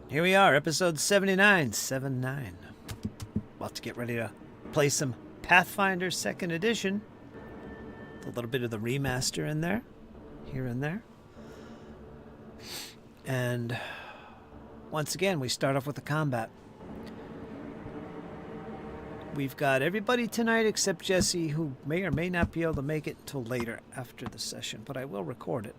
Here we are, episode 79. 7-9. About to get ready to play some Pathfinder 2nd Edition. A little bit of the remaster in there. Here and there. And once again, we start off with the combat. We've got everybody tonight except Jesse, who may or may not be able to make it until later after the session, but I will record it.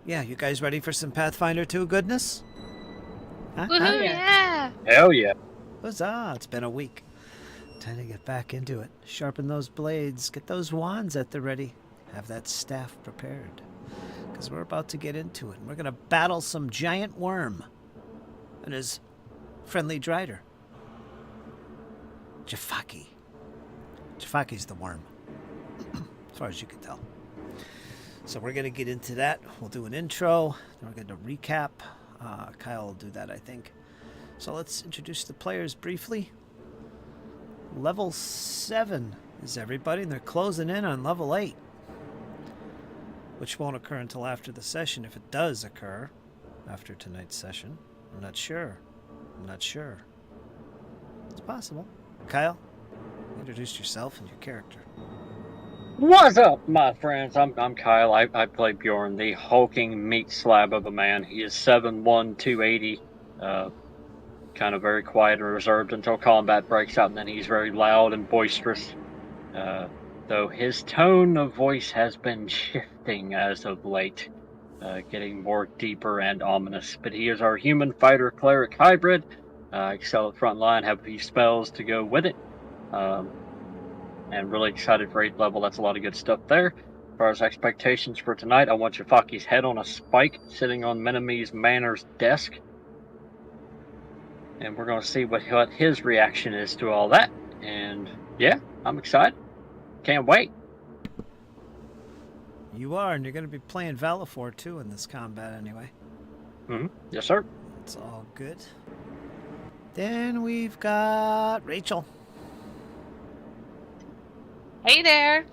Yeah, you guys ready for some Pathfinder 2 goodness? Huh? Woohoo, yeah! Hell yeah. Huzzah, it's been a week. Time to get back into it. Sharpen those blades, get those wands at the ready. Have that staff prepared. Because we're about to get into it. We're going to battle some giant worm and his friendly drider. Jafaki. Jafaki's the worm, as far as you can tell. So we're going to get into that. We'll do an intro, then we're going to recap. Kyle will do that, I think. So let's introduce the players briefly. Level 7 is everybody, and they're closing in on level 8. Which won't occur until after the session, if it does occur after tonight's session. I'm not sure. It's possible. Kyle, introduce yourself and your character. What's up, my friends? I'm Kyle. I play Bjorn, the hulking meat slab of a man. He is 7'1", 280. Kind of very quiet and reserved until combat breaks out, and then he's very loud and boisterous. Though his tone of voice has been shifting as of late, getting more deeper and ominous. But he is our human fighter cleric hybrid. Excel at front line, have a few spells to go with it. And really excited for 8th level. That's a lot of good stuff there. As far as expectations for tonight, I want Jafaki's head on a spike sitting on Meneme's Manor's desk. And we're going to see what his reaction is to all that. And yeah, I'm excited. Can't wait. You are, and you're going to be playing Valifor too in this combat anyway. Mm-hmm. Yes, sir. It's all good. Then we've got Rachel. Hey there!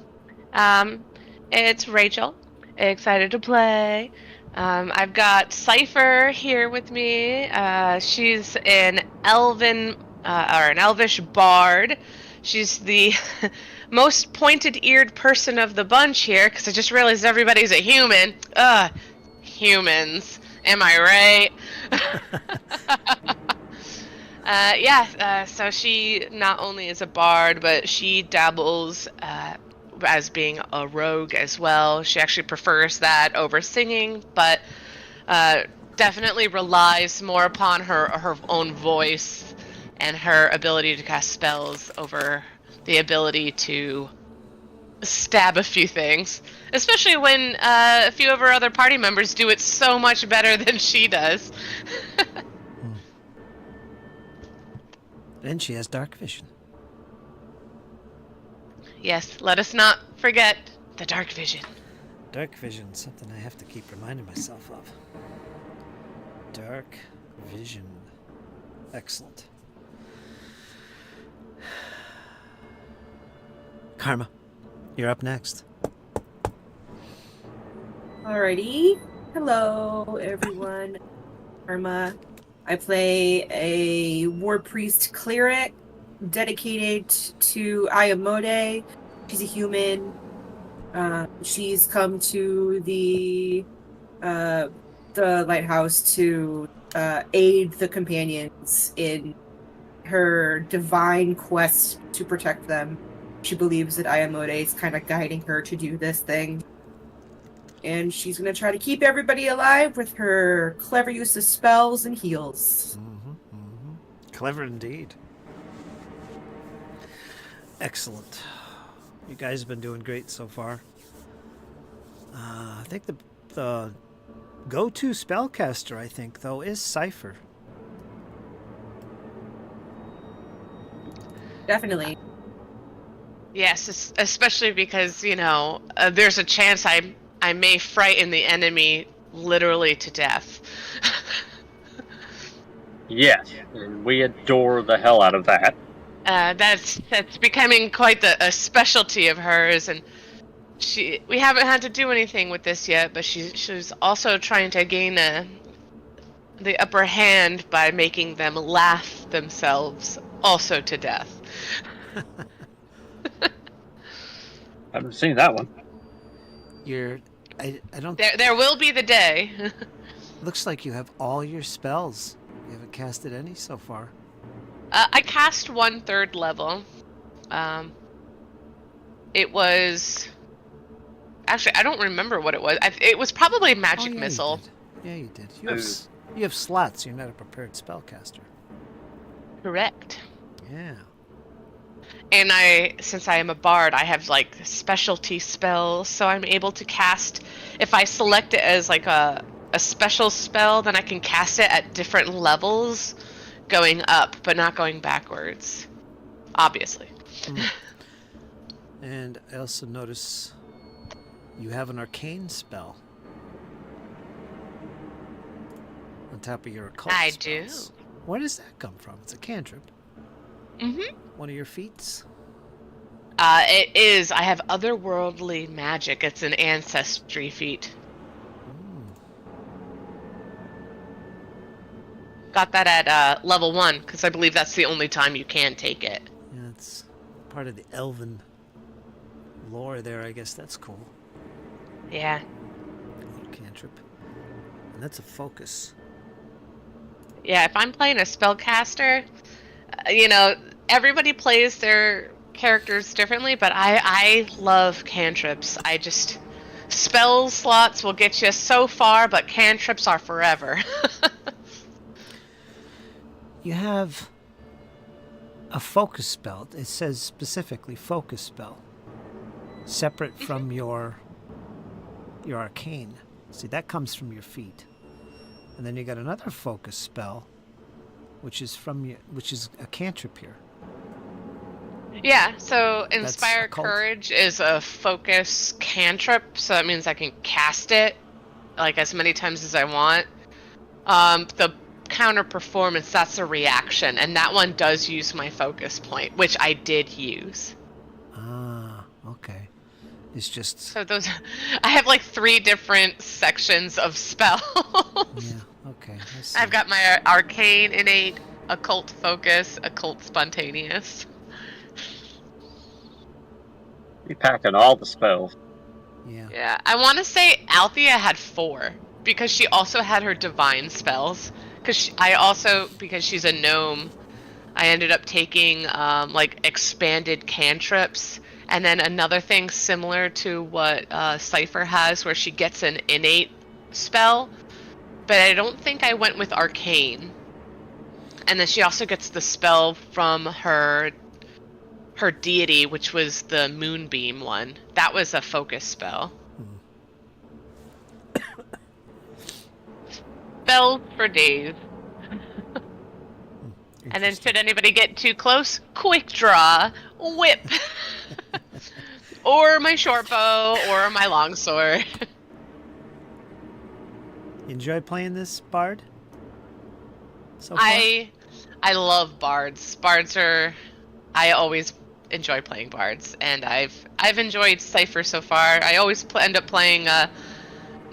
It's Rachel. Excited to play. I've got Cypher here with me. She's an elvish bard. She's the most pointed-eared person of the bunch here, because I just realized everybody's a human. Humans. Am I right? So she not only is a bard, but she dabbles as being a rogue as well. She actually prefers that over singing, but definitely relies more upon her own voice and her ability to cast spells over the ability to stab a few things, especially when a few of her other party members do it so much better than she does. And she has dark vision. Yes, let us not forget the dark vision. Dark vision, something I have to keep reminding myself of. Dark vision. Excellent. Karma, you're up next. Alrighty. Hello, everyone. Karma. I play a war priest cleric dedicated to Ayamode. She's a human. She's come to the lighthouse to aid the companions in her divine quest to protect them. She believes that Ayamode is kind of guiding her to do this thing. And she's going to try to keep everybody alive with her clever use of spells and heals. Clever indeed. Excellent. You guys have been doing great so far. I think the go-to spellcaster, though, is Cypher. Definitely. Yes, especially because, there's a chance I may frighten the enemy literally to death. Yes, and we adore the hell out of that. That's becoming quite a specialty of hers, and We haven't had to do anything with this yet, but she's also trying to gain the upper hand by making them laugh themselves also to death. Haven't seen that one. I don't. There will be the day. Looks like you have all your spells. You haven't casted any so far. I cast 1/3 level. It was. Actually, I don't remember what it was. It was probably magic missile. You did. You have slots. You're not a prepared spellcaster. Correct. Yeah. And since I am a bard, I have like specialty spells, so I'm able to cast. If I select it as like a special spell, then I can cast it at different levels, going up, but not going backwards. Obviously. And I also notice you have an arcane spell on top of your occult I spells. do. Where does that come from? It's a cantrip. Mm-hmm. One of your feats? It is. I have otherworldly magic. It's an ancestry feat. Got that at level 1, because I believe that's the only time you can take it. Yeah, it's part of the elven lore there, I guess. That's cool. Yeah. Little cantrip. And that's a focus. Yeah, if I'm playing a spellcaster, everybody plays their characters differently, but I love cantrips. Spell slots will get you so far, but cantrips are forever. You have a focus spell. It says specifically focus spell. Separate from your arcane. See, that comes from your feat. And then you got another focus spell, which is a cantrip here. Yeah, so That's Inspire occult. Courage is a focus cantrip, so that means I can cast it like as many times as I want. The counter performance, that's a reaction, and that one does use my focus point, which I did use. Ah, okay. It's just... So I have like 3 different sections of spells. Yeah, okay. I see. I've got my arcane, innate, occult focus, occult spontaneous. You packing all the spells. Yeah. Yeah, I want to say Althea had 4, because she also had her divine spells. Because she's a gnome, I ended up taking like expanded cantrips, and then another thing similar to what Cypher has, where she gets an innate spell, but I don't think I went with arcane. And then she also gets the spell from her deity, which was the moonbeam one. That was a focus spell. Spells for days. And then should anybody get too close, quick draw, whip. Or my short bow, or my longsword. You enjoy playing this bard? So far? I love bards. I always enjoy playing bards, and I've enjoyed Cypher so far. I always end up playing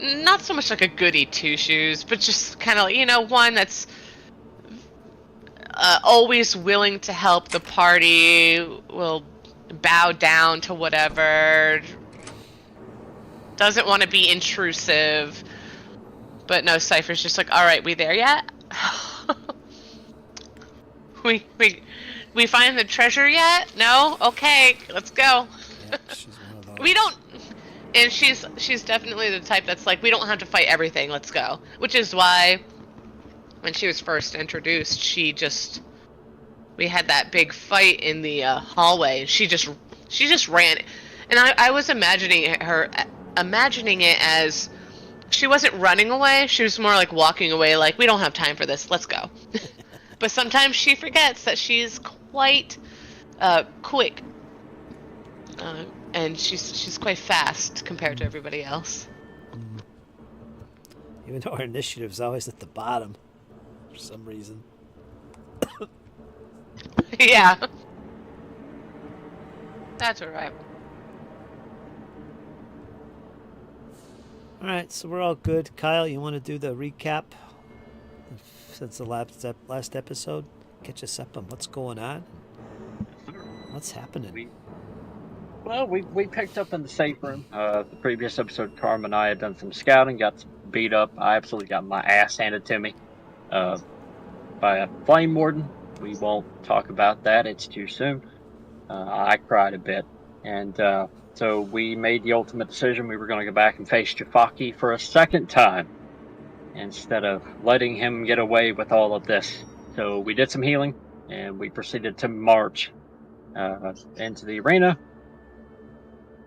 not so much like a goody two shoes, but just kind of one that's always willing to help the party, will bow down to whatever, doesn't want to be intrusive. But no, Cypher's just like, all right, we there yet? we find the treasure yet? No? Okay, let's go. Yeah, she's one of those. We don't, and she's definitely the type that's like, we don't have to fight everything, let's go. Which is why, when she was first introduced, we had that big fight in the hallway. She just ran, and I was imagining it as, she wasn't running away, she was more like walking away, like, we don't have time for this, let's go. But sometimes she forgets that she's quite quick, and she's quite fast compared to everybody else. Even though our initiative's always at the bottom for some reason. Yeah. That's alright. All right, so we're all good. Kyle, you want to do the recap since the last episode? Catch us up on what's going on, what's happening. We picked up in the safe room. The previous episode, Karma and I had done some scouting, got beat up. I absolutely got my ass handed to me by a flame warden. We won't talk about that; it's too soon. I cried a bit, and so we made the ultimate decision. We were going to go back and face Jafaki for a second time instead of letting him get away with all of this. So we did some healing, and we proceeded to march into the arena,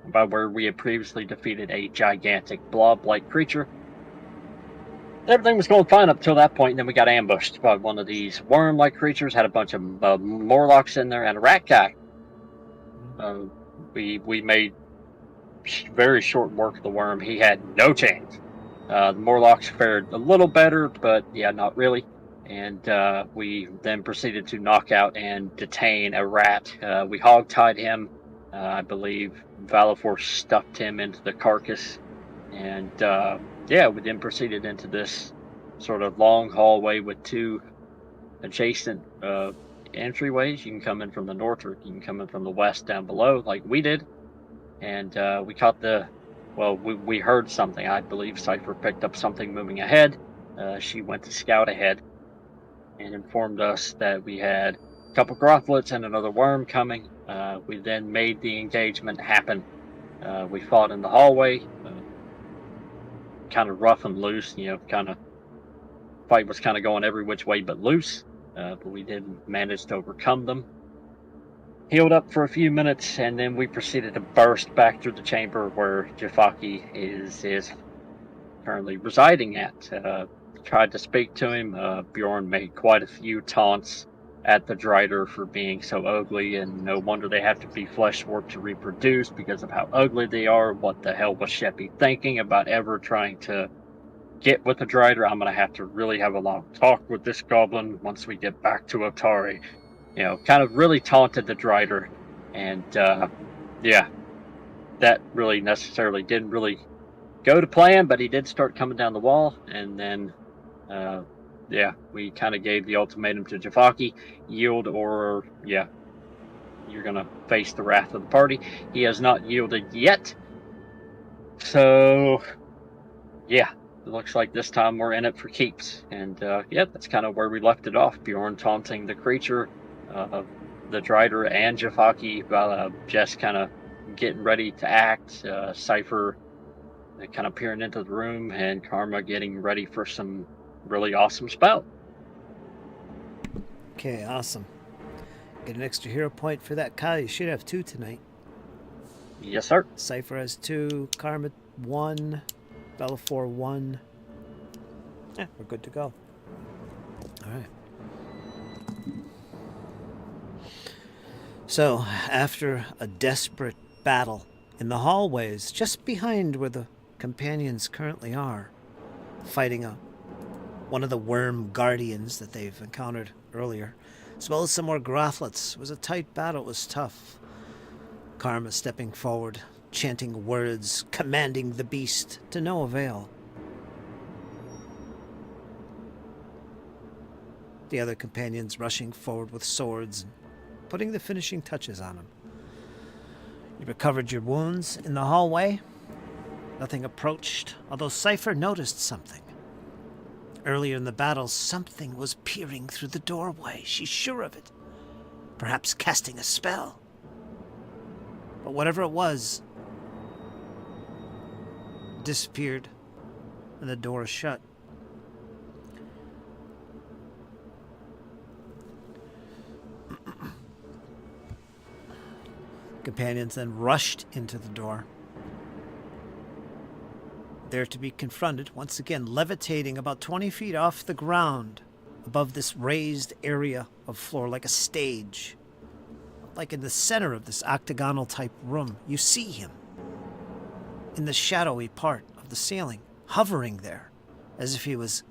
by where we had previously defeated a gigantic blob-like creature. Everything was going fine up till that point, and then we got ambushed by one of these worm-like creatures. Had a bunch of Morlocks in there and a rat guy. We made very short work of the worm. He had no chance. The Morlocks fared a little better, but yeah, not really. And we then proceeded to knock out and detain a rat. We hog-tied him. I believe Valifor stuffed him into the carcass. And yeah, we then proceeded into this sort of long hallway with two adjacent entryways. You can come in from the north, or you can come in from the west down below, like we did. And we caught we heard something. I believe Cypher picked up something moving ahead. She went to scout ahead and informed us that we had a couple grothlets and another worm coming. We then made the engagement happen. We fought in the hallway, kind of rough and loose, fight was kind of going every which way but loose, but we did manage to overcome them. Healed up for a few minutes, and then we proceeded to burst back through the chamber where Jafaki is currently residing at. Tried to speak to him. Bjorn made quite a few taunts at the Drider for being so ugly, and no wonder they have to be flesh warped to reproduce because of how ugly they are. What the hell was Sheppy thinking about ever trying to get with the Drider? I'm going to have to really have a long talk with this goblin once we get back to Otari. Kind of really taunted the Drider, and yeah, that really necessarily didn't really go to plan, but he did start coming down the wall, and then yeah, we kind of gave the ultimatum to Jafaki: yield or yeah, you're gonna face the wrath of the party. He has not yielded yet, so yeah, it looks like this time we're in it for keeps. And yeah, that's kind of where we left it off. Bjorn taunting the creature, the Drider and Jafaki, just kind of getting ready to act. Cypher kind of peering into the room, and Karma getting ready for some really awesome spell. Okay, awesome. Get an extra hero point for that, Kyle. You should have 2 tonight. Yes, sir. Cypher has 2, Karma 1, Bellafor 1. Yeah, we're good to go. All right. So, after a desperate battle in the hallways just behind where the companions currently are, fighting one of the worm guardians that they've encountered earlier, as well as some more grothlets. It was a tight battle. It was tough. Karma stepping forward, chanting words, commanding the beast, to no avail. The other companions rushing forward with swords and putting the finishing touches on him. You recovered your wounds in the hallway. Nothing approached, although Cypher noticed something. Earlier in the battle, something was peering through the doorway. She's sure of it. Perhaps casting a spell. But whatever it was, disappeared, and the door shut. Companions then rushed into the door, there to be confronted, once again levitating about 20 feet off the ground above this raised area of floor, like a stage. Like in the center of this octagonal type room, you see him in the shadowy part of the ceiling, hovering there as if he was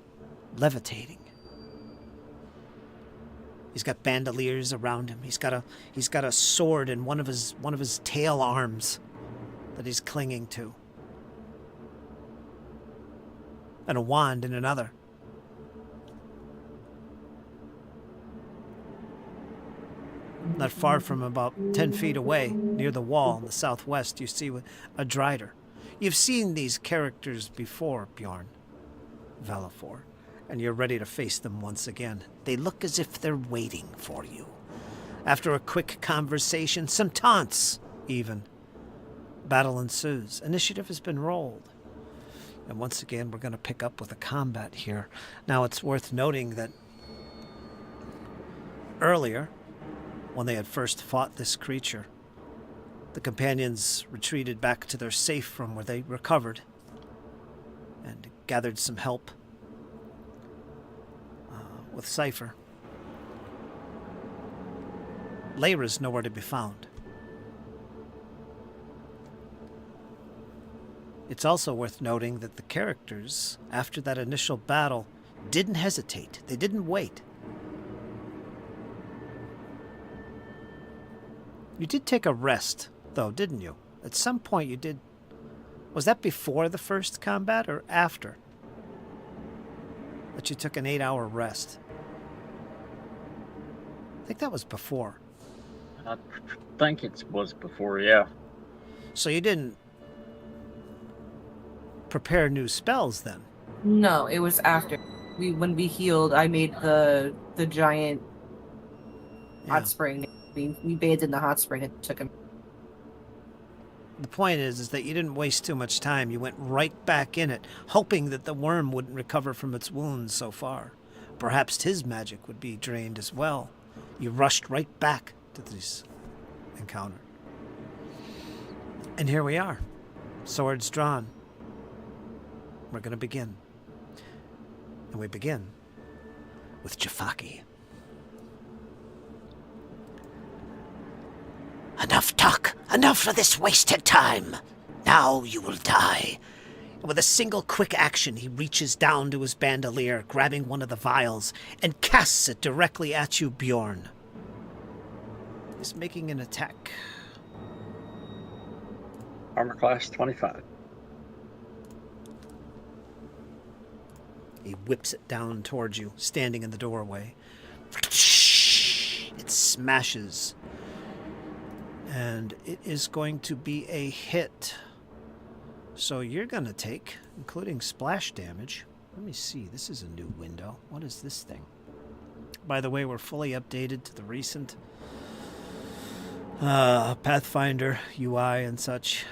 levitating. He's got bandoliers around him. He's got a sword in one of his tail arms that he's clinging to. and a wand in another. Not far from about 10 feet away, near the wall in the southwest, you see a drider. You've seen these characters before, Bjorn, Valafor, and you're ready to face them once again. They look as if they're waiting for you. After a quick conversation, some taunts, even. Battle ensues. Initiative has been rolled. And once again, we're going to pick up with a combat here. Now, it's worth noting that earlier, when they had first fought this creature, the companions retreated back to their safe room where they recovered and gathered some help with Cypher. Lyra's nowhere to be found. It's also worth noting that the characters, after that initial battle, didn't hesitate. They didn't wait. You did take a rest, though, didn't you? At some point you did. Was that before the first combat or after? That you took an 8-hour rest? I think that was before. I think it was before, yeah. So you didn't prepare new spells then? No, it was after. When we healed, I made the giant hot spring. We bathed in the hot spring and took him. The point is that you didn't waste too much time. You went right back in it, hoping that the worm wouldn't recover from its wounds so far. Perhaps his magic would be drained as well. You rushed right back to this encounter. And here we are. Swords drawn. We're going to begin. And we begin with Jafaki. Enough talk! Enough of this wasted time! Now you will die. And with a single quick action, he reaches down to his bandolier, grabbing one of the vials, and casts it directly at you, Bjorn. He's making an attack. Armor class 25. He whips it down towards you, standing in the doorway. It smashes. And it is going to be a hit. So you're going to take, including splash damage. Let me see. This is a new window. What is this thing? By the way, we're fully updated to the recent Pathfinder UI and such.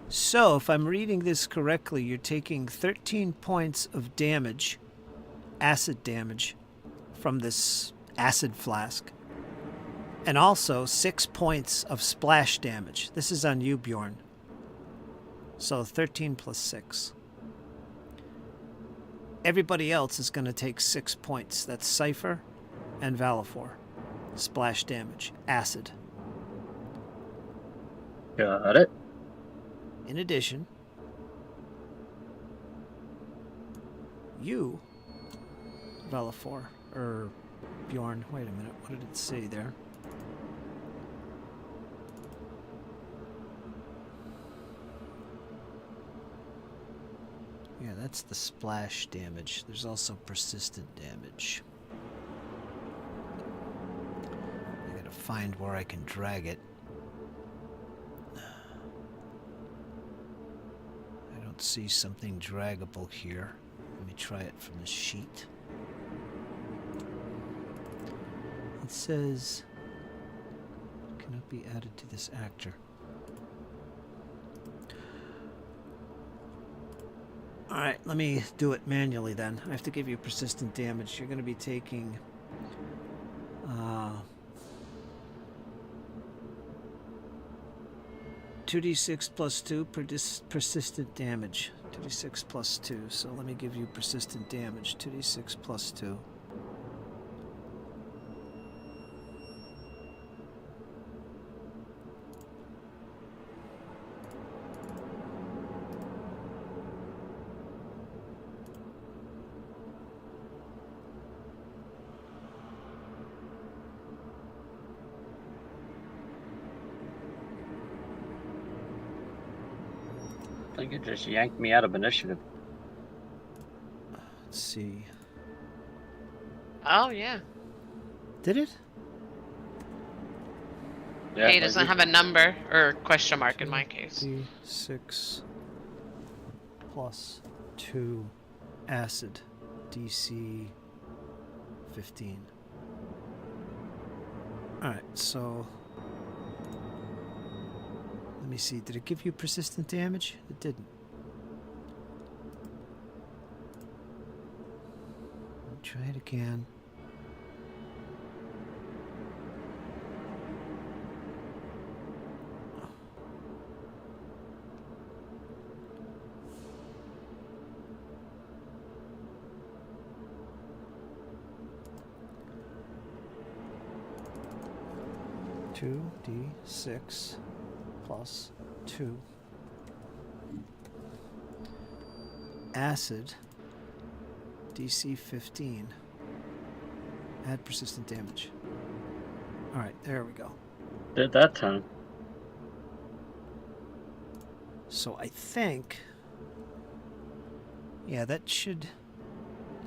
So, if I'm reading this correctly, you're taking 13 points of damage, acid damage, from this acid flask. And also 6 points of splash damage. This is on you, Bjorn. So 13 plus 6. Everybody else is going to take 6 points. That's Cypher and Valafor. Splash damage. Acid. Got it. In addition, you, Valafor, or Bjorn, wait a minute, what did it say there? Yeah, that's the splash damage. There's also persistent damage. I gotta find where I can drag it. See something draggable here. Let me try it from the sheet. It says cannot be added to this actor. Alright, let me do it manually then. I have to give you persistent damage. You're going to be taking 2d6 plus 2 persistent damage. 2d6 plus 2. So let me give you persistent damage. 2d6 plus 2. think it just yanked me out of initiative. Let's see. Oh, yeah. Did it? Yeah, K doesn't have a number, or question mark in my 2, case. D6 plus 2 acid DC 15. Alright, so let me see. Did it give you persistent damage? It didn't. I'll try it again. Two D6 plus 2 acid DC 15. Add persistent damage. Alright, there we go. Did that time. So I think, yeah, that should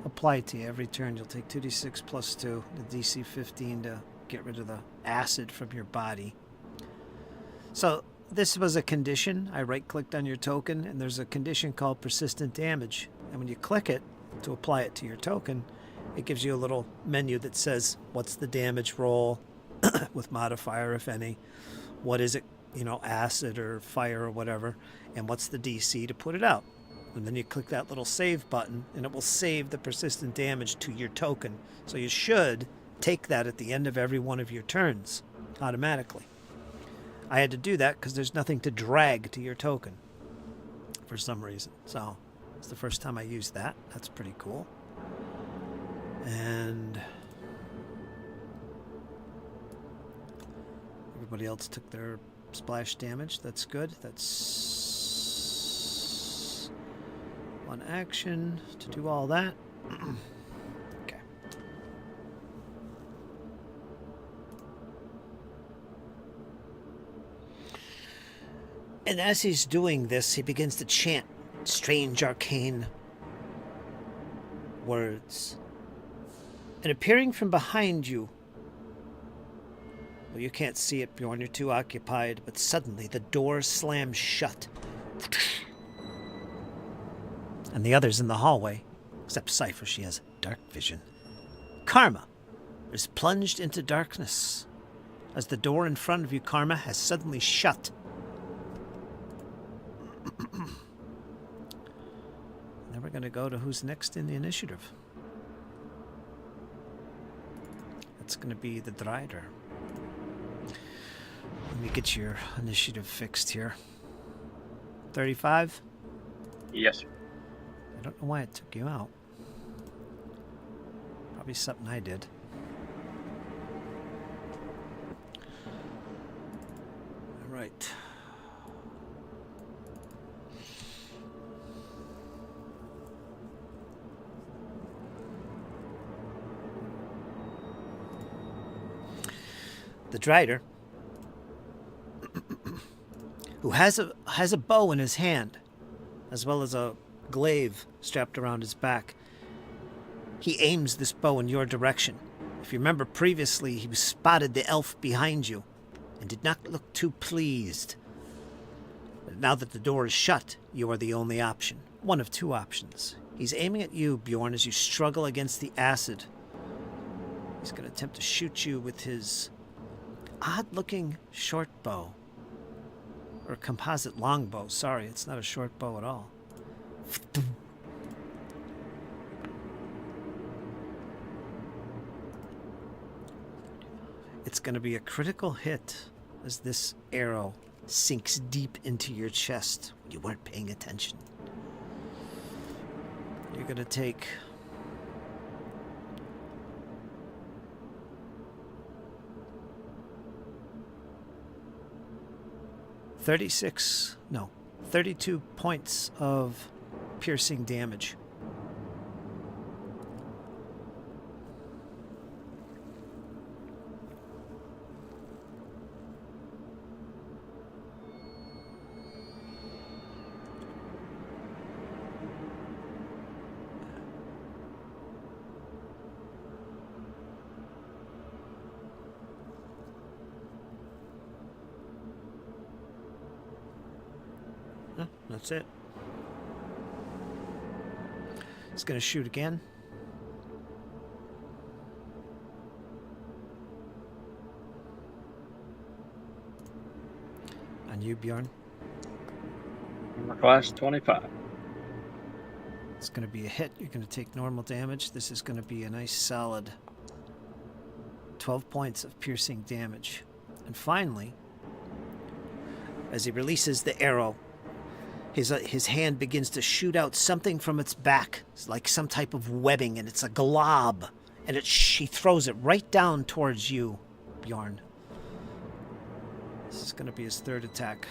apply to you every turn. You'll take 2d6 plus 2, the DC 15 to get rid of the acid from your body. So this was a condition. I right-clicked on your token, and there's a condition called persistent damage. And when you click it to apply it to your token, it gives you a little menu that says, what's the damage roll with modifier, if any? What is it, acid or fire or whatever? And what's the DC to put it out? And then you click that little save button, and it will save the persistent damage to your token. So you should take that at the end of every one of your turns automatically. I had to do that because there's nothing to drag to your token for some reason. So it's the first time I used that. That's pretty cool. And everybody else took their splash damage. That's good. That's one action to do all that. Okay. And as he's doing this, he begins to chant strange arcane words. And appearing from behind you, well, you can't see it, Bjorn, you're too occupied, but suddenly the door slams shut. And the others in the hallway, except Cypher, she has dark vision. Karma is plunged into darkness as the door in front of you, Karma, has suddenly shut. Then we're going to go to who's next in the initiative. That's going to be the Drider. Let me get your initiative fixed here. 35? Yes. I don't know why it took you out. Probably something I did. All right. The Drider, who has a bow in his hand, as well as a glaive strapped around his back. He aims this bow in your direction. If you remember previously, he spotted the elf behind you and did not look too pleased. But now that the door is shut, you are the only option. One of two options. He's aiming at you, Bjorn, as you struggle against the acid. He's going to attempt to shoot you with his odd-looking short bow. Or composite longbow. Sorry, it's not a short bow at all. It's going to be a critical hit as this arrow sinks deep into your chest when you weren't paying attention. You're going to take 32 points of piercing damage. That's it. It's going to shoot again. On you, Bjorn. Armor class 25. It's going to be a hit. You're going to take normal damage. This is going to be a nice solid 12 points of piercing damage. And finally, as he releases the arrow, his hand begins to shoot out something from its back. It's like some type of webbing, and it's a glob. And he throws it right down towards you, Bjorn. This is going to be his third attack.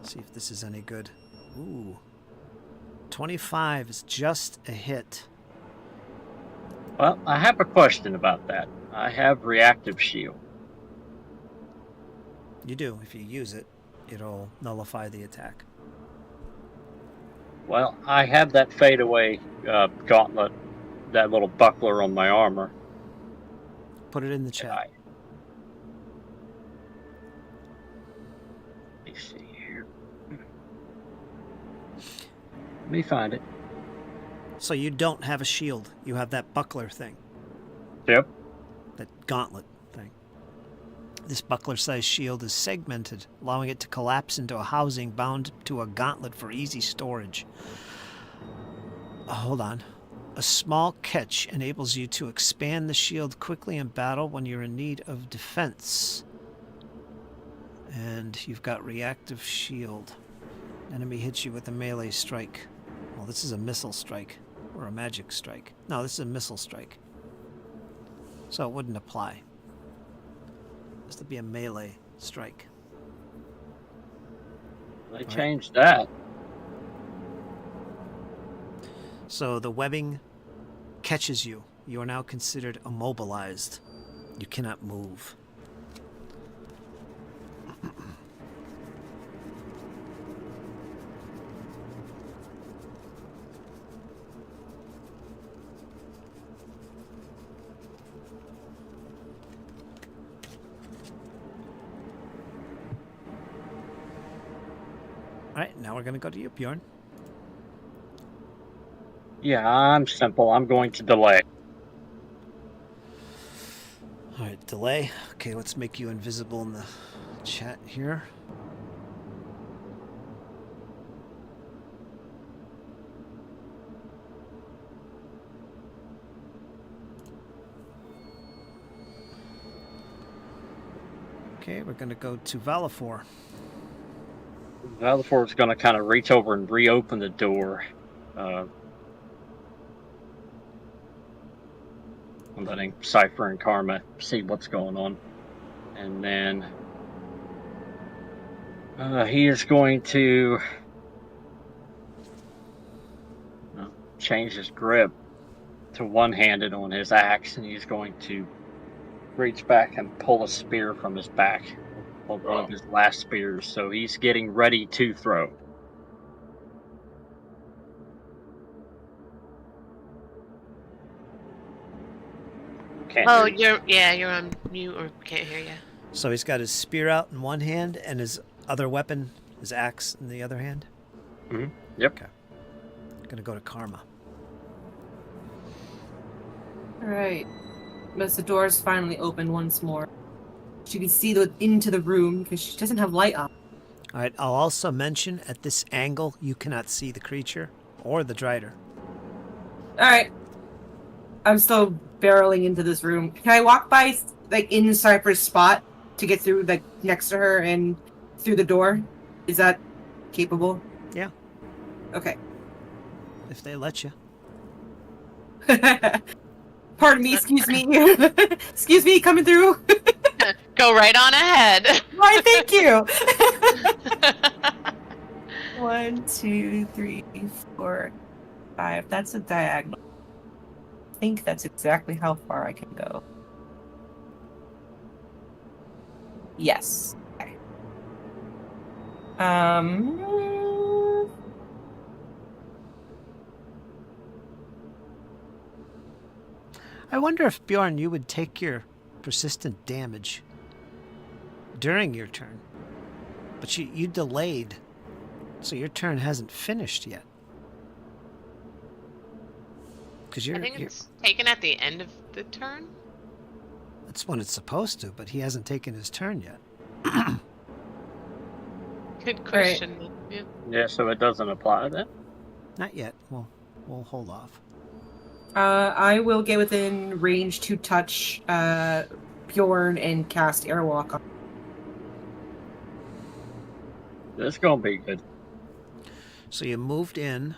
See if this is any good. Ooh. 25 is just a hit. Well, I have a question about that. I have reactive shield. You do. If you use it, it'll nullify the attack. Well, I have that fadeaway gauntlet, that little buckler on my armor. Put it in the chat. Let me see here. Let me find it. So you don't have a shield. You have that buckler thing. Yep. That gauntlet thing. This buckler-sized shield is segmented, allowing it to collapse into a housing bound to a gauntlet for easy storage. Hold on. A small catch enables you to expand the shield quickly in battle when you're in need of defense. And you've got reactive shield. Enemy hits you with a melee strike. Well, this is a missile strike. Or a magic strike. No, this is a missile strike. So it wouldn't apply. This would be a melee strike. They changed that. So the webbing catches you. You are now considered immobilized. You cannot move. Alright, now we're going to go to you, Bjorn. Yeah, I'm simple. I'm going to delay. Alright, delay. Okay, let's make you invisible in the chat here. Okay, we're going to go to Valifor. Valifor's going to kind of reach over and reopen the door. I'm letting Cypher and Karma see what's going on. And then he is going to change his grip to one-handed on his axe, and he's going to reach back and pull a spear from his back. One of his last spears, so he's getting ready to throw. You're on mute or can't hear you. So he's got his spear out in one hand and his other weapon, his axe, in the other hand? Mm-hmm. Yep. Okay. Gonna go to Karma. Alright. As the doors finally open once more, she can see into the room because she doesn't have light on. Alright, I'll also mention at this angle you cannot see the creature or the Drider. Alright. I'm still barreling into this room. Can I walk by, like, in Cypher's spot to get through, like, next to her and through the door? Is that capable? Yeah. Okay. If they let you. Pardon me, excuse me. Excuse me, coming through. Go right on ahead. Why, thank you. 1, 2, 3, 4, 5. That's a diagonal. I think that's exactly how far I can go. Yes. Okay. I wonder if, Bjorn, you would take your persistent damage during your turn. But you delayed, so your turn hasn't finished yet. Because I think it's taken at the end of the turn. That's when it's supposed to, but he hasn't taken his turn yet. Good question. Yeah. Yeah, so it doesn't apply then? Not yet. We'll hold off. I will get within range to touch Bjorn and cast Airwalk on. This gonna be good. So you moved in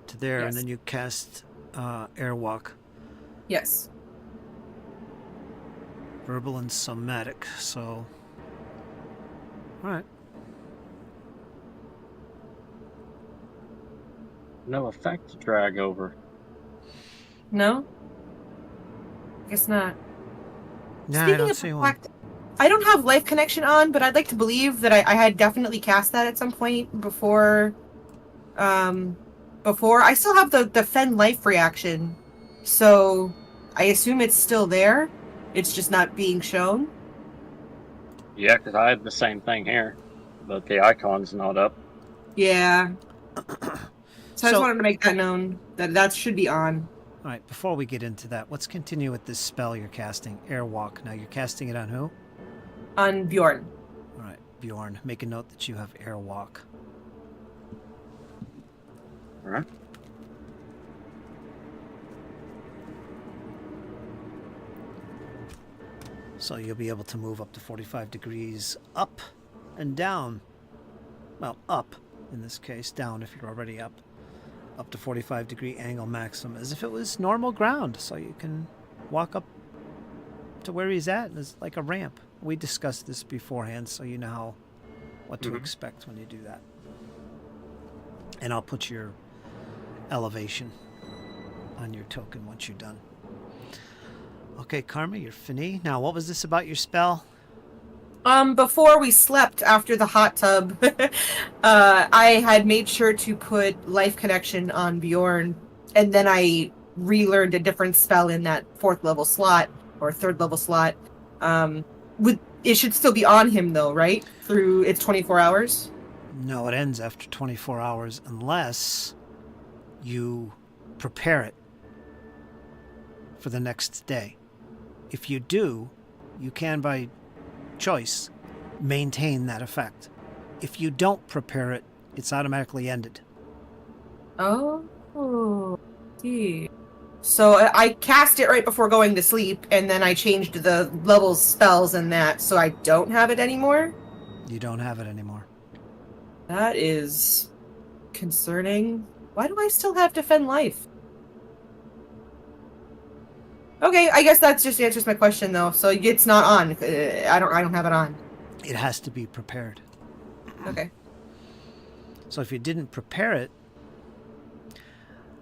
to there, Yes. and then you cast Airwalk. Yes. Verbal and somatic, so... Alright. No effect to drag over. No? Guess not. Nah, I Speaking don't of see one. effect, I don't have life connection on, but I'd like to believe that I had definitely cast that at some point before. Before I still have the defend life reaction, so I assume it's still there. It's just not being shown. Yeah, because I had the same thing here, but the icon's not up. Yeah. So I So- just wanted to make that known that should be on. Alright, before we get into that, let's continue with this spell you're casting, Airwalk. Now, you're casting it on who? On Bjorn. Alright, Bjorn. Make a note that you have Airwalk. Alright. So you'll be able to move up to 45 degrees up and down. Well, up in this case, down if you're already up. Up to 45 degree angle maximum, as if it was normal ground. So you can walk up to where he's at. It's like a ramp. We discussed this beforehand, so you know what to expect when you do that. And I'll put your elevation on your token once you're done. Okay, Karma, you're fini. Now, what was this about your spell? Before we slept after the hot tub, I had made sure to put life connection on Bjorn, and then I relearned a different spell in that 4th level slot or 3rd level slot. It should still be on him though, right? Through its 24 hours. No, it ends after 24 hours unless you prepare it for the next day. If you do, you can, by choice, maintain that effect. If you don't prepare it, it's automatically ended. Oh, gee. So I cast it right before going to sleep, and then I changed the levels, spells, and that, so I don't have it anymore? You don't have it anymore. That is concerning. Why do I still have Defend Life? Okay, I guess that just answers my question, though. So it's not on. I don't have it on. It has to be prepared. Okay. So if you didn't prepare it,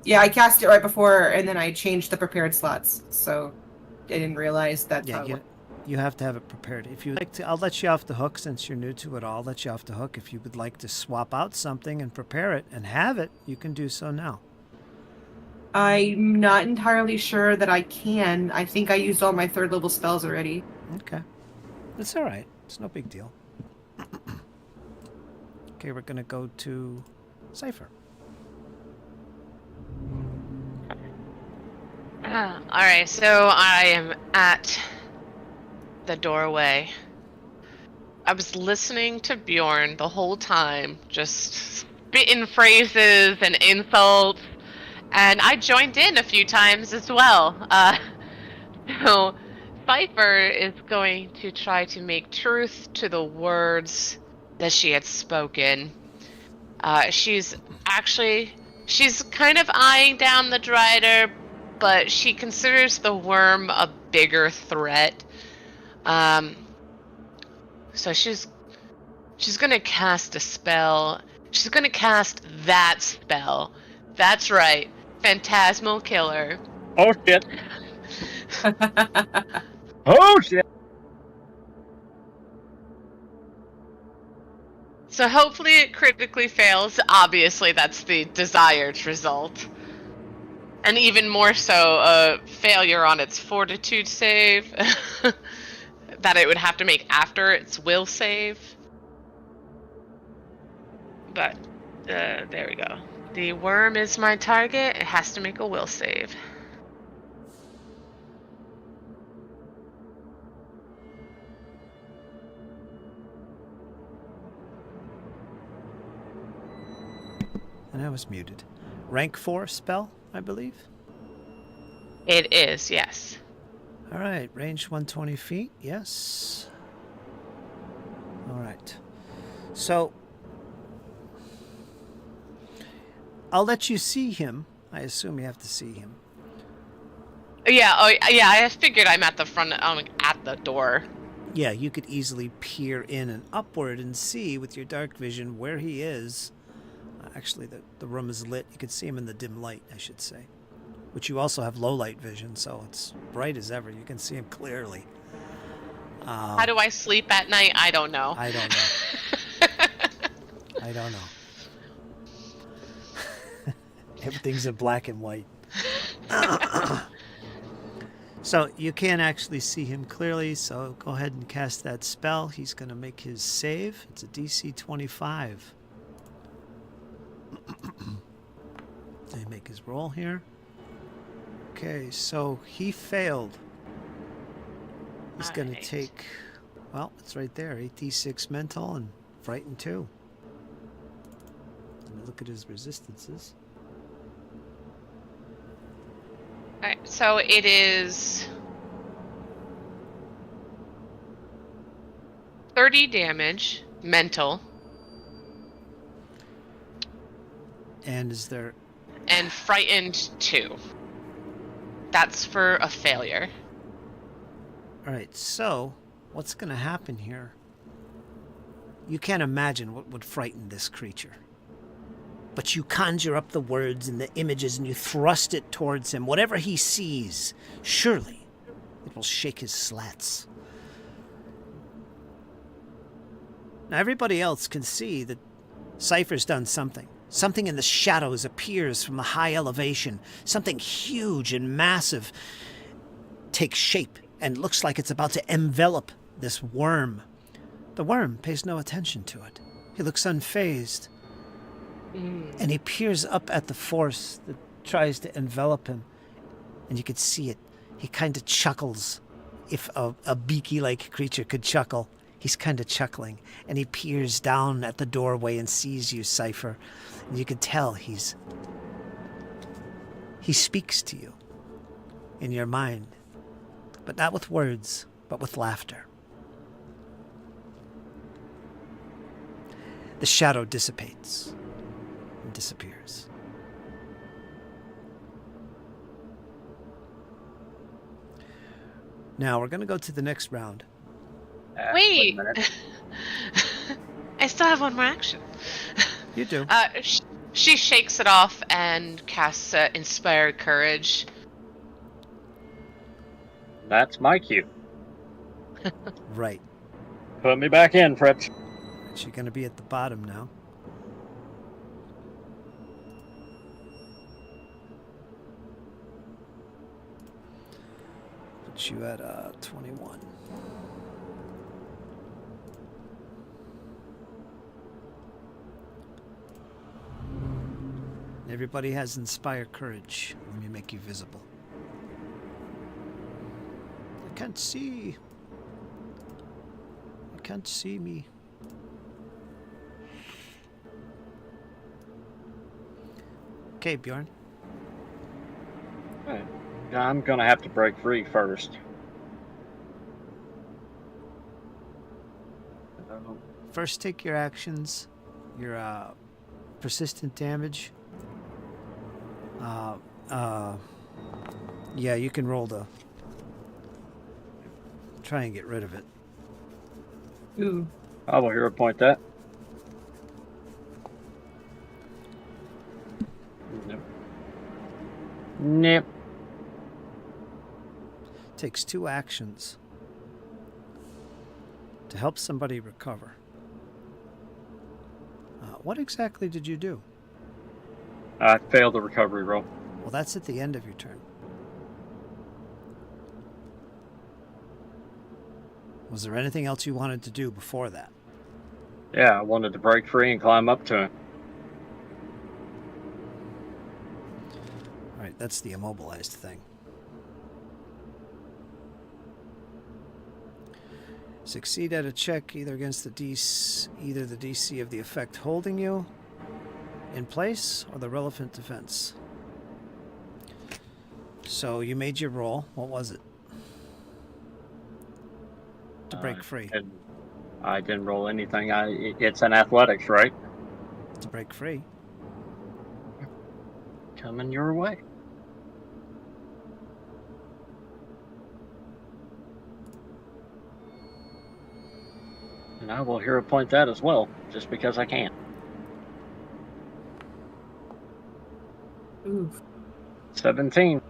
Yeah, I cast it right before, and then I changed the prepared slots. So I didn't realize that. yeah, you have to have it prepared. If you like to, I'll let you off the hook since you're new to it all. I'll let you off the hook. If you would like to swap out something and prepare it and have it, you can do so now. I'm not entirely sure that I can. I think I used all my 3rd level spells already. Okay. It's all right. It's no big deal. Okay, we're going to go to Cypher. Alright, so I am at the doorway. I was listening to Bjorn the whole time, just spitting phrases and insults, and I joined in a few times as well. So Cypher is going to try to make truth to the words that she had spoken. She's kind of eyeing down the Drider, but she considers the worm a bigger threat. So she's gonna cast a spell. She's gonna cast that spell. That's right, Phantasmal Killer. Oh shit! Oh shit! So hopefully it critically fails. Obviously, that's the desired result. And even more so, a failure on its fortitude save that it would have to make after its will save. but there we go. The worm is my target. It has to make a will save. And I was muted. Rank 4 spell, I believe. It is, yes. All right, range 120 feet, yes. All right. So, I'll let you see him. I assume you have to see him. Yeah, oh, yeah, I figured I'm at the front, at the door. Yeah, you could easily peer in and upward and see with your dark vision where he is. Actually, the room is lit. You can see him in the dim light, I should say. Which you also have low light vision, so it's bright as ever. You can see him clearly. How do I sleep at night? I don't know. I don't know. I don't know. Everything's in black and white. So you can't actually see him clearly, so go ahead and cast that spell. He's going to make his save. It's a DC 25. Let me make his roll here. Okay, so he failed. He's going to take, well, it's right there, 8d6 mental and frightened 2. Let me look at his resistances. Alright, so it is 30 damage, mental. And is there... And frightened 2. That's for a failure. Alright, so what's going to happen here? You can't imagine what would frighten this creature. But you conjure up the words and the images and you thrust it towards him. Whatever he sees, surely it will shake his slats. Now everybody else can see that Cypher's done something. Something in the shadows appears from a high elevation. Something huge and massive takes shape and looks like it's about to envelop this worm. The worm pays no attention to it. He looks unfazed. And he peers up at the force that tries to envelop him. And you can see it. He kind of chuckles. If a beaky-like creature could chuckle, he's kind of chuckling. And he peers down at the doorway and sees you, Cypher. And you can tell he speaks to you in your mind. But not with words, but with laughter. The shadow dissipates. Disappears. Now we're going to go to the next round. Wait! I still have one more action. You do. She shakes it off and casts Inspired Courage. That's my cue. Right. Put me back in, Fritz. She's going to be at the bottom now. Put you at 21. Everybody has Inspire Courage. Let me make you visible. I can't see. I can't see me. Okay, Bjorn. Alright. I'm gonna have to break free first. First, take your actions. Your persistent damage. Yeah, you can roll to try and get rid of it. Ooh. I will hero point that. Nope. Nope. Takes 2 actions to help somebody recover. What exactly did you do? I failed the recovery roll. Well, that's at the end of your turn. Was there anything else you wanted to do before that? Yeah, I wanted to break free and climb up to him. Alright, that's the immobilized thing. Succeed at a check either against the DC of the effect holding you in place or the relevant defense. So you made your roll. What was it? To break free. I didn't roll anything. It's an athletics, right? To break free. Coming your way. And I will hero point that as well, just because I can. Ooh. 17.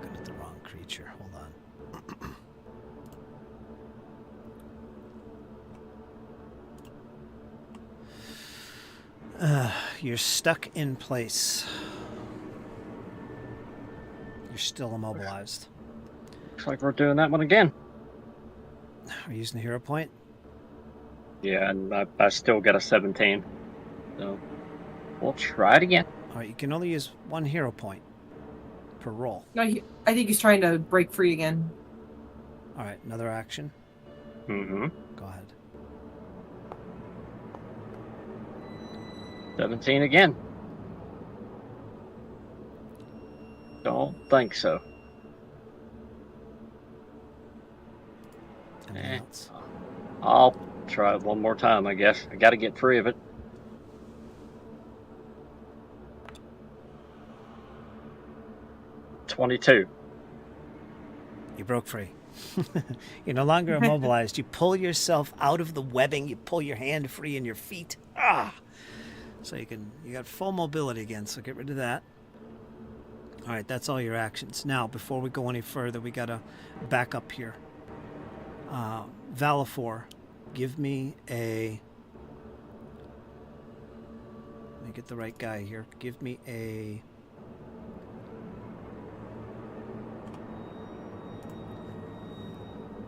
Looking at the wrong creature. Hold on. You're stuck in place. You're still immobilized. Looks like we're doing that one again. Are you using the hero point? Yeah, and I still got a 17. So we'll try it again. Alright, you can only use one hero point per roll. No, I think he's trying to break free again. Alright, another action. Mm-hmm. Go ahead. 17 again. Don't think so. Anything else? I'll try it one more time, I guess. I got to get free of it. $22. You broke free. You're no longer immobilized. You pull yourself out of the webbing. You pull your hand free and your feet. So you got full mobility again, so get rid of that. Alright, that's all your actions. Now, before we go any further, we gotta back up here. Valifor, give me a... Let me get the right guy here. Give me a...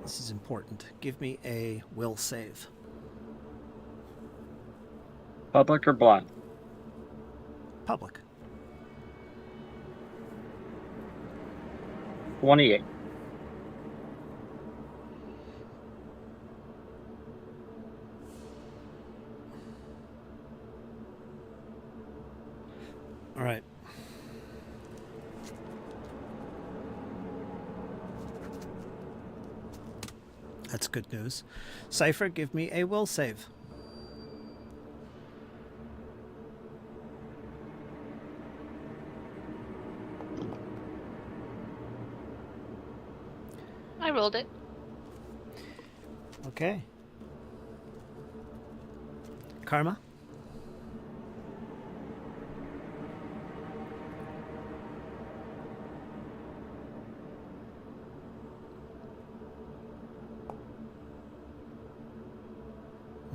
This is important. Give me a will save. Public or blind? Public. 28. All right. That's good news. Cypher, give me a will save. I rolled it. Okay. Karma?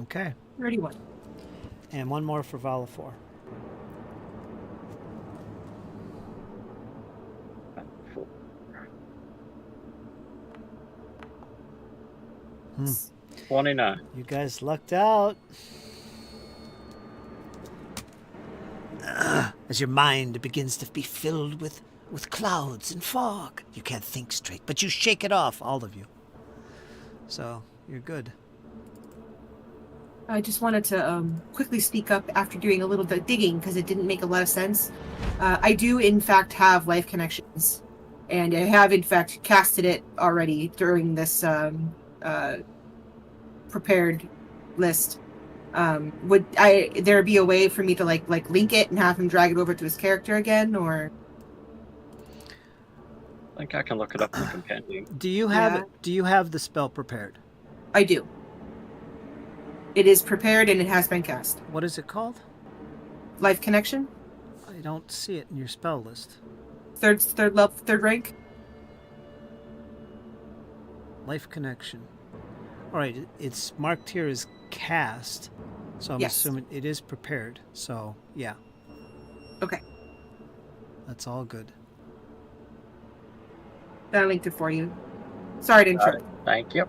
Okay. 31. And one more for Valifor. Hmm. 29. You guys lucked out. As your mind begins to be filled with clouds and fog. You can't think straight, but you shake it off, all of you. So, you're good. I just wanted to quickly speak up after doing a little bit of digging because it didn't make a lot of sense. I do, in fact, have life connections, and I have, in fact, casted it already during this prepared list. Would there be a way for me to like link it and have him drag it over to his character again, or? I think I can look it up in the compendium. Do you have Yeah. it? Do you have the spell prepared? I do. It is prepared and it has been cast. What is it called? Life connection, I don't see it in your spell list. third level, third rank. Life connection. All right, it's marked here as cast, so I'm Yes. assuming it is prepared. So yeah, Okay, that's all good. then I linked it for you. Sorry to interrupt. Thank you.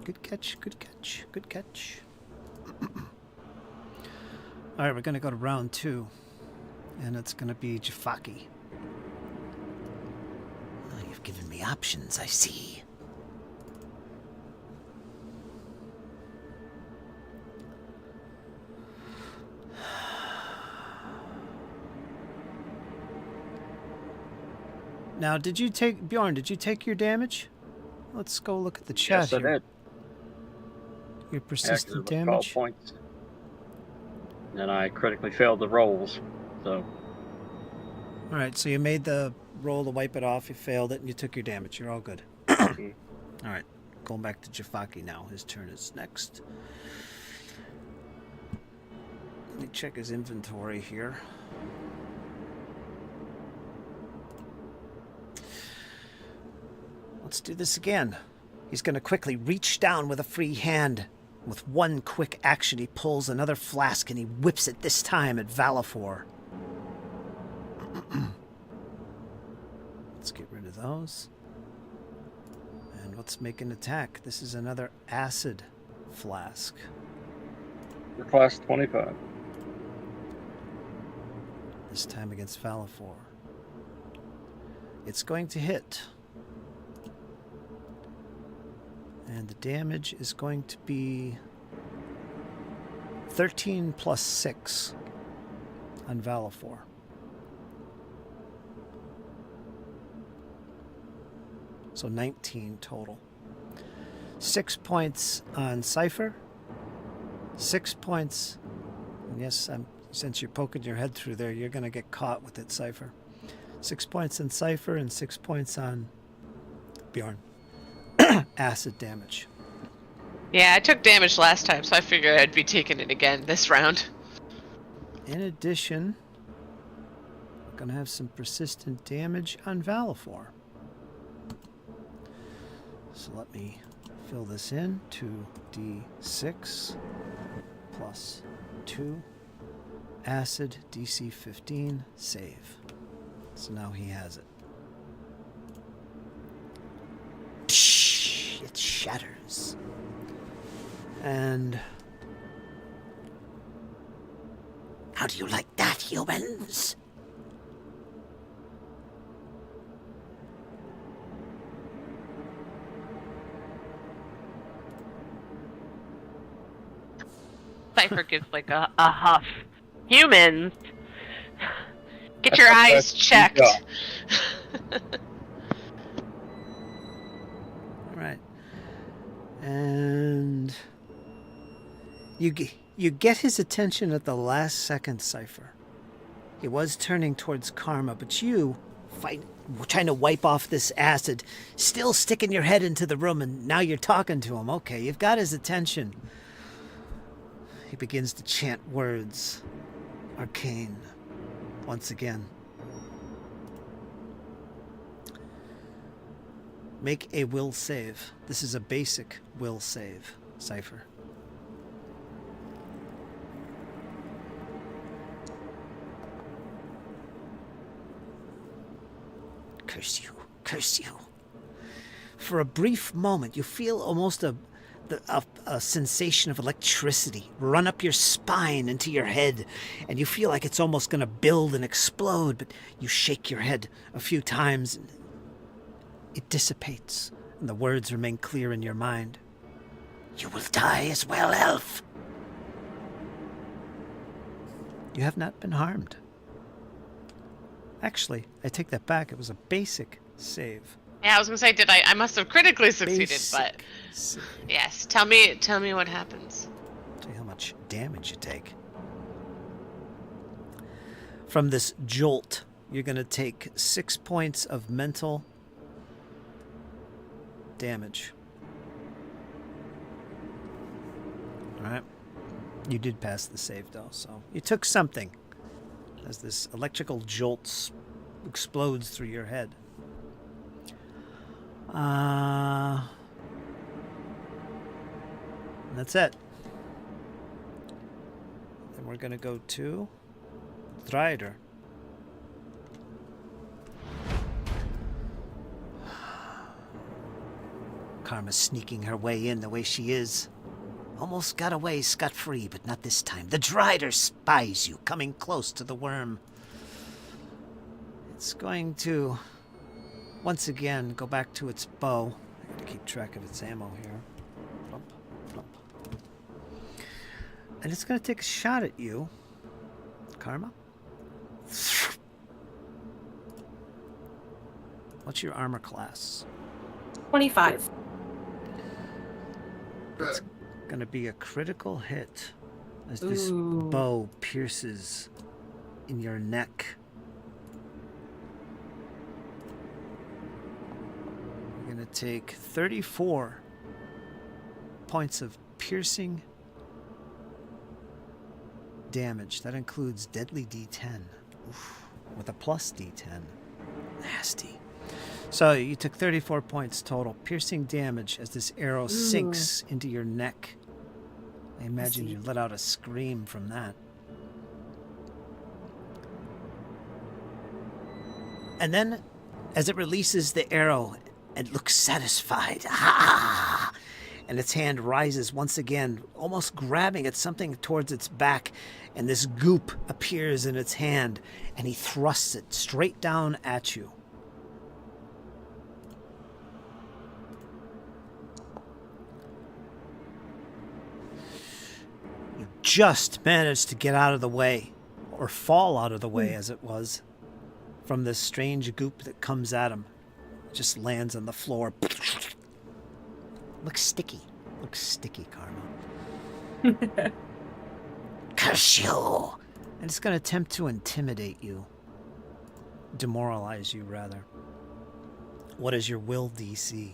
Good catch, good catch, good catch. Alright, we're going to go to round 2. And it's going to be Jafaki. Oh, you've given me options, I see. Now, Bjorn, did you take your damage? Let's go look at the chat Yes, I here. did. Your Actually, persistent it was damage? 12 points. And I critically failed the rolls. So, Alright, so you made the roll to wipe it off, you failed it, and you took your damage. You're all good. Alright, going back to Jafaki now. His turn is next. Let me check his inventory here. Let's do this again. He's going to quickly reach down with a free hand. With one quick action, he pulls another flask and he whips it this time at Valafor. Let's get rid of those. And let's make an attack. This is another acid flask. for class 25. This time against Valafor. It's going to hit. And the damage is going to be 13 plus 6 on Valafor. So 19 total. 6 points on Cypher. 6 points. And yes, since you're poking your head through there, you're going to get caught with it, Cypher. 6 points on Cypher and 6 points on Bjorn. Acid damage. Yeah, I took damage last time, so I figured I'd be taking it again this round. In addition, we're going to have some persistent damage on Valafor. So let me fill this in. 2d6 plus 2. Acid, DC 15, save. So now he has it. It shatters. And how do you like that, humans? Cypher gives like a huff. Humans! Get your eyes checked! Right. And you get his attention at the last second, Cypher. He was turning towards Karma, but you, trying to wipe off this acid, still sticking your head into the room, and now you're talking to him. Okay, you've got his attention. He begins to chant words. Arcane. Once again. Make a will save. This is a basic will save, Cypher. Curse you. Curse you. For a brief moment, you feel almost a sensation of electricity run up your spine into your head, and you feel like it's almost going to build and explode, but you shake your head a few times, and it dissipates, and the words remain clear in your mind. You will die as well, elf. You have not been harmed. Actually, I take that back. It was a basic save. Yeah, I was gonna say, I must have critically succeeded, Basic but save. yes. Tell me what happens. Tell you how much damage you take. From this jolt, you're going to take 6 points of mental damage. Alright. You did pass the save, though, so you took something as this electrical jolt explodes through your head. That's it. Then we're going to go to Thrider. Karma's sneaking her way in the way she is. Almost got away scot-free, but not this time. The Drider spies you, coming close to the worm. It's going to, once again, go back to its bow. I gotta keep track of its ammo here. Plump, plump. And it's gonna take a shot at you, Karma. What's your armor class? 25. It's gonna be a critical hit as this Ooh. bow pierces in your neck. You're gonna take 34 points of piercing damage. That includes deadly D10. Oof. With a plus D10. Nasty. So you took 34 points total piercing damage as this arrow sinks into your neck. I imagine you let out a scream from that. And then, as it releases the arrow, it looks satisfied. Ah! And its hand rises once again, almost grabbing at something towards its back, and this goop appears in its hand, and he thrusts it straight down at you. You just managed to get out of the way, or fall out of the way as it was, from this strange goop that comes at him. It just lands on the floor. Looks sticky. Looks sticky, Karma. Curse you! And it's going to attempt to intimidate you. Demoralize you, rather. What is your will DC?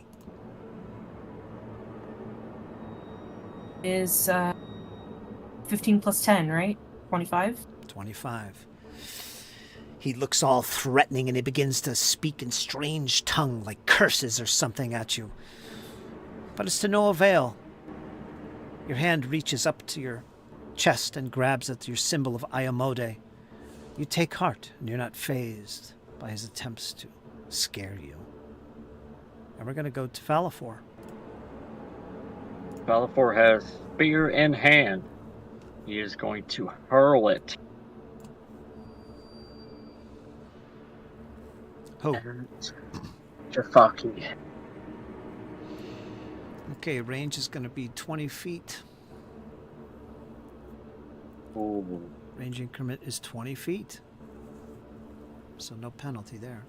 Is 15 plus 10, right? 25? 25. He looks all threatening and he begins to speak in strange tongue, like curses or something at you. But it's to no avail. Your hand reaches up to your chest and grabs at your symbol of Ayamode. You take heart, and you're not fazed by his attempts to scare you. And we're going to go to Falafor. Falafor has spear in hand. He is going to hurl it. Who? Jafaki. Okay, range is going to be 20 feet. Ooh. Range increment is 20 feet. So no penalty there.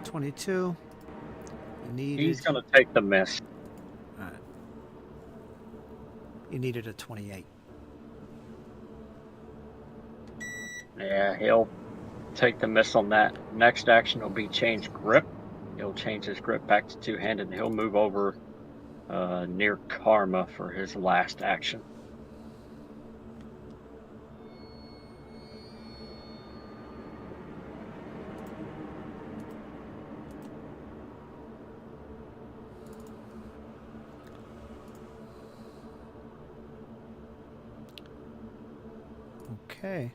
22. You needed... He's going to take the miss. Alright. You needed a 28. Yeah, he'll take the miss on that. Next action will be change grip. He'll change his grip back to two-handed, and he'll move over near Karma for his last action. Okay.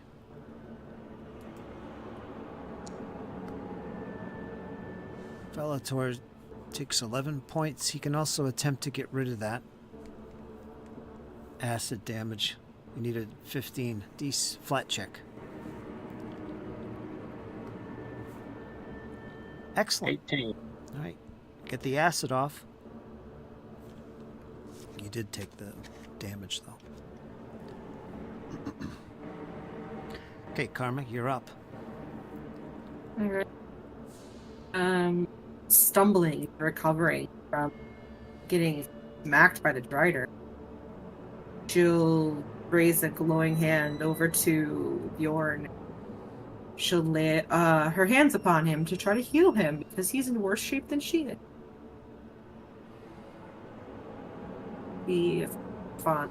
Falator takes 11 points. He can also attempt to get rid of that acid damage. You need a 15 flat check. Excellent. 18. All right. Get the acid off. You did take the damage, though. Okay, Karma, you're up. Alright. Stumbling, recovering from getting smacked by the Drider. She'll raise a glowing hand over to Bjorn. She'll lay her hands upon him to try to heal him because he's in worse shape than she is. Be fun.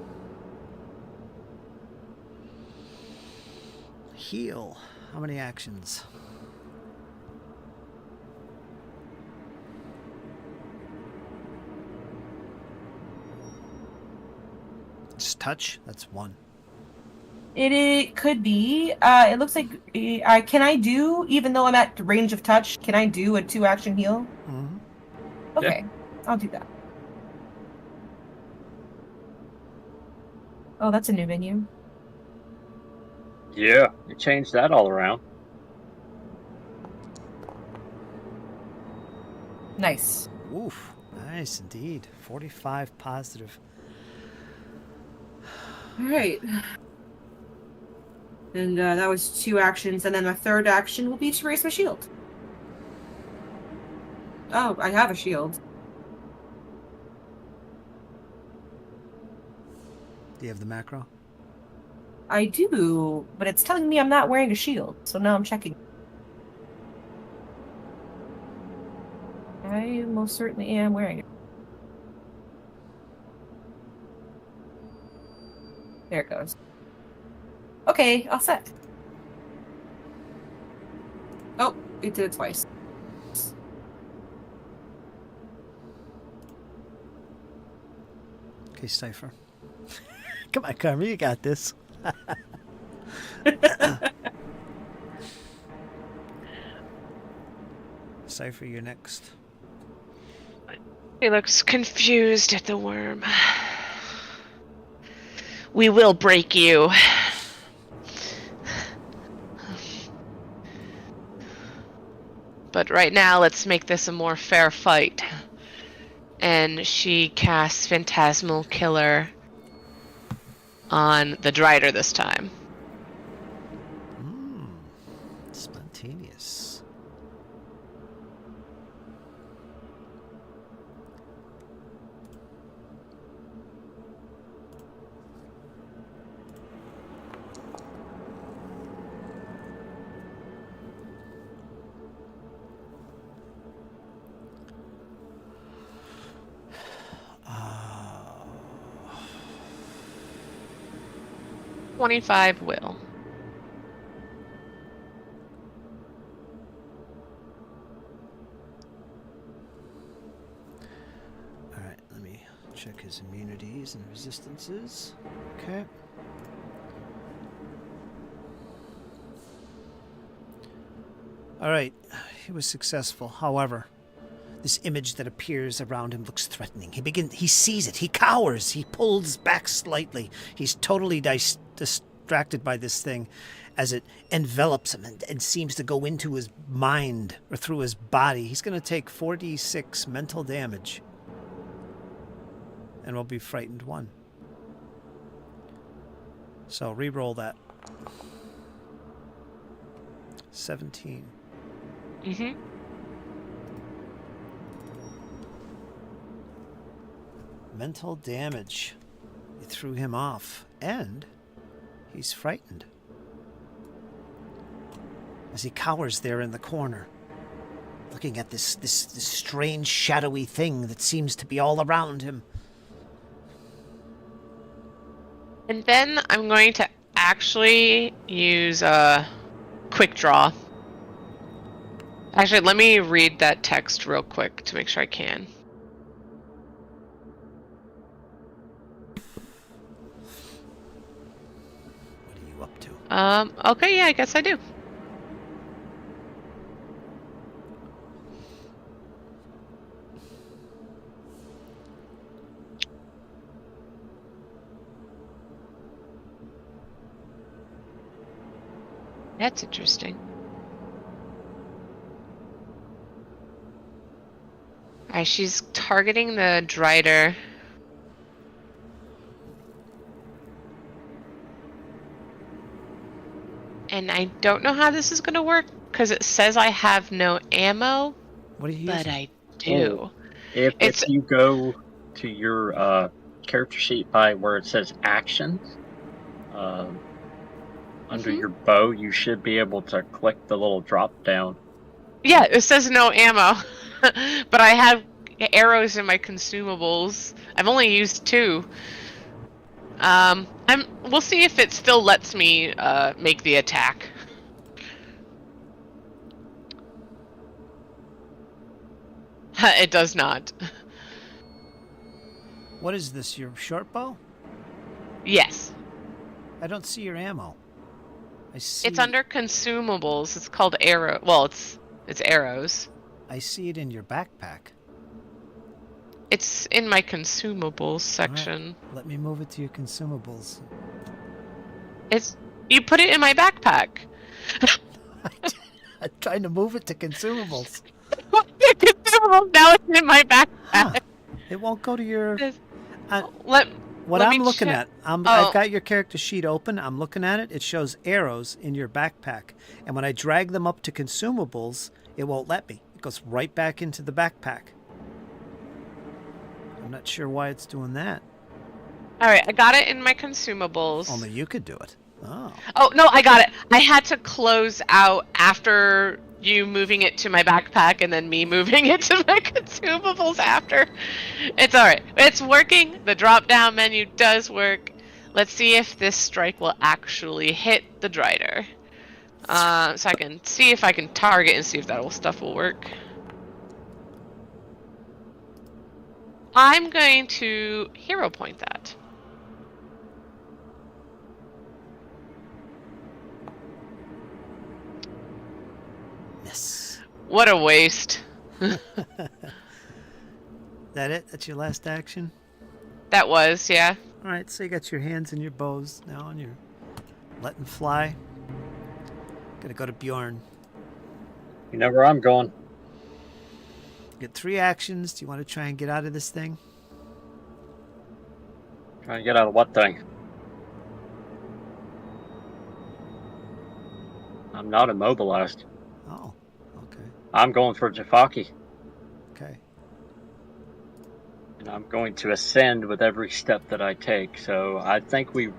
Heal. How many actions? Just touch? That's one. It could be. It looks like. Can I do, even though I'm at range of touch, can I do a 2-action heal? Mm-hmm. Okay, I'll do that. Oh, that's a new menu. Yeah, you changed that all around. Nice. Oof. Nice indeed. 45 positive. All right. And that was 2 actions, and then my third action will be to raise my shield. Oh, I have a shield. Do you have the macro? I do, but it's telling me I'm not wearing a shield, so now I'm checking. I most certainly am wearing it. There it goes. Okay, all set. Oh, it did it twice. Okay, Cypher. Come on, Carmen, you got this. Cypher, you're next. He looks confused at the worm. We will break you. But right now, let's make this a more fair fight. And she casts Phantasmal Killer on the Drider this time. Spontaneous. Uh, 25 will. Alright, let me check his immunities and resistances. Okay. Alright, he was successful. However, this image that appears around him looks threatening. He sees it. He cowers. He pulls back slightly. He's totally distracted by this thing as it envelops him and seems to go into his mind or through his body. He's going to take 46 mental damage and will be frightened 1. So re-roll that. 17. Mm-hmm. Mental damage. It threw him off, and he's frightened as he cowers there in the corner, looking at this strange shadowy thing that seems to be all around him. And then I'm going to actually use a quick draw. Actually, let me read that text real quick to make sure I can. What are you up to? Okay, yeah, I guess I do. That's interesting. Alright, she's targeting the Drider. And I don't know how this is going to work, because it says I have no ammo, What are you but using? I do. Oh, if you go to your character sheet by where it says actions, under your bow, you should be able to click the little drop down. Yeah, it says no ammo, but I have arrows in my consumables. I've only used 2. We'll see if it still lets me make the attack. It does not. What is this, your short bow? Yes. I don't see your ammo. I see. It's under consumables. It's called arrow. Well, it's arrows. I see it in your backpack. It's in my consumables section. Let me move it to your consumables. You put it in my backpack. I'm trying to move it to consumables. Now it's in my backpack. Huh. It won't go to your... Let What me I'm looking check. at, I've got your character sheet open. I'm looking at it. It shows arrows in your backpack. And when I drag them up to consumables, it won't let me. It goes right back into the backpack. I'm not sure why it's doing that. All right, I got it in my consumables. Only you could do it. Oh. Oh, no, I got it. I had to close out after you moving it to my backpack and then me moving it to my consumables after. It's all right. It's working. The drop-down menu does work. Let's see if this strike will actually hit the Drider. So I can see if I can target and see if that stuff will work. I'm going to hero point that. Miss. What a waste. That it? That's your last action? That was, yeah. All right, so you got your hands and your bows now, and you're letting fly. Gonna go to Bjorn. You know where I'm going. Get 3 actions. Do you want to try and get out of this thing? Trying to get out of what thing? I'm not immobilized. Oh, okay. I'm going for Jafaki. Okay. And I'm going to ascend with every step that I take. So I think we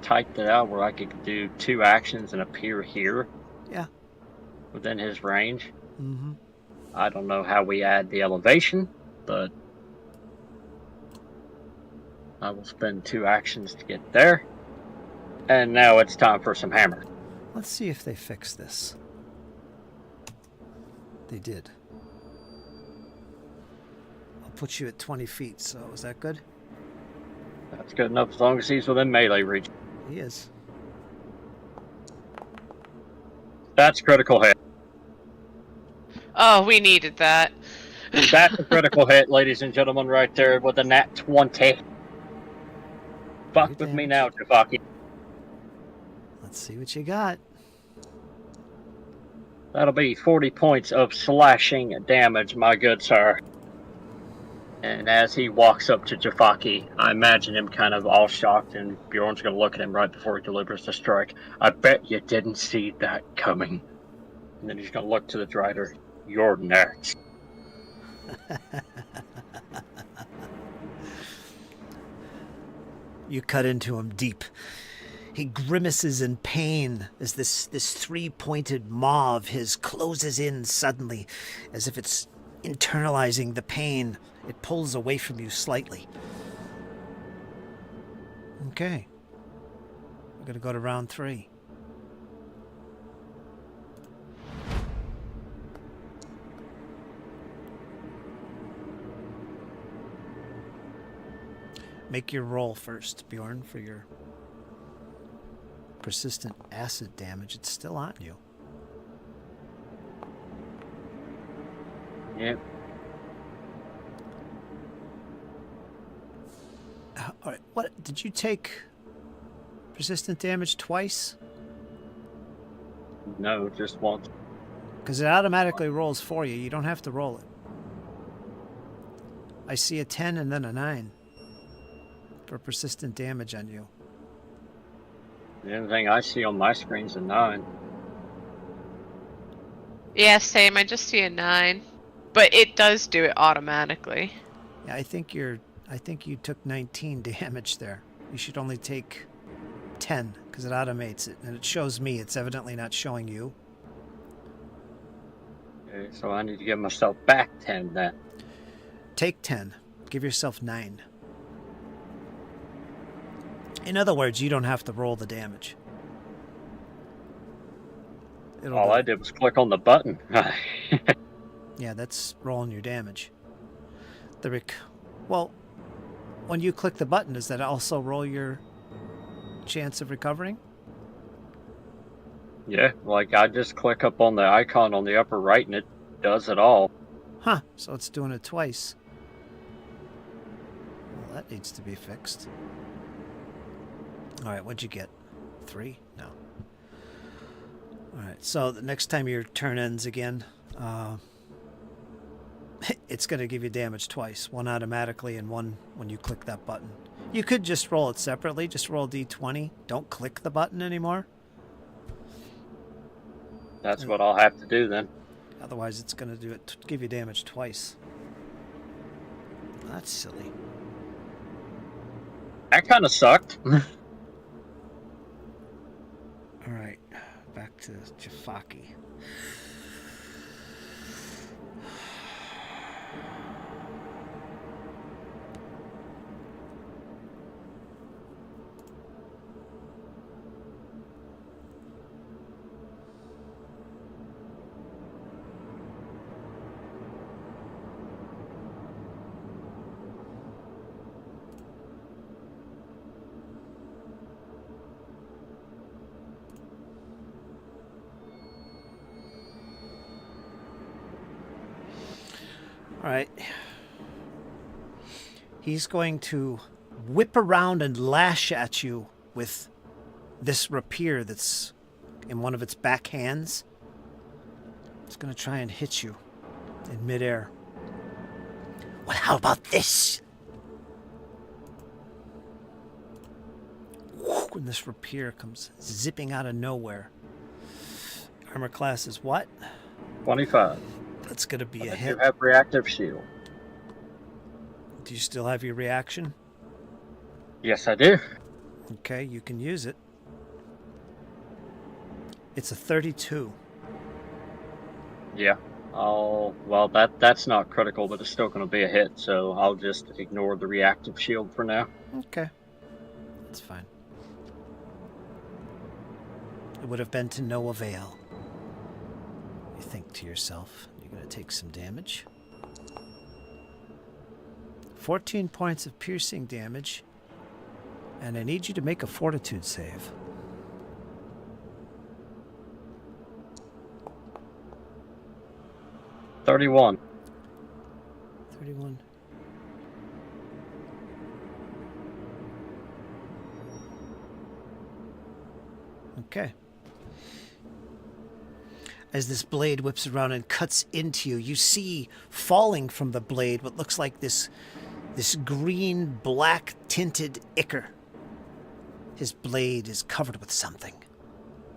typed it out where I could do 2 actions and appear here. Yeah. Within his range. Mm-hmm. I don't know how we add the elevation, but I will spend 2 actions to get there. And now it's time for some hammer. Let's see if they fix this. They did. I'll put you at 20 feet, so is that good? That's good enough as long as he's within melee reach. He is. That's critical hit. Oh, we needed that. That's a critical hit, ladies and gentlemen, right there with a nat 20. Fuck Good with me damage. now, Jafaki. Let's see what you got. That'll be 40 points of slashing damage, my good sir. And as he walks up to Jafaki, I imagine him kind of all shocked, and Bjorn's going to look at him right before he delivers the strike. I bet you didn't see that coming. And then he's going to look to the Drider. You're next. You cut into him deep. He grimaces in pain as this 3-pointed maw of his closes in suddenly, as if it's internalizing the pain. It pulls away from you slightly. Okay. We're going to go to round 3. Make your roll first, Bjorn, for your persistent acid damage. It's still on you. Yep. All right. What did you take? Persistent damage twice? No, just once. Because it automatically rolls for you. You don't have to roll it. I see a 10 and then a 9 for persistent damage on you. The only thing I see on my screen's a 9. Yeah, same. I just see a 9. But it does do it automatically. Yeah, I think you took 19 damage there. You should only take 10 because it automates it, and it shows me. It's evidently not showing you. Okay, so I need to give myself back 10 then. Take 10. Give yourself 9. In other words, you don't have to roll the damage. All I did was click on the button. Yeah, that's rolling your damage. Well, when you click the button, does that also roll your chance of recovering? Yeah, like I just click up on the icon on the upper right and it does it all. Huh, so it's doing it twice. that needs to be fixed. All right, what'd you get? 3? No. All right, so the next time your turn ends again, it's going to give you damage twice. One automatically and one when you click that button. You could just roll it separately. Just roll D20. Don't click the button anymore. That's what I'll have to do then. Otherwise, it's going to give you damage twice. That's silly. That kind of sucked. All right, back to Jafaki. All right. He's going to whip around and lash at you with this rapier that's in one of its back hands. It's going to try and hit you in midair. Well, how about this? When this rapier comes zipping out of nowhere. Armor class is what? 25. That's going to be a I hit. do have reactive shield. Do you still have your reaction? Yes, I do. Okay, you can use it. It's a 32. Yeah. Well, that's not critical, but it's still going to be a hit, so I'll just ignore the reactive shield for now. Okay. That's fine. It would have been to no avail. You think to yourself, you're going to take some damage. 14 points of piercing damage. And I need you to make a fortitude save. $31. 31. Okay. As this blade whips around and cuts into you, you see falling from the blade what looks like this green, black tinted ichor. His blade is covered with something.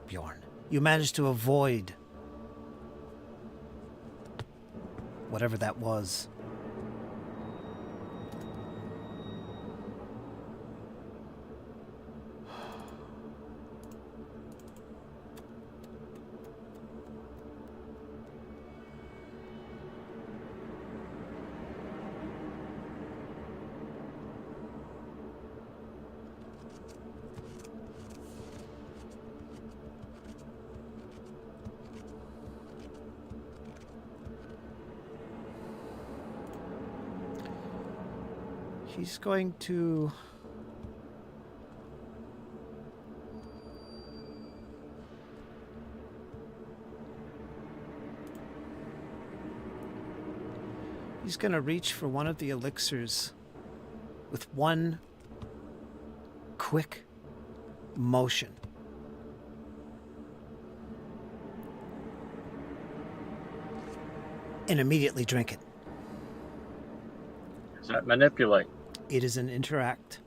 Bjorn, you managed to avoid whatever that was. He's going to... He's going to reach for one of the elixirs with one quick motion. And immediately drink it. Does that manipulate? It is an interact.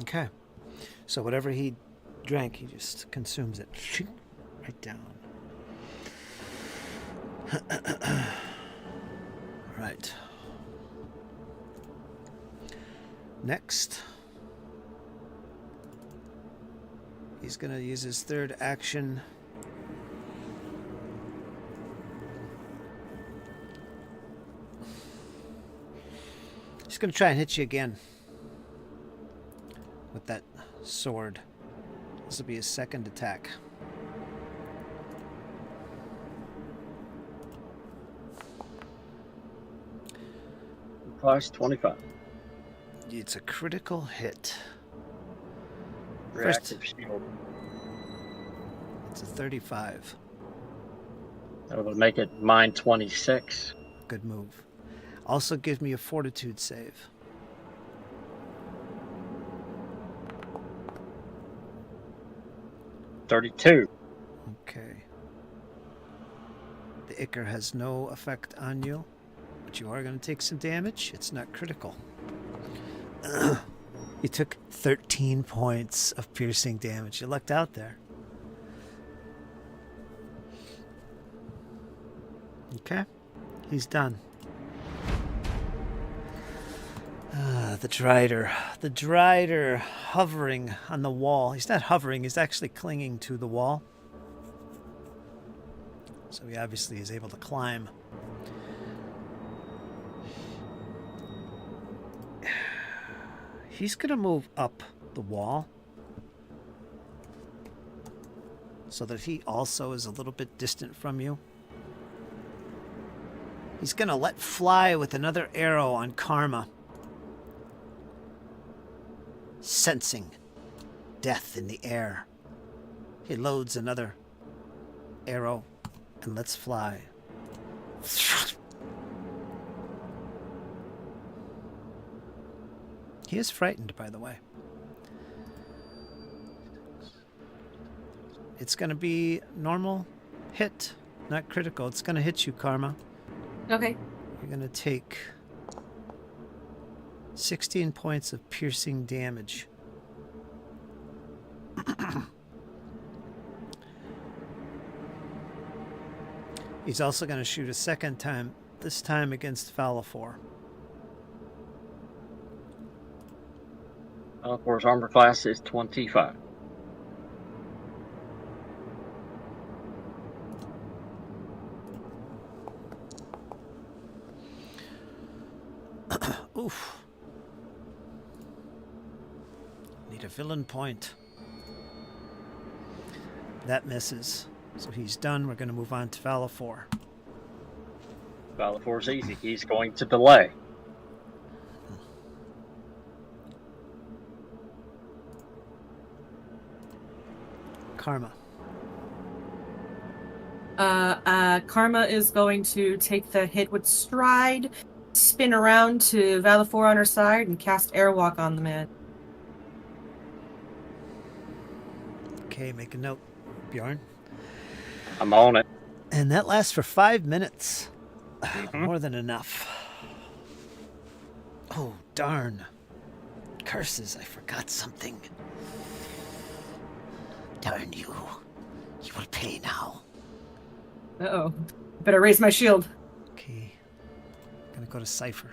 Okay. So whatever he drank, he just consumes it. Right down. Right. Next. He's going to use his third action. He's going to try and hit you again. with that sword. This will be his second attack. Plus 25. It's a critical hit. Reactive shield. It's a 35. That would make it mine 26. Good move. Also give me a fortitude save. $32. Okay. The Ichor has no effect on you, but you are going to take some damage. It's not critical. You took 13 points of piercing damage. You lucked out there. Okay. He's done. The Drider. The Drider hovering on the wall. He's not hovering, he's actually clinging to the wall. So he obviously is able to climb. He's going to move up the wall so that he also is a little bit distant from you. He's going to let fly with another arrow on Karma, sensing death in the air. He loads another arrow and lets fly. He is frightened, by the way. It's going to be normal hit, not critical. It's going to hit you, Karma. Okay. You're going to take 16 points of piercing damage. He's also going to shoot a second time, this time against Falafor. Falafor's armor class is 25. Oof. Need a villain point. That misses. So he's done. We're going to move on to Falafor. Falafor's easy. He's going to delay. Karma. Karma is going to take the hit with stride, spin around to Valifor on her side, and cast Airwalk on the man. Okay, make a note, Bjorn. I'm on it. And that lasts for 5 minutes. Mhm. More than enough. Oh, darn. Curses, I forgot something. Darn you. You will pay now. Uh-oh. Better raise my shield. Okay. Gonna go to Cypher.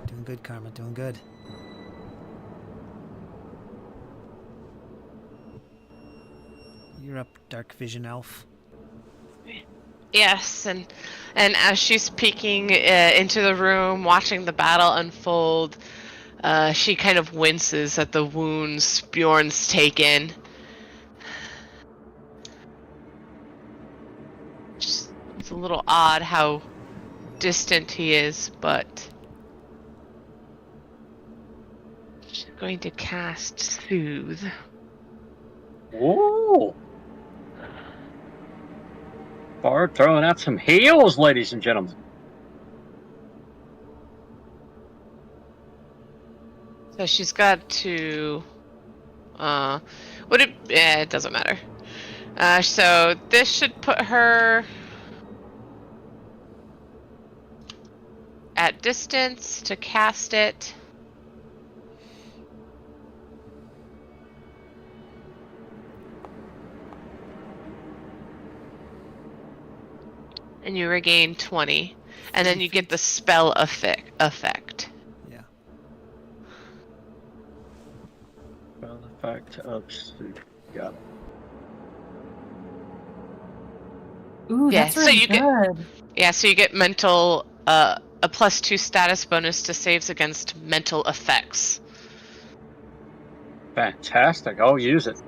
Doing good, Karma. Doing good. You're up, Dark Vision Elf. Yes, and as she's peeking into the room, watching the battle unfold, she kind of winces at the wounds Bjorn's taken. Just, it's a little odd how distant he is, but she's going to cast Soothe. Ooh. Bard throwing out some heals, ladies and gentlemen. So she's got to. Would it? Yeah, it doesn't matter. So this should put her at distance to cast it. And you regain 20. And then you get the spell effect. Yeah. Well, effect of Soothe. Got it. Ooh, Yeah, that's so really you good. Yeah, so you get mental, a +2 status bonus to saves against mental effects. Fantastic. I'll use it.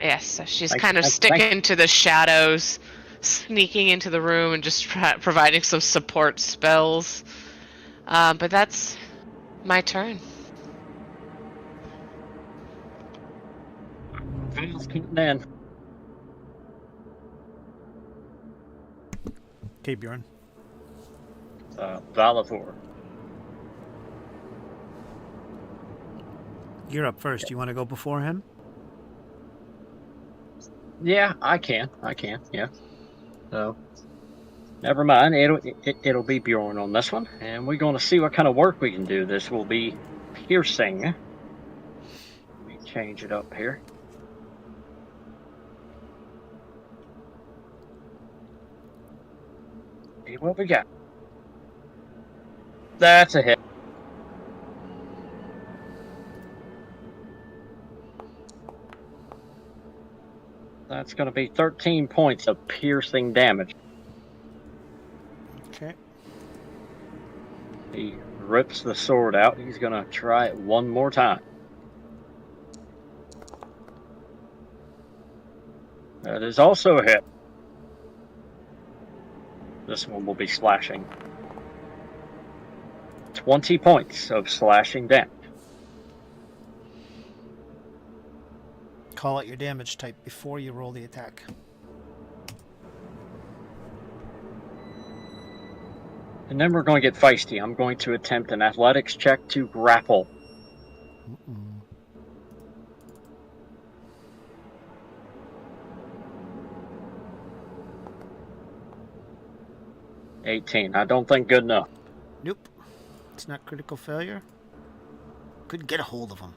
Yes, so she's Thanks- kind of thanks- sticking to the shadows, sneaking into the room and just providing some support spells. But that's my turn. Val's coming in. Okay, Bjorn. Valivor. You're up first. You want to go before him? Yeah, I can. Yeah. So, never mind. It'll be Bjorn on this one, and we're going to see what kind of work we can do. This will be piercing. Let me change it up here. See what we got. That's a hit. That's going to be 13 points of piercing damage. Okay. He rips the sword out. He's going to try it one more time. That is also a hit. This one will be slashing. 20 points of slashing damage. Call out your damage type before you roll the attack. And then we're going to get feisty. I'm going to attempt an athletics check to grapple. Mm-mm. 18. I don't think good enough. Nope. It's not critical failure. Couldn't get a hold of him.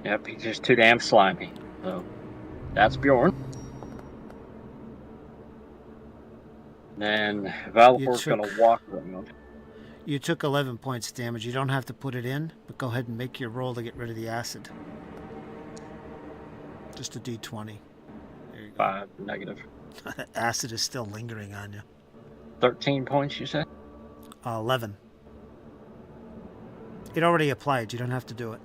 Yep, he's just too damn slimy. So, that's Bjorn. Then Valivor's going to walk around. You took 11 points damage. You don't have to put it in, but go ahead and make your roll to get rid of the acid. Just a d20. There you go. 5 negative. Acid is still lingering on you. 13 points, you said? 11. It already applied. You don't have to do it.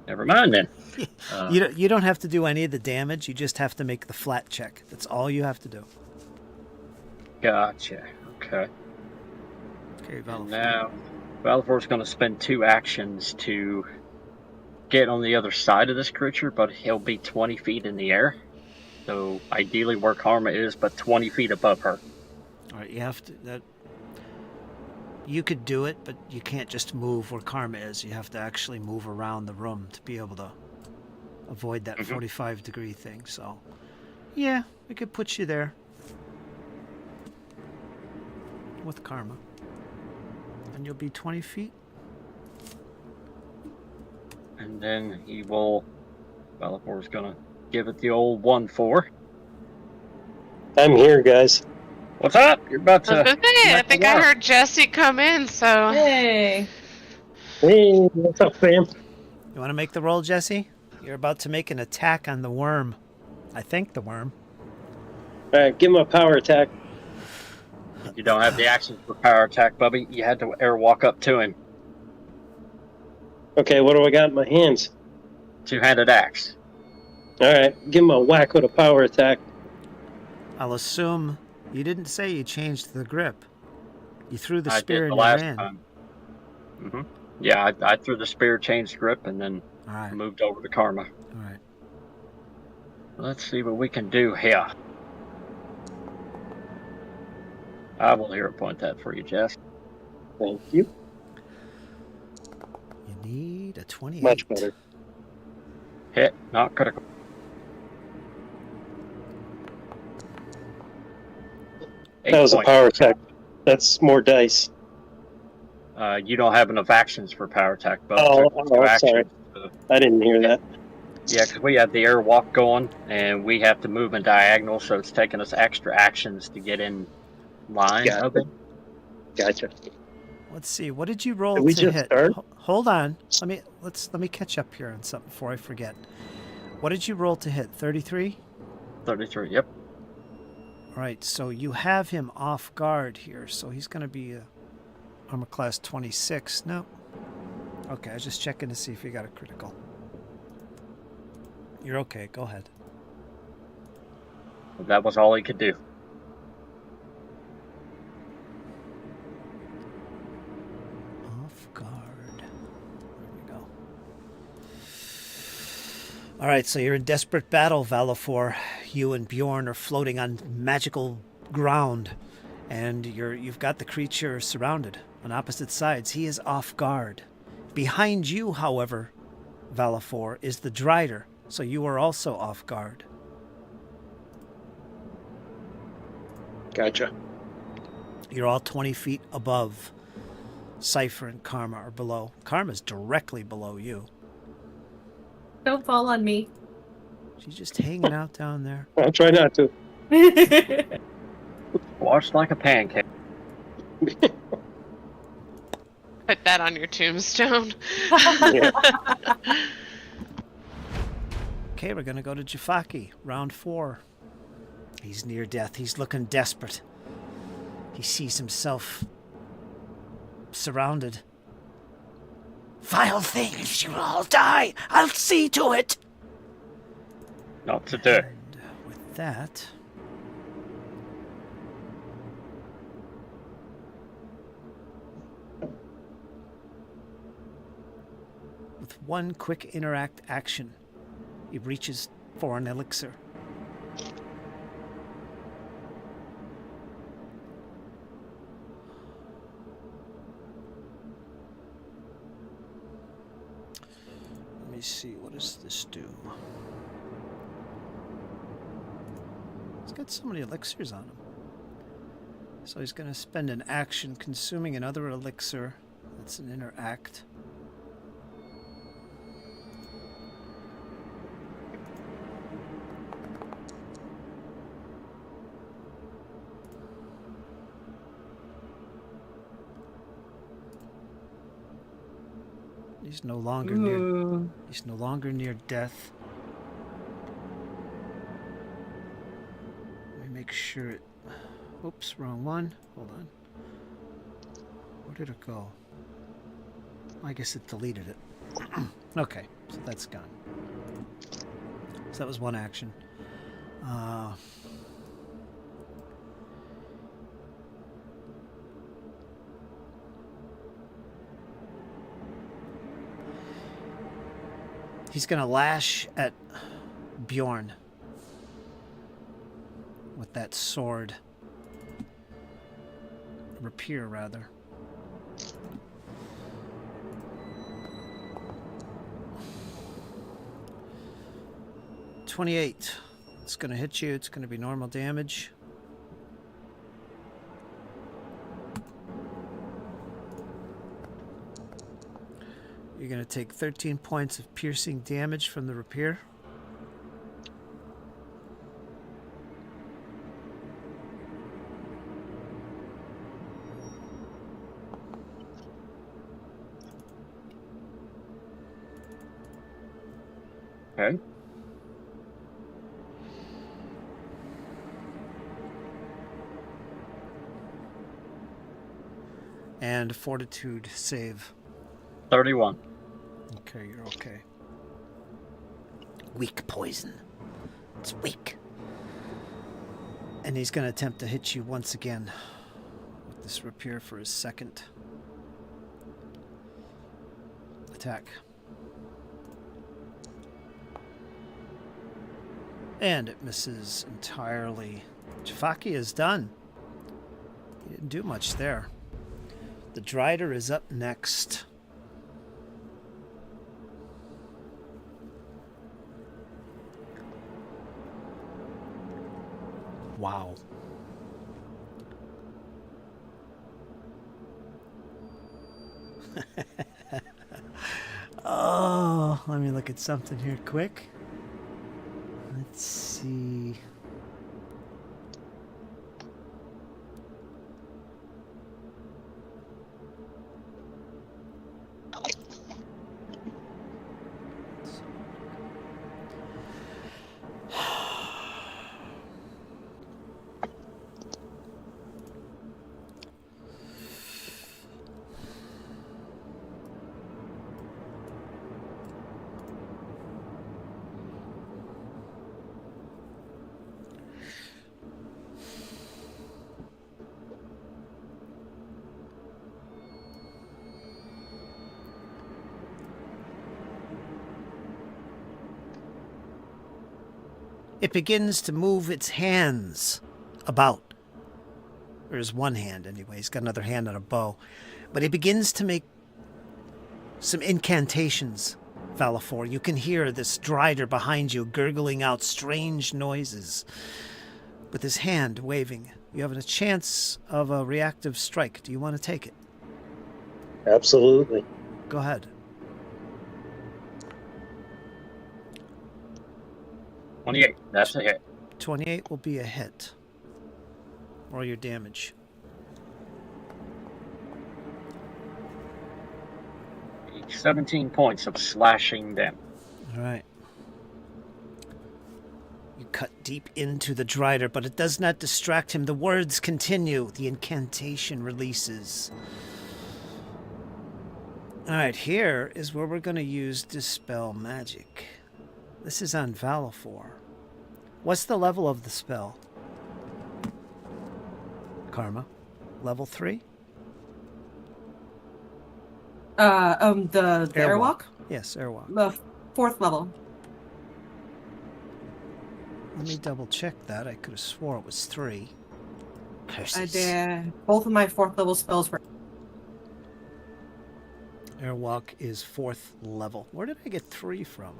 Never mind then. You don't have to do any of the damage. You just have to make the flat check. That's all you have to do. Gotcha. Okay. Okay, Valivor. Now, Valivor's going to spend 2 actions to get on the other side of this creature, but he'll be 20 feet in the air. So, ideally where Karma is, but 20 feet above her. All right, you have to... You could do it, but you can't just move where Karma is. You have to actually move around the room to be able to avoid that 45-degree thing. So, yeah, we could put you there with Karma. And you'll be 20 feet. And then he will... Valivor's going to give it the old 1-4. I'm here, guys. What's up? You're about to... I think I heard Jesse come in, so... Hey. Hey, what's up, fam? You want to make the roll, Jesse? You're about to make an attack on the worm. I think the worm. All right, give him a power attack. You don't have the actions for power attack, Bubby. You had to air walk up to him. Okay, what do I got in my hands? 2-handed axe. All right, give him a whack with a power attack. I'll assume you didn't say you changed the grip. You threw the I spear did in the your last hand. time. Yeah, I threw the spear, changed grip, and then All right. moved over to Karma. All right. Let's see what we can do here. I will hero point that for you, Jess. Thank you. You need a 28. Much better. Hit, not critical. That was a power attack. That's more dice. You don't have enough actions for power attack, but Oh, took 2 I'm actions. I didn't hear that. Yeah, because we have the air walk going, and we have to move in diagonal, so it's taking us extra actions to get in line Gotcha. of it. Gotcha. Let's see. What did you roll Did we to just hit? start? Hold on. Let me catch up here on something before I forget. What did you roll to hit? 33? 33, yep. All right. So you have him off guard here. So he's going to be Armor class 26. No. Okay, I was just checking to see if you got a critical. You're okay. Go ahead. That was all he could do. Off guard. There we go. All right, so you're in desperate battle, Valafor. You and Bjorn are floating on magical ground, and you've got the creature surrounded on opposite sides. He is off guard. Behind you, however, Valafor, is the Drider, so you are also off guard. Gotcha. You're all 20 feet above. Cypher and Karma are below. Karma's directly below you. Don't fall on me. She's just hanging out down there. I'll try not to. Washed like a pancake. Put that on your tombstone. Yeah. Okay, we're going to go to Jafaki. Round 4. He's near death. He's looking desperate. He sees himself surrounded. Vile things, you will all die. I'll see to it. Not today. And with that, with one quick interact action, he reaches for an elixir. Let me see, what does this do? He's got so many elixirs on him. So he's going to spend an action consuming another elixir. That's an interact. He's no longer near. He's no longer near death. Let me make sure it. Oops, wrong one. Hold on. Where did it go? I guess it deleted it. Okay, so that's gone. So that was one action. He's going to lash at Bjorn with that sword. Rapier, rather. .28. It's going to hit you. It's going to be normal damage. You're going to take 13 points of piercing damage from the rapier. Okay. And fortitude save. 31. Okay, you're okay. Weak poison. It's weak. And he's going to attempt to hit you once again with this rapier for his second attack. And it misses entirely. Jafaki is done. He didn't do much there. The Drider is up next. Wow. Oh, let me look at something here quick. Let's see. It begins to move its hands about. There's one hand anyway. He's got another hand on a bow. But it begins to make some incantations, Valafor. You can hear this Drider behind you gurgling out strange noises with his hand waving. You have a chance of a reactive strike. Do you want to take it? Absolutely. Go ahead. 28. That's a hit. 28 will be a hit. Roll your damage. 17 points of slashing damage. All right. You cut deep into the Drider, but it does not distract him. The words continue. The incantation releases. All right, here is where we're going to use Dispel Magic. This is on Valafor. What's the level of the spell? Karma. Level 3? The airwalk? Yes, airwalk. The 4th level. Let me double check that. I could have swore it was 3. Curses. Both of my 4th level spells were... Airwalk is 4th level. Where did I get 3 from?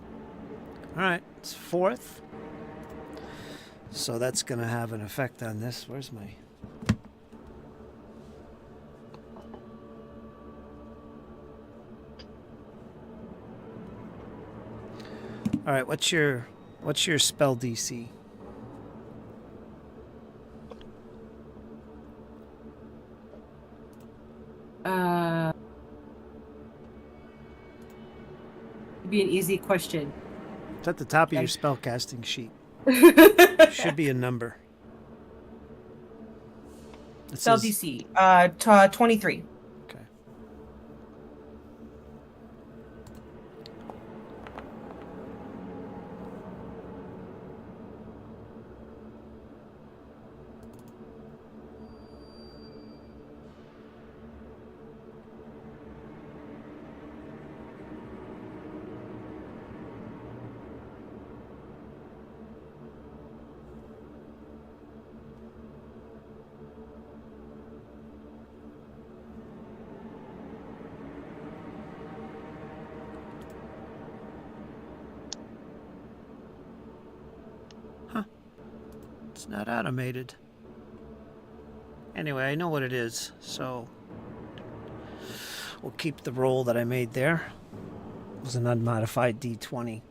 Alright, it's 4th. So that's going to have an effect on this. Where's my... Alright, what's your spell DC? Be an easy question. It's at the top of your spellcasting sheet. Should be a number. It Spell says- DC. 23. Okay. It's not automated. Anyway, I know what it is, so we'll keep the roll that I made there. It was an unmodified D20.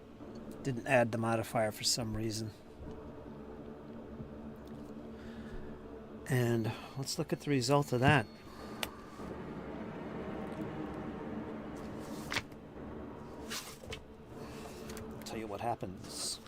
Didn't add the modifier for some reason. And let's look at the result of that. I'll tell you what happens.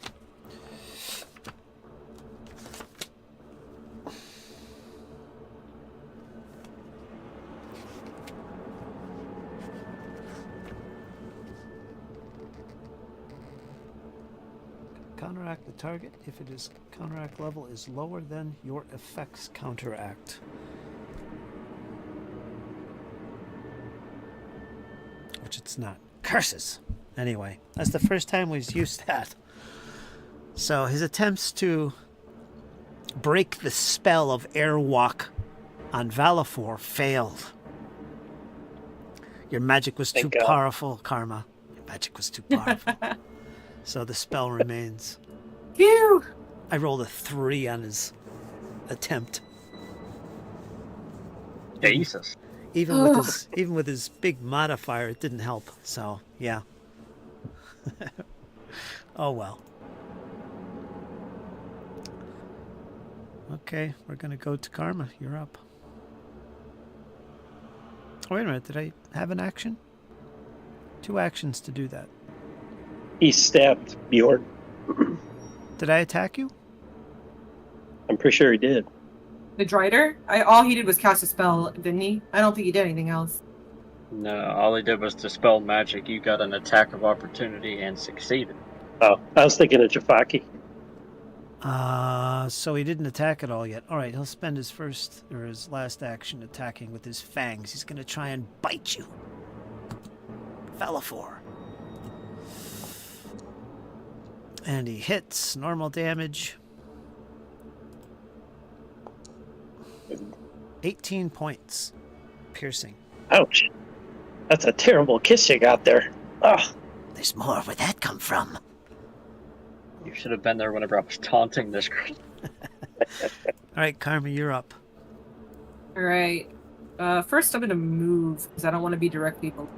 Counteract the target if it is counteract level is lower than your effects counteract. Which it's not. Curses! Anyway, that's the first time we've used that. So his attempts to break the spell of airwalk on Valafor failed. Your magic was too powerful, Karma. Your magic was too powerful. So the spell remains. Phew! I rolled a 3 on his attempt. Jesus. Even with his big modifier, it didn't help. So yeah. Oh well. Okay, we're gonna go to Karma. You're up. Oh, wait a minute. Did I have an action? 2 actions to do that. He stabbed Bjorn. Did I attack you? I'm pretty sure he did. The Drider? All he did was cast a spell, didn't he? I don't think he did anything else. No, all he did was dispel magic. You got an attack of opportunity and succeeded. Oh, I was thinking of Jafaki. So he didn't attack at all yet. All right, he'll spend his first or his last action attacking with his fangs. He's going to try and bite you. Valafor. And he hits. Normal damage. 18 points. Piercing. Ouch. That's a terrible kiss you got there. Oh, There's more. Where'd that come from? You should have been there whenever I was taunting this girl. Alright, Karma, you're up. Alright. First I'm gonna move, because I don't want to be directly below.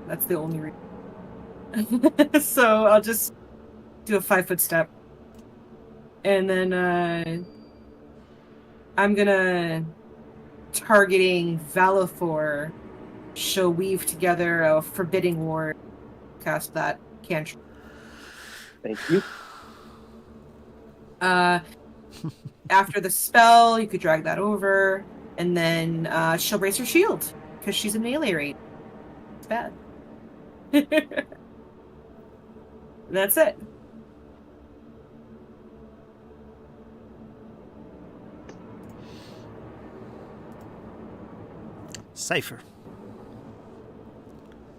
That's the only reason. So I'll just do a 5-foot step. And then I'm gonna, targeting Valofor, she'll weave together a forbidding ward, cast that cantrip. thank you. After the spell, you could drag that over, and then she'll raise her shield, because she's a melee raid. It's bad. That's it. Cypher.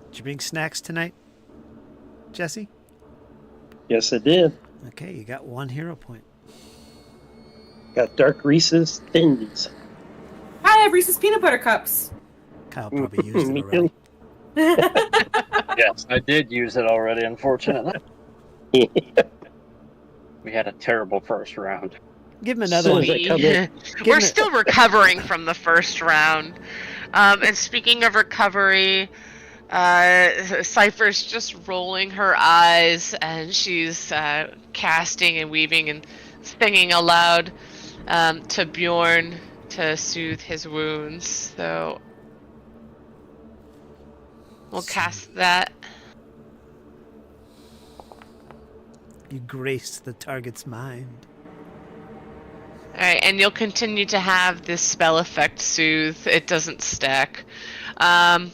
Did you bring snacks tonight, Jesse? Yes, it did. Okay, you got 1 hero point. Got Dark Reese's Thins. Hi, I have Reese's peanut butter cups. Kyle probably used it Me already. Yes, I did use it already, unfortunately. We had a terrible first round. Give him another So one. is it coming? We're still recovering from the first round. And speaking of recovery, Cypher's just rolling her eyes, and she's casting and weaving and singing aloud to Bjorn to soothe his wounds. So we'll cast that. You grace the target's mind. Alright, and you'll continue to have this spell effect soothe. It doesn't stack. Yeah,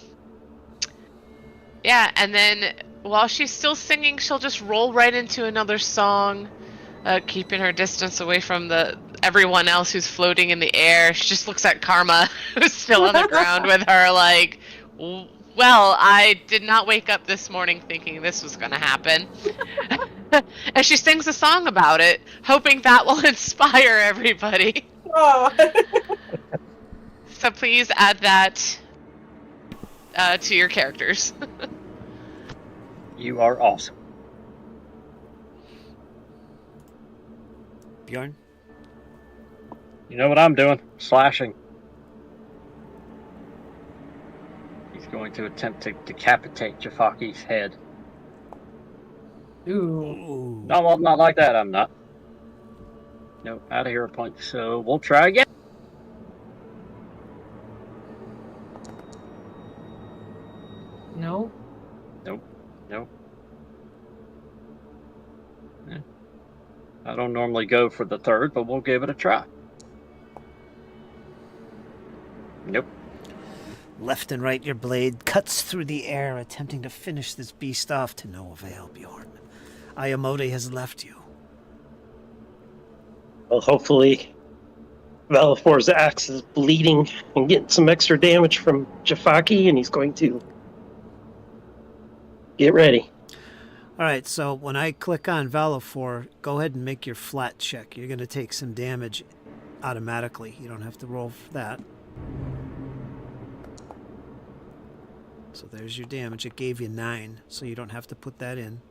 and then while she's still singing, she'll just roll right into another song, keeping her distance away from everyone else who's floating in the air. She just looks at Karma, who's still on the ground with her, like, well, I did not wake up this morning thinking this was going to happen. And she sings a song about it, hoping that will inspire everybody. Oh. So please add that to your characters. You are awesome. Bjorn? You know what I'm doing? Slashing. He's going to attempt to decapitate Jafaki's head. Ooh. Ooh. No, well, not like that, I'm not. No, out of here a point, so we'll try again. No. Nope. Yeah. I don't normally go for the third, but we'll give it a try. Nope. Left and right, your blade cuts through the air, attempting to finish this beast off to no avail, Bjorn. Ayamode has left you. Well, hopefully Valofor's axe is bleeding and getting some extra damage from Jafaki, and he's going to get ready. All right, so when I click on Valofor, go ahead and make your flat check. You're going to take some damage automatically. You don't have to roll for that. So there's your damage. It gave you 9, so you don't have to put that in.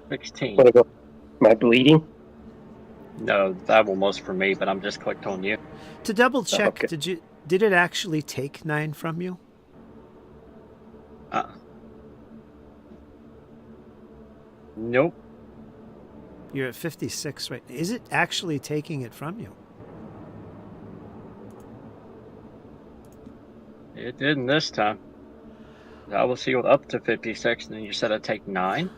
16. Wanna go? Am I bleeding? No, that will most for me, but I'm just clicked on you. To double check, okay. did it actually take 9 from you? Nope. You're at 56 right now. Is it actually taking it from you? It didn't this time. I was healed up to 56, and then you said I'd take 9?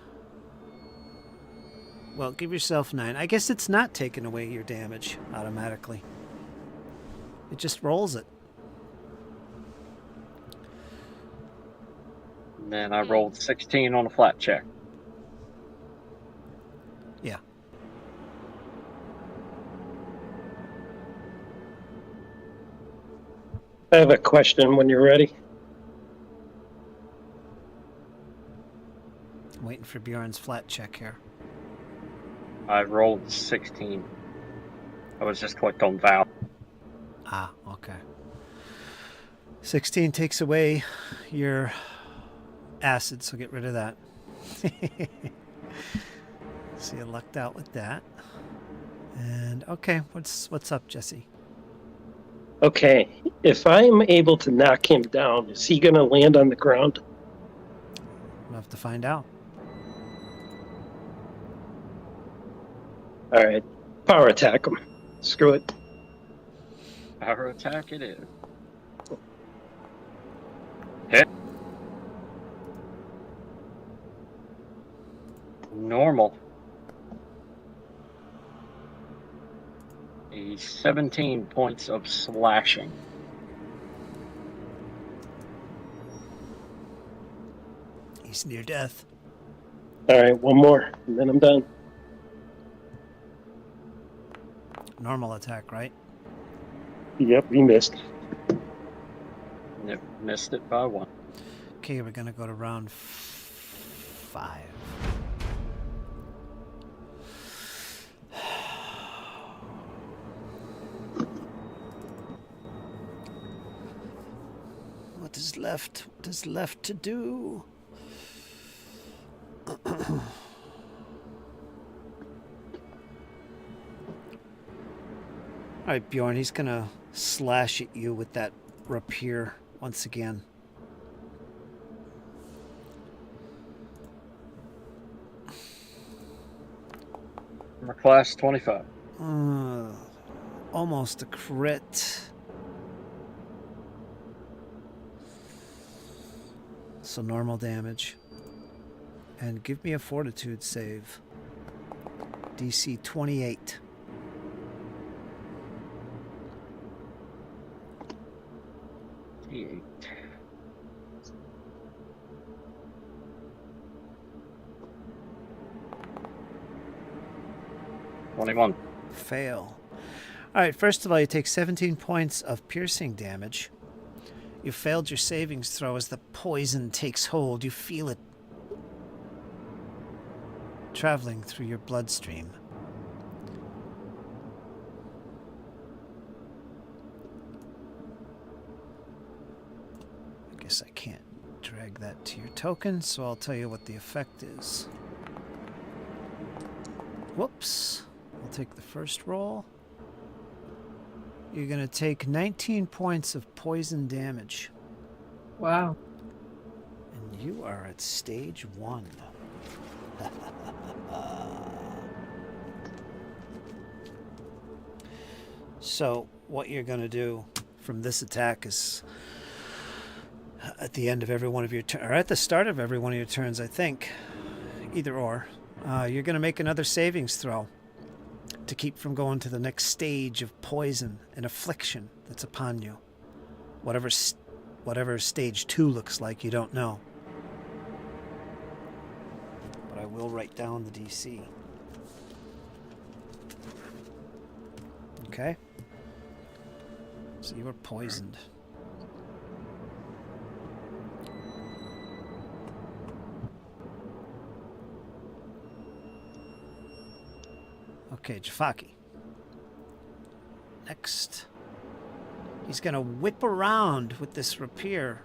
Well, give yourself 9. I guess it's not taking away your damage automatically. It just rolls it. And then I rolled 16 on a flat check. Yeah. I have a question when you're ready. I'm waiting for Bjorn's flat check here. I rolled 16. I was just clicked on Val. Ah, okay. 16 takes away your acid, so get rid of that. So you lucked out with that. And okay, what's up, Jesse? Okay, if I'm able to knock him down, is he going to land on the ground? We'll have to find out. All right, power attack him. Screw it. Power attack it is. Hit. Normal. A 17 points of slashing. He's near death. All right, one more, and then I'm done. Normal attack, right? Yep, he missed. Missed it by 1. Okay, we're gonna go to round 5. What is left? What is left to do? All right, Bjorn, he's gonna slash at you with that rapier once again. Armor class 25. Almost a crit. So normal damage. And give me a fortitude save. DC 28. D8. $21. Fail. Alright, first of all, you take 17 points of piercing damage. You failed your savings throw as the poison takes hold. You feel it traveling through your bloodstream. I guess I can't drag that to your token, so I'll tell you what the effect is. Whoops. I'll take the first roll. You're going to take 19 points of poison damage. Wow. And you are at stage 1. So, what you're going to do from this attack is at the end of every one of your turns, or at the start of every one of your turns, I think, either or, you're going to make another savings throw to keep from going to the next stage of poison and affliction that's upon you. Whatever stage 2 looks like, you don't know. But I will write down the DC. Okay? So you were poisoned. Okay, Jafaki. Next. He's going to whip around with this rapier.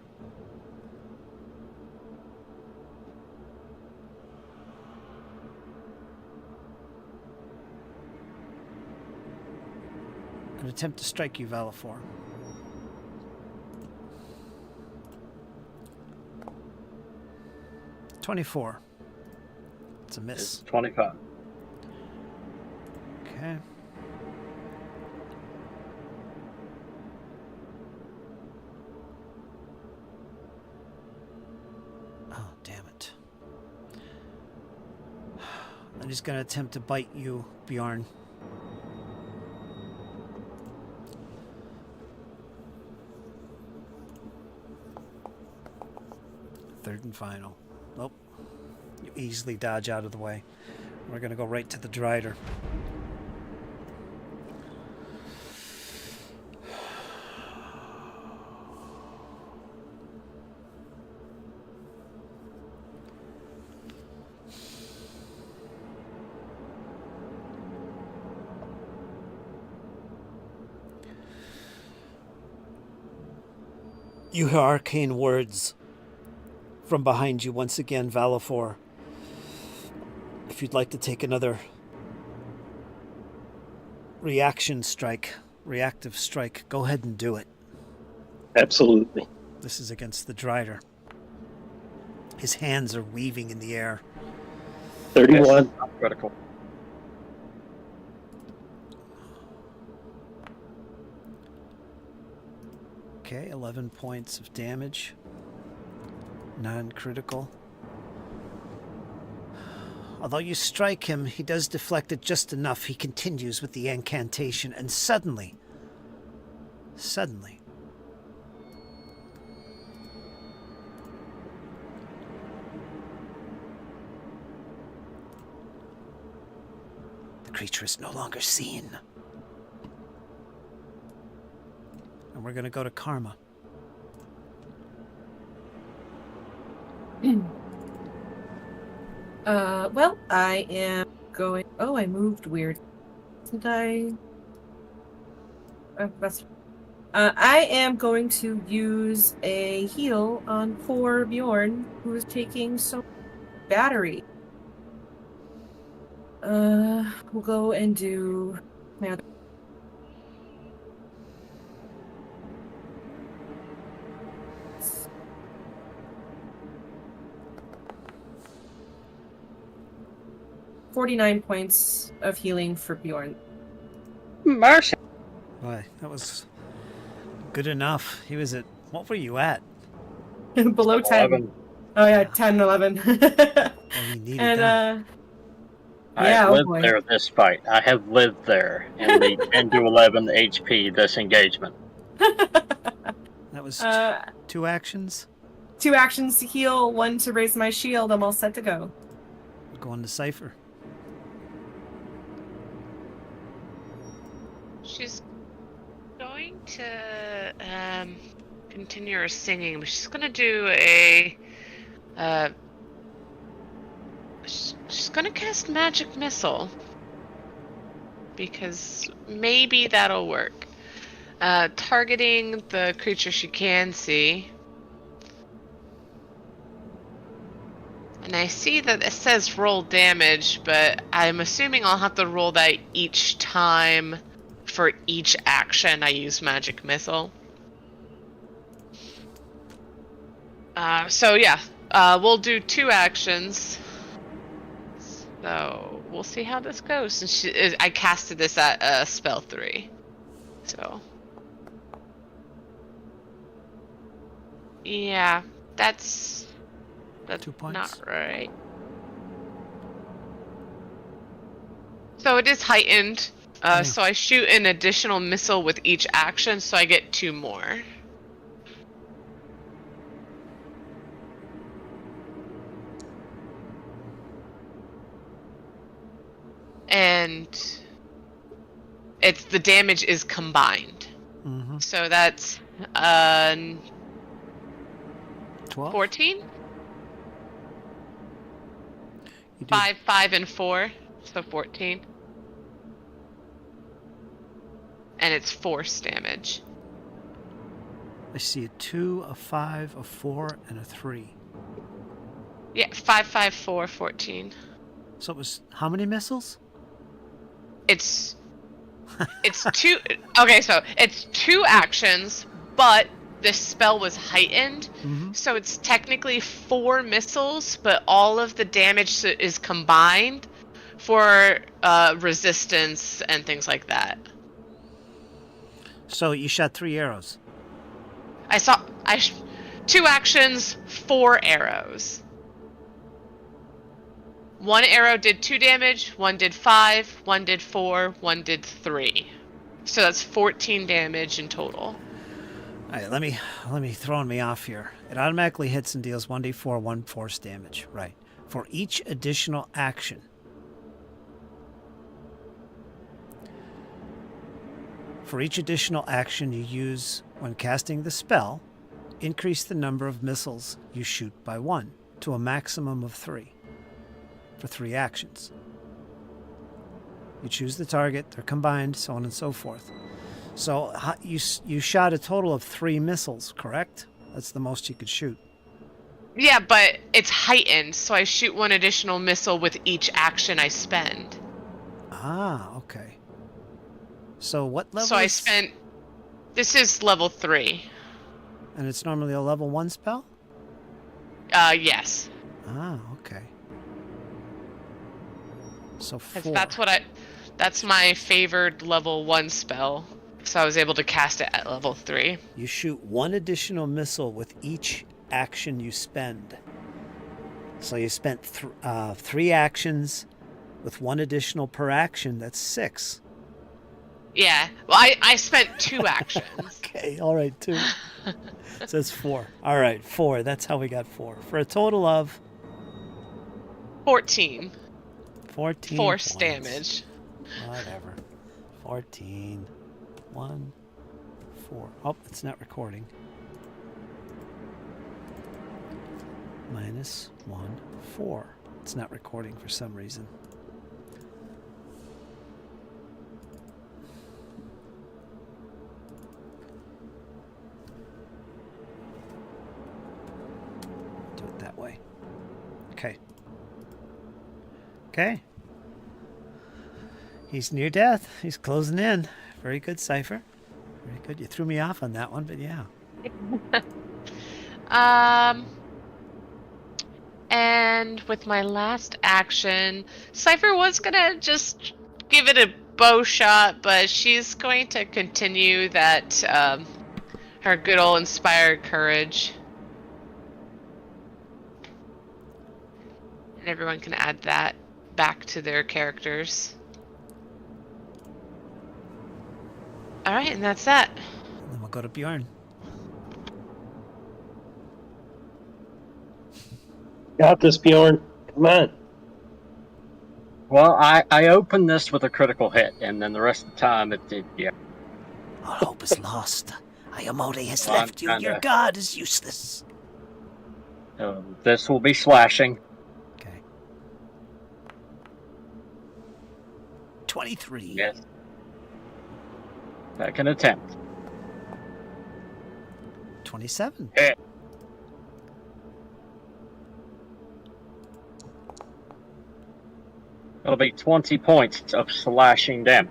And attempt to strike you, Valifor. $24. It's a miss. It's 25. Okay. Oh, damn it. I'm just going to attempt to bite you, Bjorn. Third and final. Nope. You easily dodge out of the way. We're going to go right to the Drider. You hear arcane words from behind you once again, Valifor. If you'd like to take another reactive strike, go ahead and do it. Absolutely. This is against the Drider. His hands are weaving in the air. 31. Yes, not critical. Okay, 11 points of damage. Non-critical. Although you strike him, he does deflect it just enough. He continues with the incantation, and suddenly, the creature is no longer seen. And we're going to go to Karma. Well, I am going. Oh, I moved weird. Didn't I? I am going to use a heal on poor Bjorn, who is taking so battery. We'll go and do my other. $49 points of healing for Bjorn. Mercy. Boy, that was good enough. He was at... What were you at? Below 10. 11. Oh yeah, 10, 11. Well, he needed And that. I yeah, oh lived boy. there this fight. I have lived there in the 10 to 11 HP this engagement. That was Uh, 2 actions. 2 actions to heal, 1 to raise my shield. I'm all set to go. Going to Cypher. She's going to continue her singing, but she's going to do a... she's going to cast Magic Missile. Because maybe that'll work. Targeting the creature she can see. And I see that it says roll damage, but I'm assuming I'll have to roll that each time for each action I use Magic Missile. So yeah, we'll do 2 actions. So we'll see how this goes. And I casted this at spell 3. So yeah, that's 2 points. not right. So it is heightened. Yeah. So I shoot an additional missile with each action, so I get 2 more. And the damage is combined. Mm-hmm. So that's 12? 14? You did 5, 5, and 4, so 14. And it's force damage. I see a 2, a 5, a 4, and a 3. Yeah, 5, 5, 4, 14. So it was how many missiles? It's 2. Okay, so it's 2 actions, but the spell was heightened, Mm-hmm. so it's technically 4 missiles, but all of the damage is combined for resistance and things like that. So you shot 3 arrows. 2 actions, 4 arrows. 1 arrow did 2 damage, 1 did 5, 1 did 4, 1 did 3. So that's 14 damage in total. All right, let me throwing me off here. It automatically hits and deals 1d4, 1 force damage. Right. For each additional action. For each additional action you use when casting the spell, increase the number of missiles you shoot by 1 to a maximum of 3 for 3 actions. You choose the target, they're combined, so on and so forth. So you shot a total of 3 missiles, correct? That's the most you could shoot. Yeah, but it's heightened, so I shoot one additional missile with each action I spend. Ah, okay. So what level? So I spent. This is level 3. And it's normally a level 1 spell? Yes. Ah, okay. So 4. That's my favored level 1 spell. So I was able to cast it at level 3. You shoot one additional missile with each action you spend. So you spent 3 actions with one additional per action. That's 6. Yeah. Well, I spent 2 actions. Okay, all right, 2. It says 4. All right, 4. That's how we got 4. For a total of 14. 14 Force points. damage. Whatever. 14. 1. 4. Oh, it's not recording. Minus 1. 4. It's not recording for some reason. Do it that way. Okay. Okay. He's near death. He's closing in. Very good, Cypher. Very good. You threw me off on that one, but yeah. And with my last action, Cypher was gonna just give it a bow shot, but she's going to continue that, her good old inspired courage. And everyone can add that back to their characters. Alright, and that's that. And then we'll go to Bjorn. Got this, Bjorn. Come on. Well, I opened this with a critical hit, and then the rest of the time it did, yeah. All hope is lost. Ayamode has Well, left you. Your kinda- god is useless. This will be slashing. Okay. 23. Yes. Second attempt. 27. Hit. It'll be 20 points of slashing damage.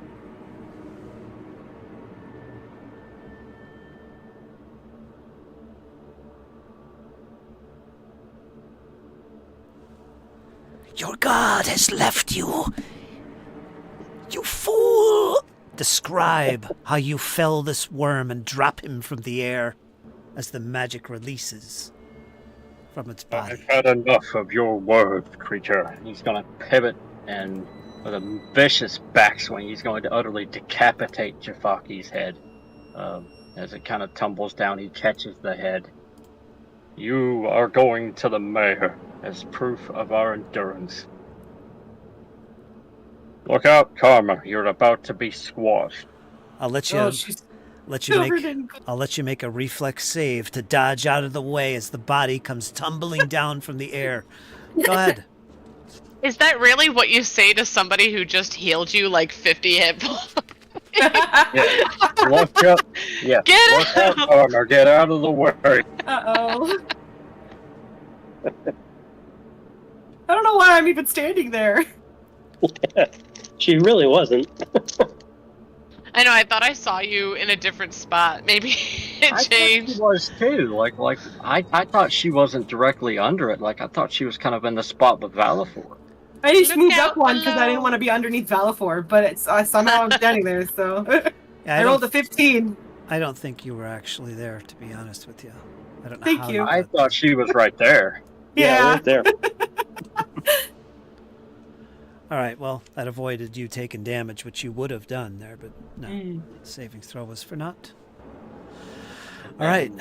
Your god has left you. You fool! Describe how you fell this worm and drop him from the air as the magic releases from its body. I've had enough of your words, creature. He's gonna pivot, and with a vicious backswing, he's going to utterly decapitate Jafaki's head. As it kind of tumbles down, he catches the head. You are going to the mayor as proof of our endurance. Look out, Karma. You're about to be squashed. I'll let you Oh, she's make I'll let you make a reflex save to dodge out of the way as the body comes tumbling down from the air. Go ahead. Is that really what you say to somebody who just healed you like 50 hit points? Yeah. Look up. Yeah. Get Look out, out! Karma. Get out of the way. Uh-oh. I don't know why I'm even standing there. She really wasn't. I know, I thought I saw you in a different spot. Maybe it I thought changed. she was too. I thought she wasn't directly under it. Like I thought she was kind of in the spot with Valafor. I just Look moved out up one because I didn't below. want to be underneath Valafor, but it's somehow I'm standing there, so Yeah, I rolled a 15. I don't think you were actually there, to be honest with you. I don't know Thank how you. I got thought she was right there. Yeah. Right there. All right, well, that avoided you taking damage, which you would have done there, but no. Mm. Saving throw was for naught. All right.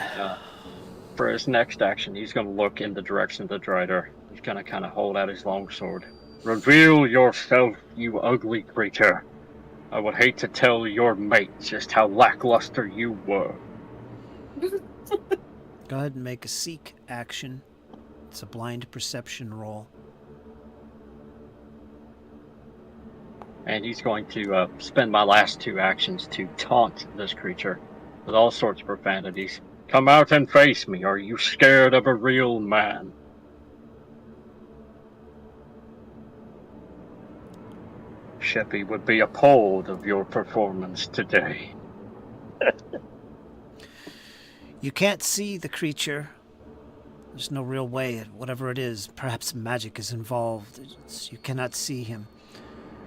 For his next action, he's going to look in the direction of the Drider. He's going to kind of hold out his longsword. Reveal yourself, you ugly creature. I would hate to tell your mate just how lackluster you were. Go ahead and make a seek action. It's a blind perception roll. And he's going to spend my last 2 actions to taunt this creature with all sorts of profanities. Come out and face me. Are you scared of a real man? Sheppy would be appalled of your performance today. You can't see the creature. There's no real way. Whatever it is, perhaps magic is involved. You cannot see him.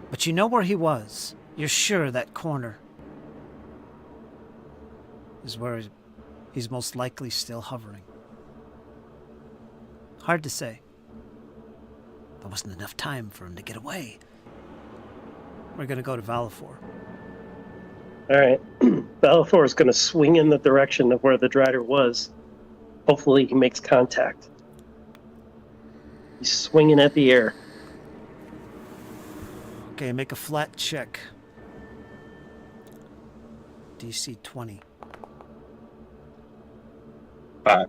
But you know where he was. You're sure that corner is where he's most likely still hovering. Hard to say. There wasn't enough time for him to get away. We're going to go to Valifor. All right. Valifor is going to swing in the direction of where the Drider was. Hopefully he makes contact. He's swinging at the air. Okay, make a flat check. DC 20. 5.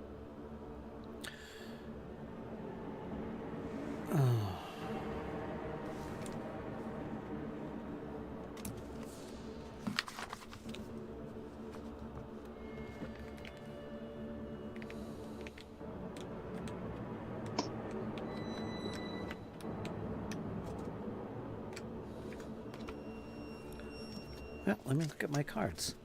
Yeah, let me look at my cards.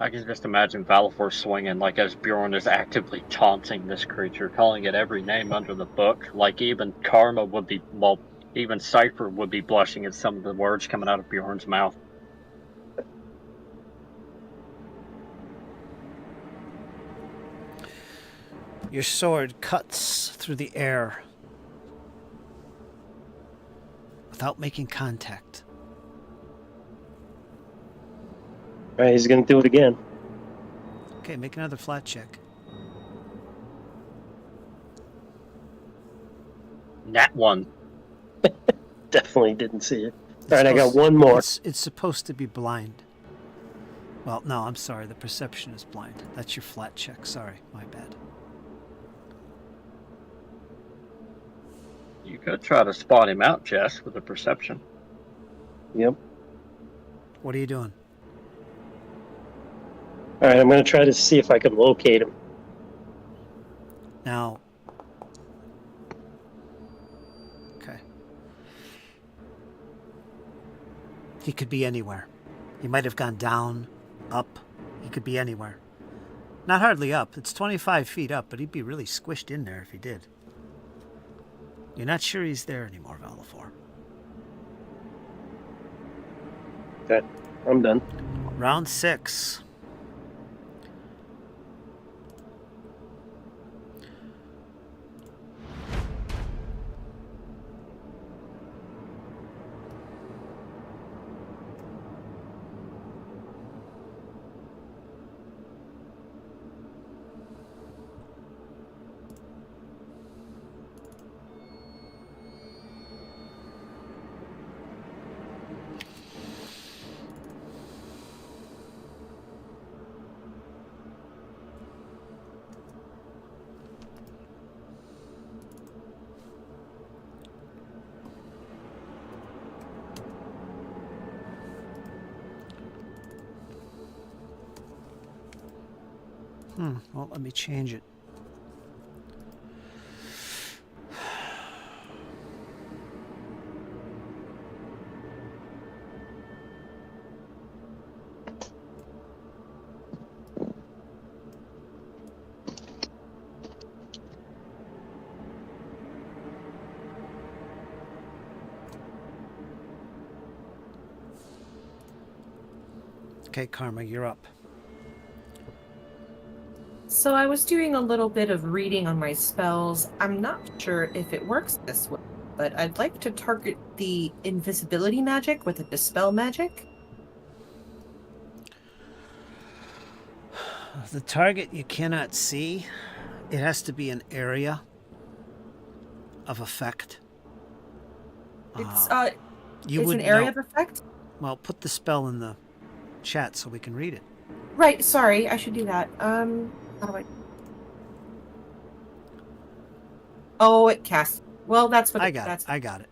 I can just imagine Valifor swinging like as Bjorn is actively taunting this creature, calling it every name under the book. Like even Karma would be, well, even Cypher would be blushing at some of the words coming out of Bjorn's mouth. Your sword cuts through the air without making contact. All right, he's going to do it again. Okay, make another flat check. Nat 1. Definitely didn't see it. All right, I got one more. It's supposed to be blind. Well, no, I'm sorry. The perception is blind. That's your flat check. Sorry, my bad. You could try to spot him out, Jess, with a perception. Yep. What are you doing? All right, I'm going to try to see if I can locate him. Now, okay. He could be anywhere. He might have gone down, up. He could be anywhere. Not hardly up. It's 25 feet up, but he'd be really squished in there if he did. You're not sure he's there anymore, Valifor. Okay, I'm done. Round 6. Well, let me change it. Okay, Karma, you're up. So I was doing a little bit of reading on my spells. I'm not sure if it works this way, but I'd like to target the invisibility magic with a dispel magic. The target you cannot see, it has to be an area of effect. It's You it's would an area know. of effect. Well, put the spell in the chat so we can read it. Right. Sorry, I should do that. How do I? Oh, it casts. Well, that's what I got that's it. I got it.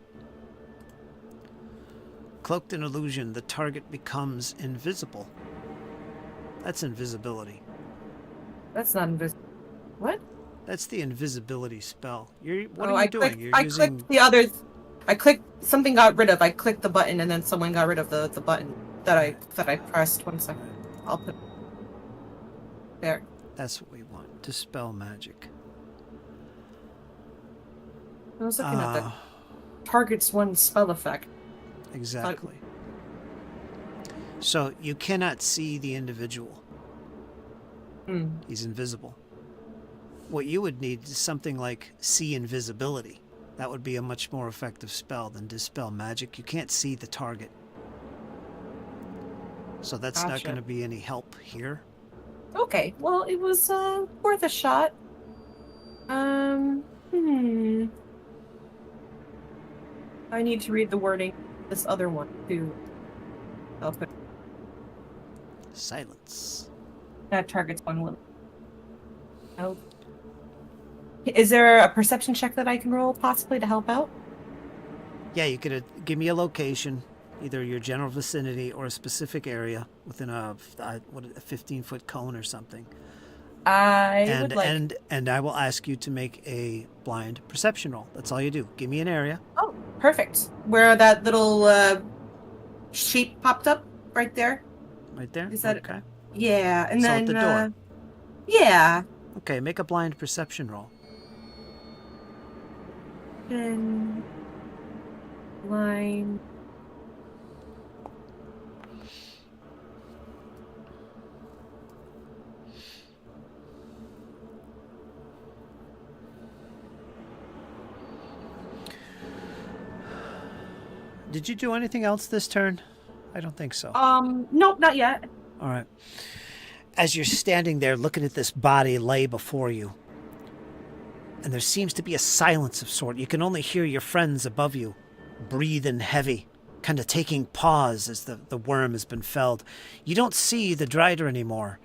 Cloaked in illusion, the target becomes invisible. That's invisibility. that's not invisible. What? That's the invisibility spell. What Oh, are you doing? You're I using. clicked the others. I clicked something got rid of. I clicked the button and then someone got rid of the button that I pressed. 1 second. I'll put there. That's what we want. Dispel magic. I was looking at the target's one spell effect. Exactly. So you cannot see the individual. He's invisible. What you would need is something like see invisibility. That would be a much more effective spell than dispel magic. You can't see the target. So that's not Gotcha. going to be any help here. Okay, well, it was worth a shot. I need to read the wording. This other one too. I'll put Silence. that targets one woman. Oh. Is there a perception check that I can roll possibly to help out? Yeah, you could give me a location, either your general vicinity or a specific area within a 15-foot cone or something. I would like. And I will ask you to make a blind perception roll. That's all you do. Give me an area. Oh, perfect. Where that little sheep popped up right there. Right there. Is that okay? Yeah, and So then at the door. Yeah. Okay, make a blind perception roll. Then line. Did you do anything else this turn? I don't think so. Nope, not yet. All right. As you're standing there looking at this body lay before you, and there seems to be a silence of sort. You can only hear your friends above you breathing heavy, kind of taking pause as the worm has been felled. You don't see the Drider anymore.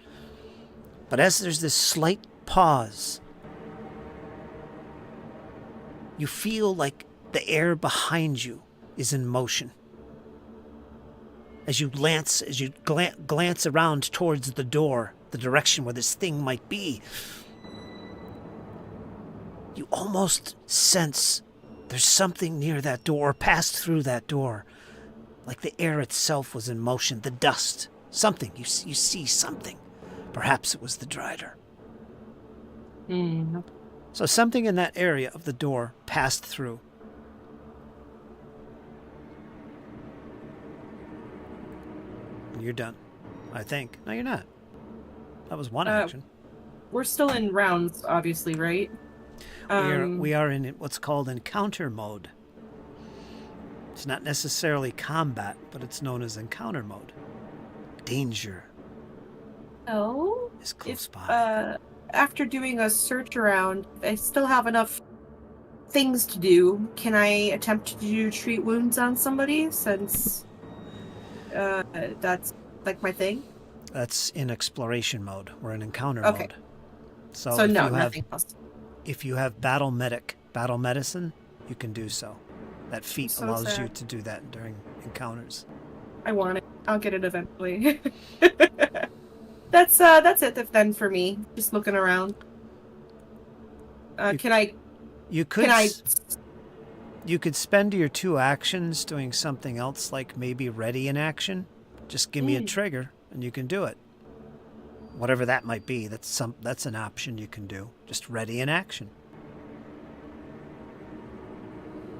But as there's this slight pause, you feel like the air behind you is in motion. As you glance around towards the door, the direction where this thing might be, you almost sense there's something near that door, or passed through that door. Like the air itself was in motion, the dust, something. You see something. Perhaps it was the Drider. So something in that area of the door passed through. You're done, I think. No, you're not. That was one action. We're still in rounds, obviously, right? We are in what's called encounter mode. It's not necessarily combat, but it's known as encounter mode. Danger Oh, is close by. after doing a search around, I still have enough things to do. Can I attempt to do treat wounds on somebody since that's like my thing? That's in exploration mode. We're in encounter Okay. mode. So So if no, you have, nothing else. if you have battle medicine, you can do so. That feat So allows you sad. to do that during encounters. I want it. I'll get it eventually. That's it then for me. Just looking around. Can I? You could Can I? you could spend your 2 actions doing something else, like maybe ready in action. Just give me a trigger and you can do it. Whatever that might be, that's an option you can do. Just ready in action.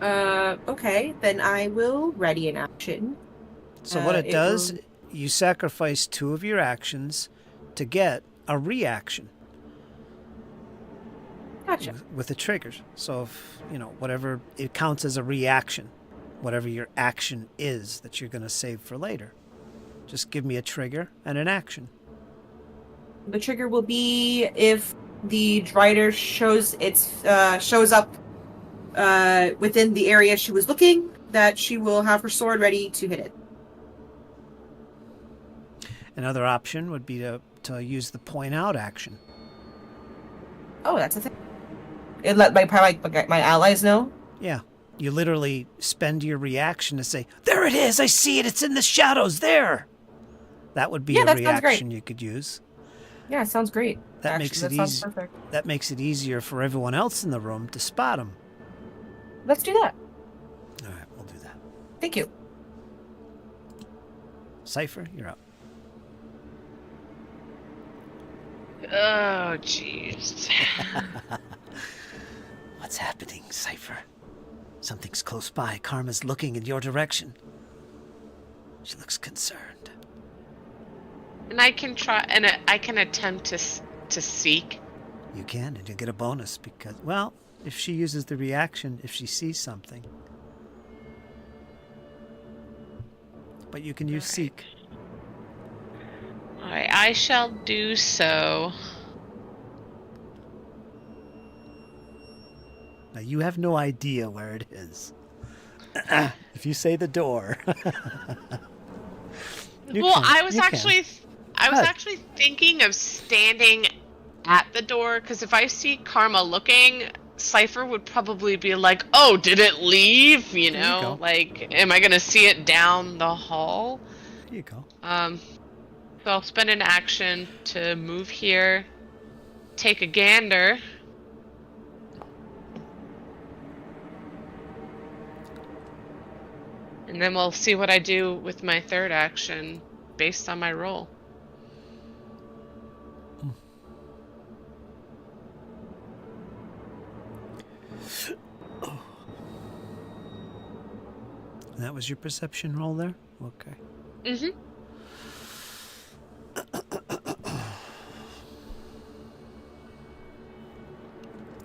Okay, then I will ready in action. So what it does, will- you sacrifice 2 of your actions to get a reaction Gotcha. with the triggers. So if, whatever, it counts as a reaction, whatever your action is that you're going to save for later. Just give me a trigger and an action. The trigger will be if the Drider shows up within the area she was looking, that she will have her sword ready to hit it. Another option would be to use the point out action. Oh, that's a thing. It let my allies know? Yeah. You literally spend your reaction to say, "There it is! I see it! It's in the shadows there!" That would be a that sounds great. reaction you could use. Yeah, it sounds great. That Actually, makes that it sounds easy. perfect. That makes it easier for everyone else in the room to spot him. Let's do that. All right, we'll do that. Thank you. Cypher, you're up. Oh, jeez. What's happening, Cypher? Something's close by. Karma's looking in your direction. She looks concerned. And I can try, and I can attempt to seek. You can, and you'll get a bonus because, well, if she uses the reaction, if she sees something. But you can use seek. Alright, I shall do so. Now, you have no idea where it is. If you say the door. I was actually thinking of standing at the door, because if I see Karma looking, Cypher would probably be like, "Oh, did it leave?" You know, like, am I gonna see it down the hall? There you go. So I'll spend an action to move here, take a gander. And then we'll see what I do with my third action based on my roll. That was your perception roll there? Okay. Mm-hmm.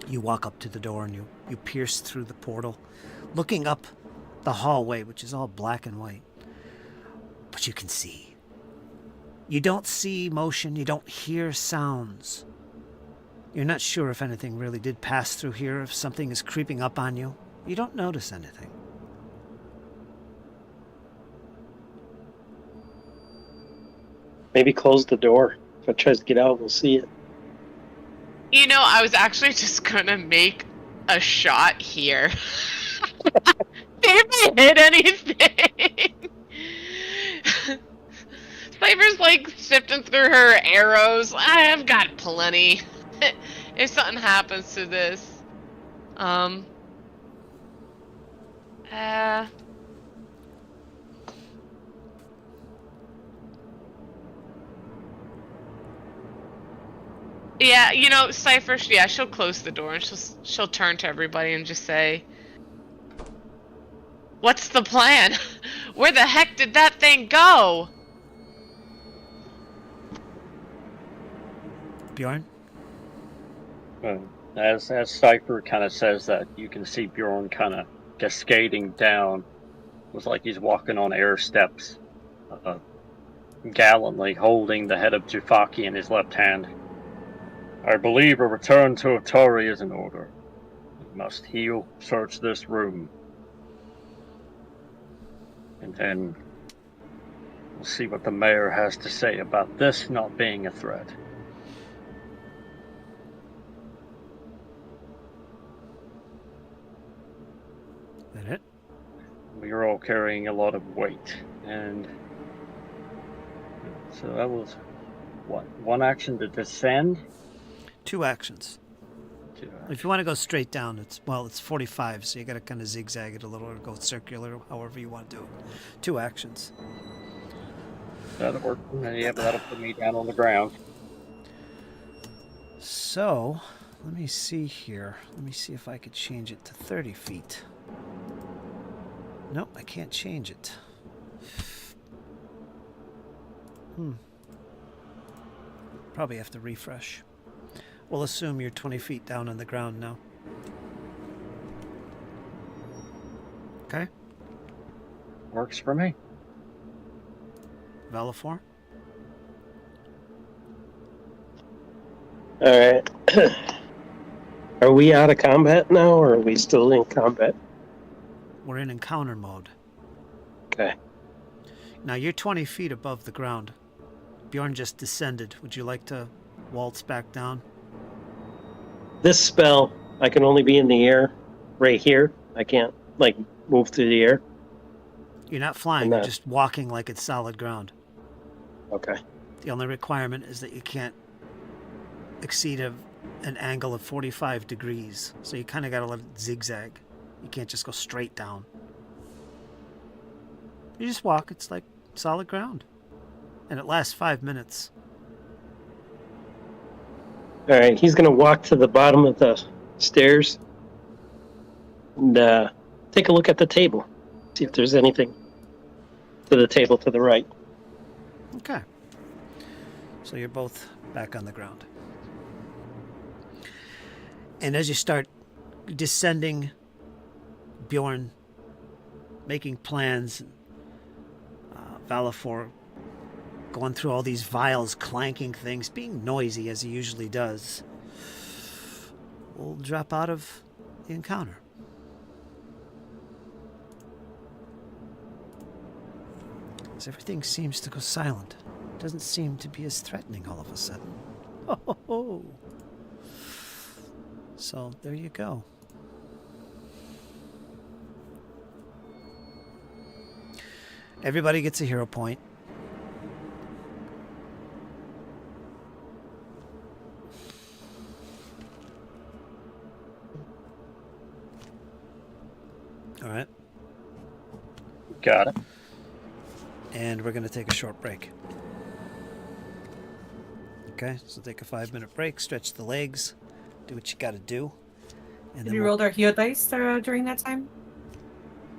You walk up to the door and you pierce through the portal, looking up the hallway, which is all black and white. But you can see. You don't see motion, you don't hear sounds. You're not sure if anything really did pass through here, if something is creeping up on you. You don't notice anything. Maybe close the door. If it tries to get out, we'll see it. You know, I was actually just gonna make a shot here. See if I hit anything. Cypher's like sifting through her arrows. I've got plenty. If something happens to this. Yeah, you know, Cypher, yeah, she'll close the door and she'll turn to everybody and just say, "What's the plan? Where the heck did that thing go?" Bjorn? As Cypher kind of says that, you can see Bjorn kind of cascading down. It was like he's walking on air steps, gallantly holding the head of Jafaki in his left hand. "I believe a return to Otori is in order. We must heal, search this room. And then we'll see what the mayor has to say about this not being a threat." That it? We are all carrying a lot of weight, and so that was what, one action to descend? 2 actions. If you want to go straight down, it's 45, so you got to kind of zigzag it a little or go circular, however you want to do it. 2 actions. That'll work. Yeah, but that'll put me down on the ground. So, let me see here. Let me see if I could change it to 30 feet. Nope, I can't change it. Probably have to refresh. We'll assume you're 20 feet down on the ground now. Okay. Works for me. Velafor? Alright. Are we out of combat now, or are we still in combat? We're in encounter mode. Okay. Now you're 20 feet above the ground. Bjorn just descended. Would you like to waltz back down? This spell I can only be in the air right here. I can't, like, move through the air. You're not flying, I'm you're not. just walking like it's solid ground. Okay. The only requirement is that you can't exceed an angle of 45 degrees. So you kind of got to let it zigzag. You can't just go straight down. You just walk, it's like solid ground. And it lasts 5 minutes. All right. He's going to walk to the bottom of the stairs and take a look at the table. See if there's anything to the table to the right. Okay. So you're both back on the ground. And as you start descending, Bjorn making plans, Valafor going through all these vials, clanking things, being noisy as he usually does, will drop out of the encounter. As everything seems to go silent. It doesn't seem to be as threatening all of a sudden. Ho, ho, ho. So there you go. Everybody gets a hero point. All right. Got it. And we're going to take a short break. Okay, so take a 5-minute break, stretch the legs, do what you got to do. And Did we roll our heal dice during that time?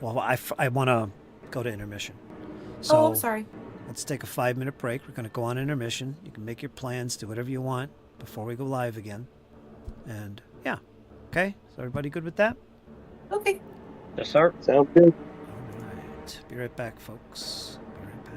Well, I want to go to intermission. So Oh, sorry. let's take a 5-minute break. We're going to go on intermission. You can make your plans, do whatever you want before we go live again. And yeah, okay. Is everybody good with that? Okay. Yes, sir. Sounds good. All right. Be right back, folks. Be right back.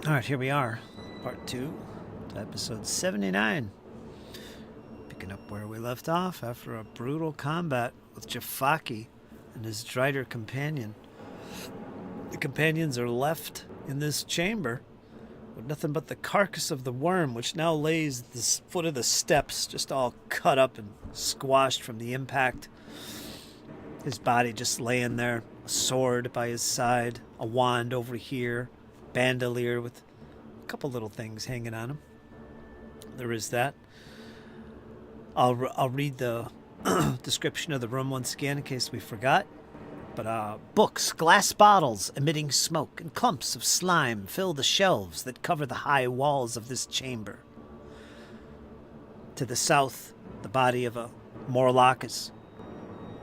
All right, here we are. Part 2 to episode 79. Picking up where we left off after a brutal combat with Jafaki and his Drider companion. The companions are left in this chamber with nothing but the carcass of the worm, which now lays at the foot of the steps, just all cut up and squashed from the impact. His body just laying there, a sword by his side, a wand over here, bandolier with a couple little things hanging on him. There is that. I'll read the description of the room once again in case we forgot. But books, glass bottles emitting smoke, and clumps of slime fill the shelves that cover the high walls of this chamber. To the south, the body of a Morlock is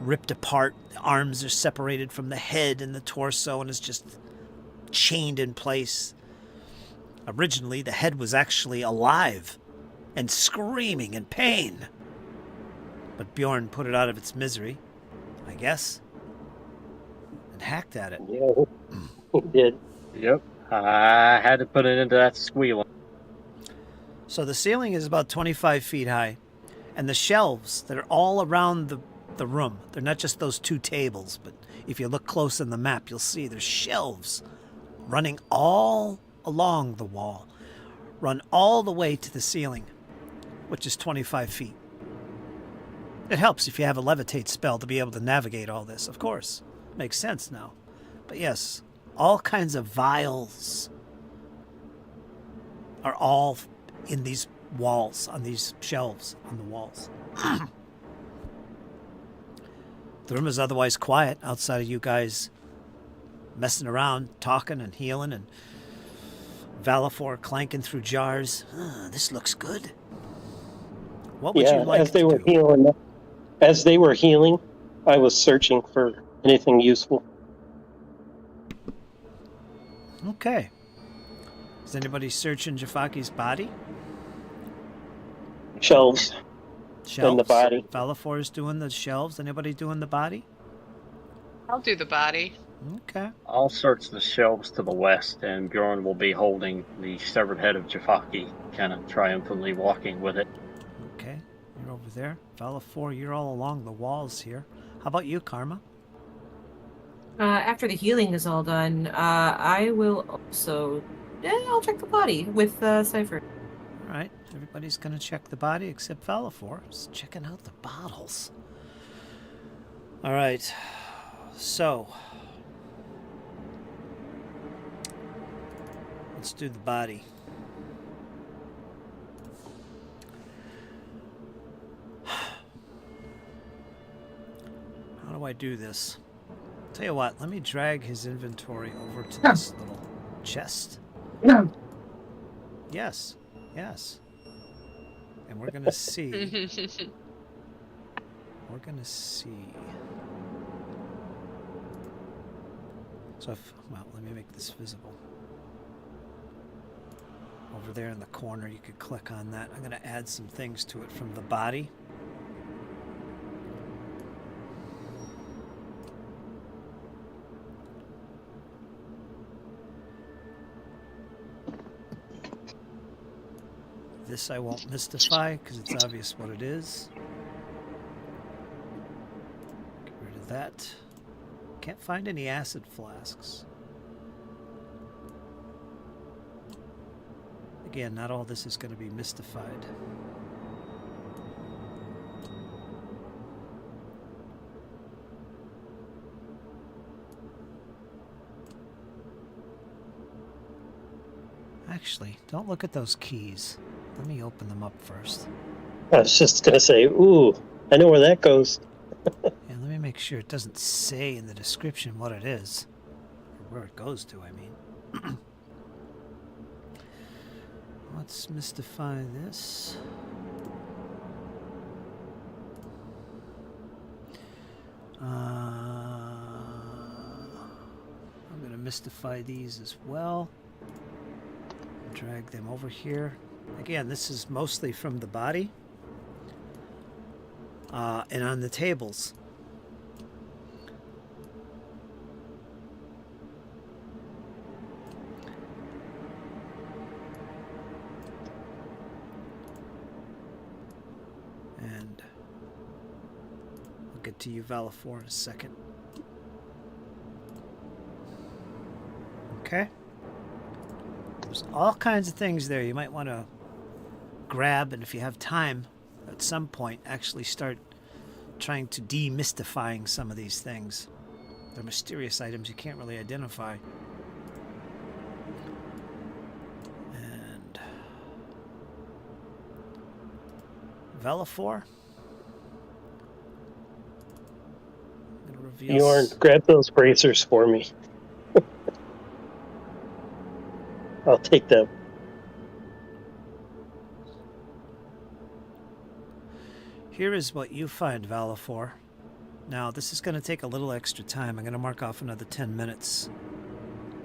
ripped apart. The arms are separated from the head and the torso and is just chained in place. Originally, the head was actually alive and screaming in pain. But Bjorn put it out of its misery, I guess, and hacked at it. Yeah, he did. Yep. I had to put it into that squealing. So the ceiling is about 25 feet high, and the shelves that are all around the room, they're not just those 2 tables, but if you look close on the map, you'll see there's shelves running all along the wall, run all the way to the ceiling, which is 25 feet. It helps if you have a levitate spell to be able to navigate all this, of course. Makes sense now. But yes, all kinds of vials are all in these walls, on these shelves on the walls. The room is otherwise quiet outside of you guys messing around, talking and healing, and Valifor clanking through jars. This looks good. What would you like as they to were do? as they were healing, I was searching for anything useful. Okay. Is anybody searching Jafaki's body? Shelves. Shelves? And the body. Valifor is doing the shelves. Anybody doing the body? I'll do the body. Okay. I'll search the shelves to the west, and Bjorn will be holding the severed head of Jafaki, kind of triumphantly walking with it. Okay. You're over there. Valifor, you're all along the walls here. How about you, Karma? After the healing is all done, I will also... I'll check the body with Cypher. All right. Everybody's going to check the body except Valifor. Just checking out the bottles. All right. So... let's do the body. How do I do this? Tell you what, let me drag his inventory over to this little chest. Yes, yes. And we're gonna see. We're gonna see. So if, well, let me make this visible. Over there in the corner, you could click on that. I'm gonna add some things to it from the body. This I won't mystify because it's obvious what it is. Get rid of that. Can't find any acid flasks. Again, not all this is going to be mystified. Actually, don't look at those keys. Let me open them up first. I was just going to say, ooh, I know where that goes. Yeah, let me make sure it doesn't say in the description what it is. Or where it goes to, I mean. Let's mystify this. I'm going to mystify these as well. Drag them over here. Again, this is mostly from the body. And on the tables. get to you, Valor, in a second. Okay. There's all kinds of things there you might want to grab, and if you have time, at some point, actually start trying to demystifying some of these things. They're mysterious items you can't really identify. And Velafor. I'm gonna reveal Bjorn, grab those bracers for me. I'll take them. Here is what you find, Velafor. Now, this is going to take a little extra time. I'm going to mark off another 10 minutes.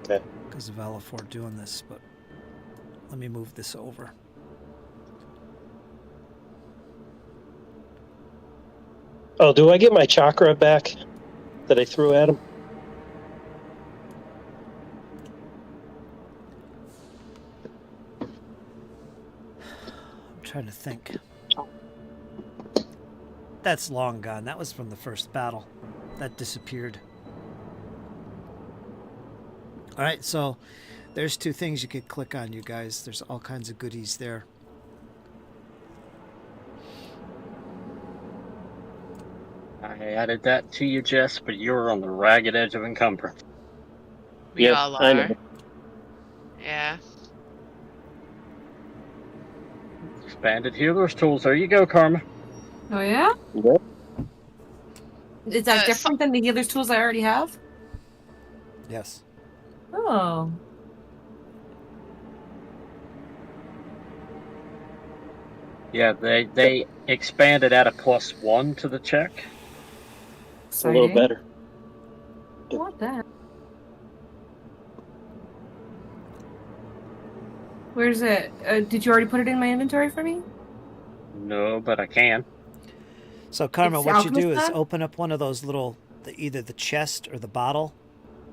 Okay. Because of Velafor doing this, but let me move this over. Oh, do I get my chakra back that I threw at him? I'm trying to think. That's long gone. That was from the first battle. That disappeared. Alright, so there's two things you could click on, you guys. There's all kinds of goodies there. I added that to you, Jess, but you're on the ragged edge of encumbrance. We Yep, all I are. know. Yeah. Expanded healer's tools. There you go, Karma. Oh yeah? Yep. Is that Uh, different than the healer's tools I already have? Yes. Oh. Yeah, they expanded at a +1 to the check. It's a little Exciting. better. I want that. Where's it? Did you already put it in my inventory for me? No, but I can. So, Karma, It's what you do Alchemist is Lab? open up one of those little, either the chest or the bottle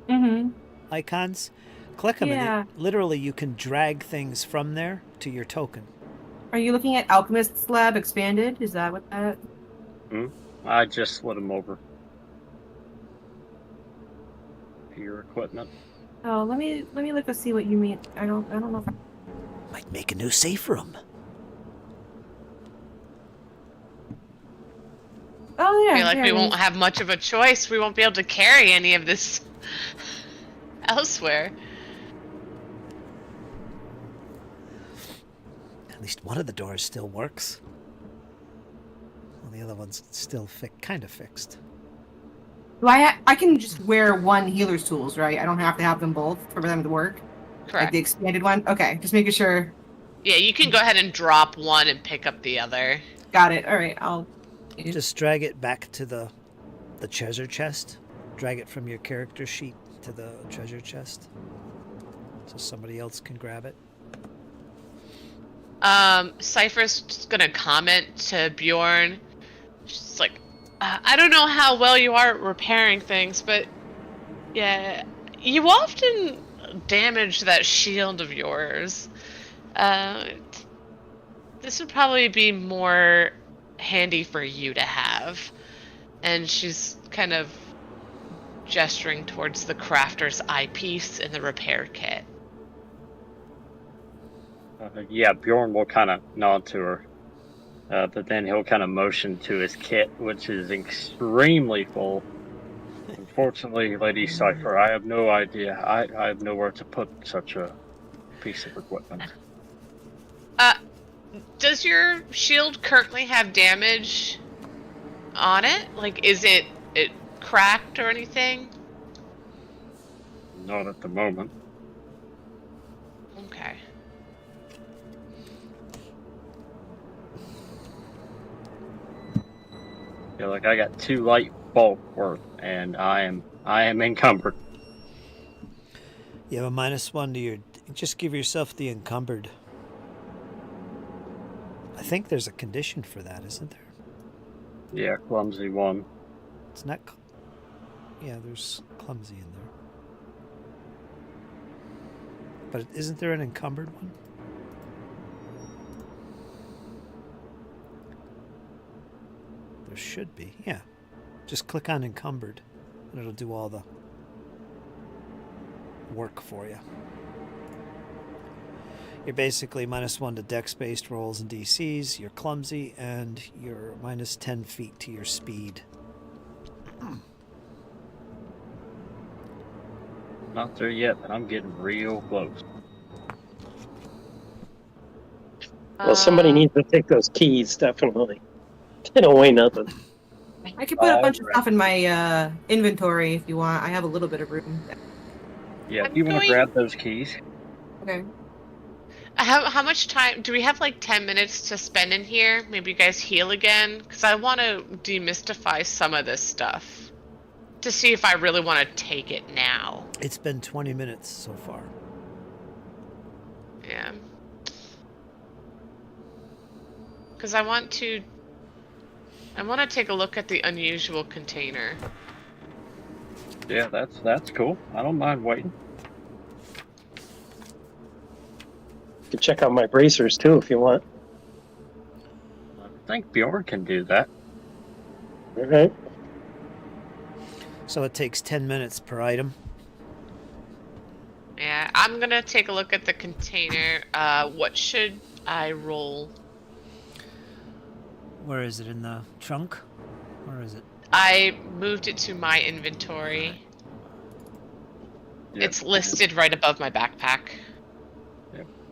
Mm-hmm. icons. Click them, Yeah. and literally you can drag things from there to your token. Are you looking at Alchemist's Lab expanded? Is that what that? I just slid them over to your equipment. Oh, let me look to see what you mean. I don't know if I... Might make a new safe room. Oh yeah. I feel like there we it won't is. have much of a choice. We won't be able to carry any of this elsewhere. At least one of the doors still works. Well, the other one's still kind of fixed. Well, I can just wear one healer's tools, right? I don't have to have them both for them to work. Like Correct. the expanded one. Okay, just making sure. Yeah, you can go ahead and drop one and pick up the other. Got it. All right, I'll. Just drag it back to the treasure chest. Drag it from your character sheet to the treasure chest. So somebody else can grab it. Cypher's just gonna comment to Bjorn. She's like, I don't know how well you are at repairing things, but yeah, you often damage that shield of yours. This would probably be more handy for you to have. And she's kind of gesturing towards the crafter's eyepiece in the repair kit. Yeah, Bjorn will kind of nod to her, but then he'll kind of motion to his kit, which is extremely full. Unfortunately, Lady Cypher, I have no idea. I have nowhere to put such a piece of equipment. Does your shield currently have damage on it? Like, is it cracked or anything? Not at the moment. Okay. Yeah, like I got 2 light bulk worth, and I am encumbered. You have a -1 to your... Just give yourself the encumbered. I think there's a condition for that, isn't there? Yeah, clumsy 1. It's not... Yeah, there's clumsy in there. But isn't there an encumbered one? There should be, yeah. Just click on encumbered, and it'll do all the work for you. You're basically -1 to dex-based rolls and DCs. You're clumsy, and you're minus 10 feet to your speed. Not there yet, but I'm getting real close. Well, somebody needs to take those keys, definitely. They don't weigh nothing. I could put a bunch of Alright. stuff in my inventory if you want. I have a little bit of room. Yeah, if I'm you want to going- grab those keys. Okay. How much time do we have? Like 10 minutes to spend in here? Maybe you guys heal again, because I want to demystify some of this stuff to see if I really want to take it now. It's been 20 minutes so far. Yeah. Because I want to take a look at the unusual container. Yeah, that's cool. I don't mind waiting. You can check out my bracers too if you want. I think Bjorn can do that. All right. So it takes 10 minutes per item. Yeah, I'm gonna take a look at the container. What should I roll? Where is it? In the trunk? Where is it? I moved it to my inventory. Yep. It's listed right above my backpack.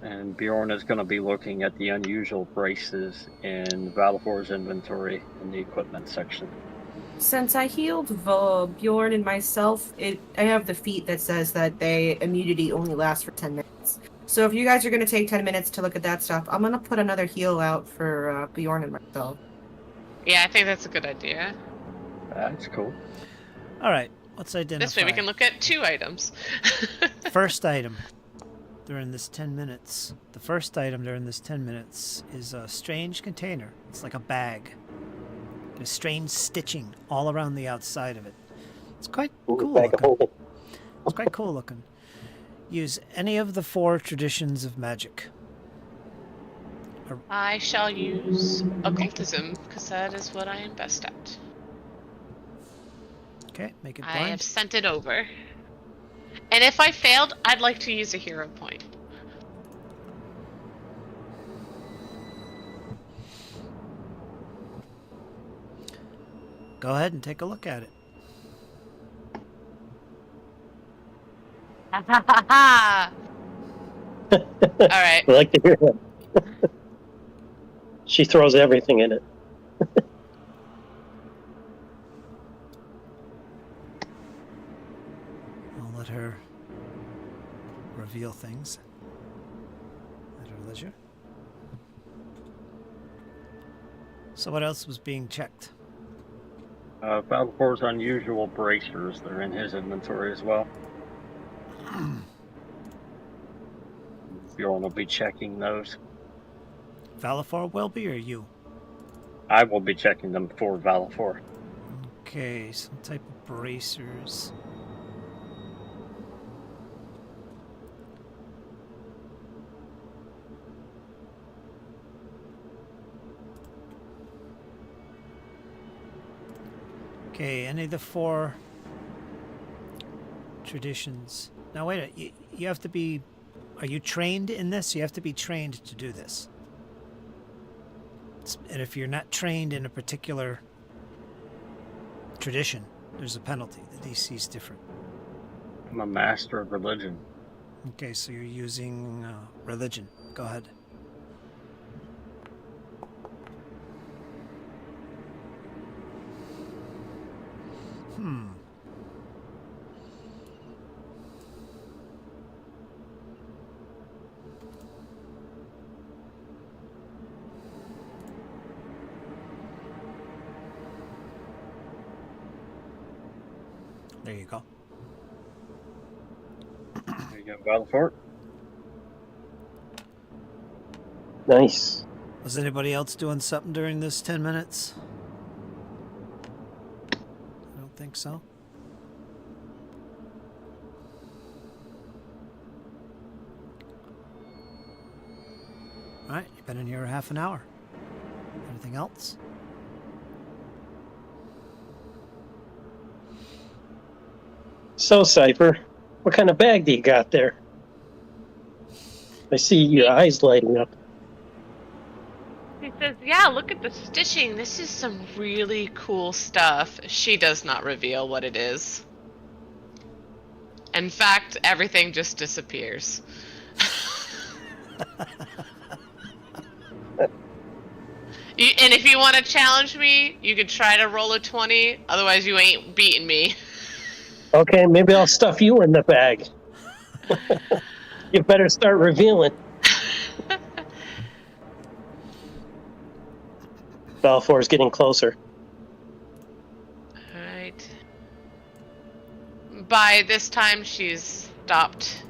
And Bjorn is going to be looking at the unusual braces in Valifor's inventory in the equipment section. Since I healed Bjorn and myself, I have the feat that says that they immunity only lasts for 10 minutes. So if you guys are going to take 10 minutes to look at that stuff, I'm going to put another heal out for Bjorn and myself. Yeah, I think that's a good idea. That's cool. All right, let's identify. This way we can look at 2 items. First item during this 10 minutes. The first item during this 10 minutes is a strange container. It's like a bag. There's strange stitching all around the outside of it. It's quite cool Bag of looking. holding. It's quite cool looking. Use any of the 4 traditions of magic. I shall use occultism, because that is what I am best at. Okay, make it I blind. have sent it over. And if I failed, I'd like to use a hero point. Go ahead and take a look at it. Alright. I like to hear that. She throws everything in it. I'll let her reveal things at her leisure. So what else was being checked? Valifor's unusual bracers, they're in his inventory as well. Bjorn will be checking those. Valifor will be, or you? I will be checking them for Valifor. Okay, some type of bracers. Okay, any of the 4 traditions. Now wait a minute, you have to be... Are you trained in this? You have to be trained to do this. And if you're not trained in a particular tradition, there's a penalty. The DC is different. I'm a master of religion. Okay, so you're using religion. Go ahead. There you go. There you go, Valifor. Nice. Was anybody else doing something during this 10 minutes? I don't think so. Alright, you've been in here half an hour. Anything else? So, Cypher, what kind of bag do you got there? I see your eyes lighting up. He says, yeah, look at the stitching. This is some really cool stuff. She does not reveal what it is. In fact, everything just disappears. And if you want to challenge me, you could try to roll a 20. Otherwise, you ain't beating me. Okay, maybe I'll stuff you in the bag. You better start revealing. Balfour's getting closer. Alright. By this time, she's stopped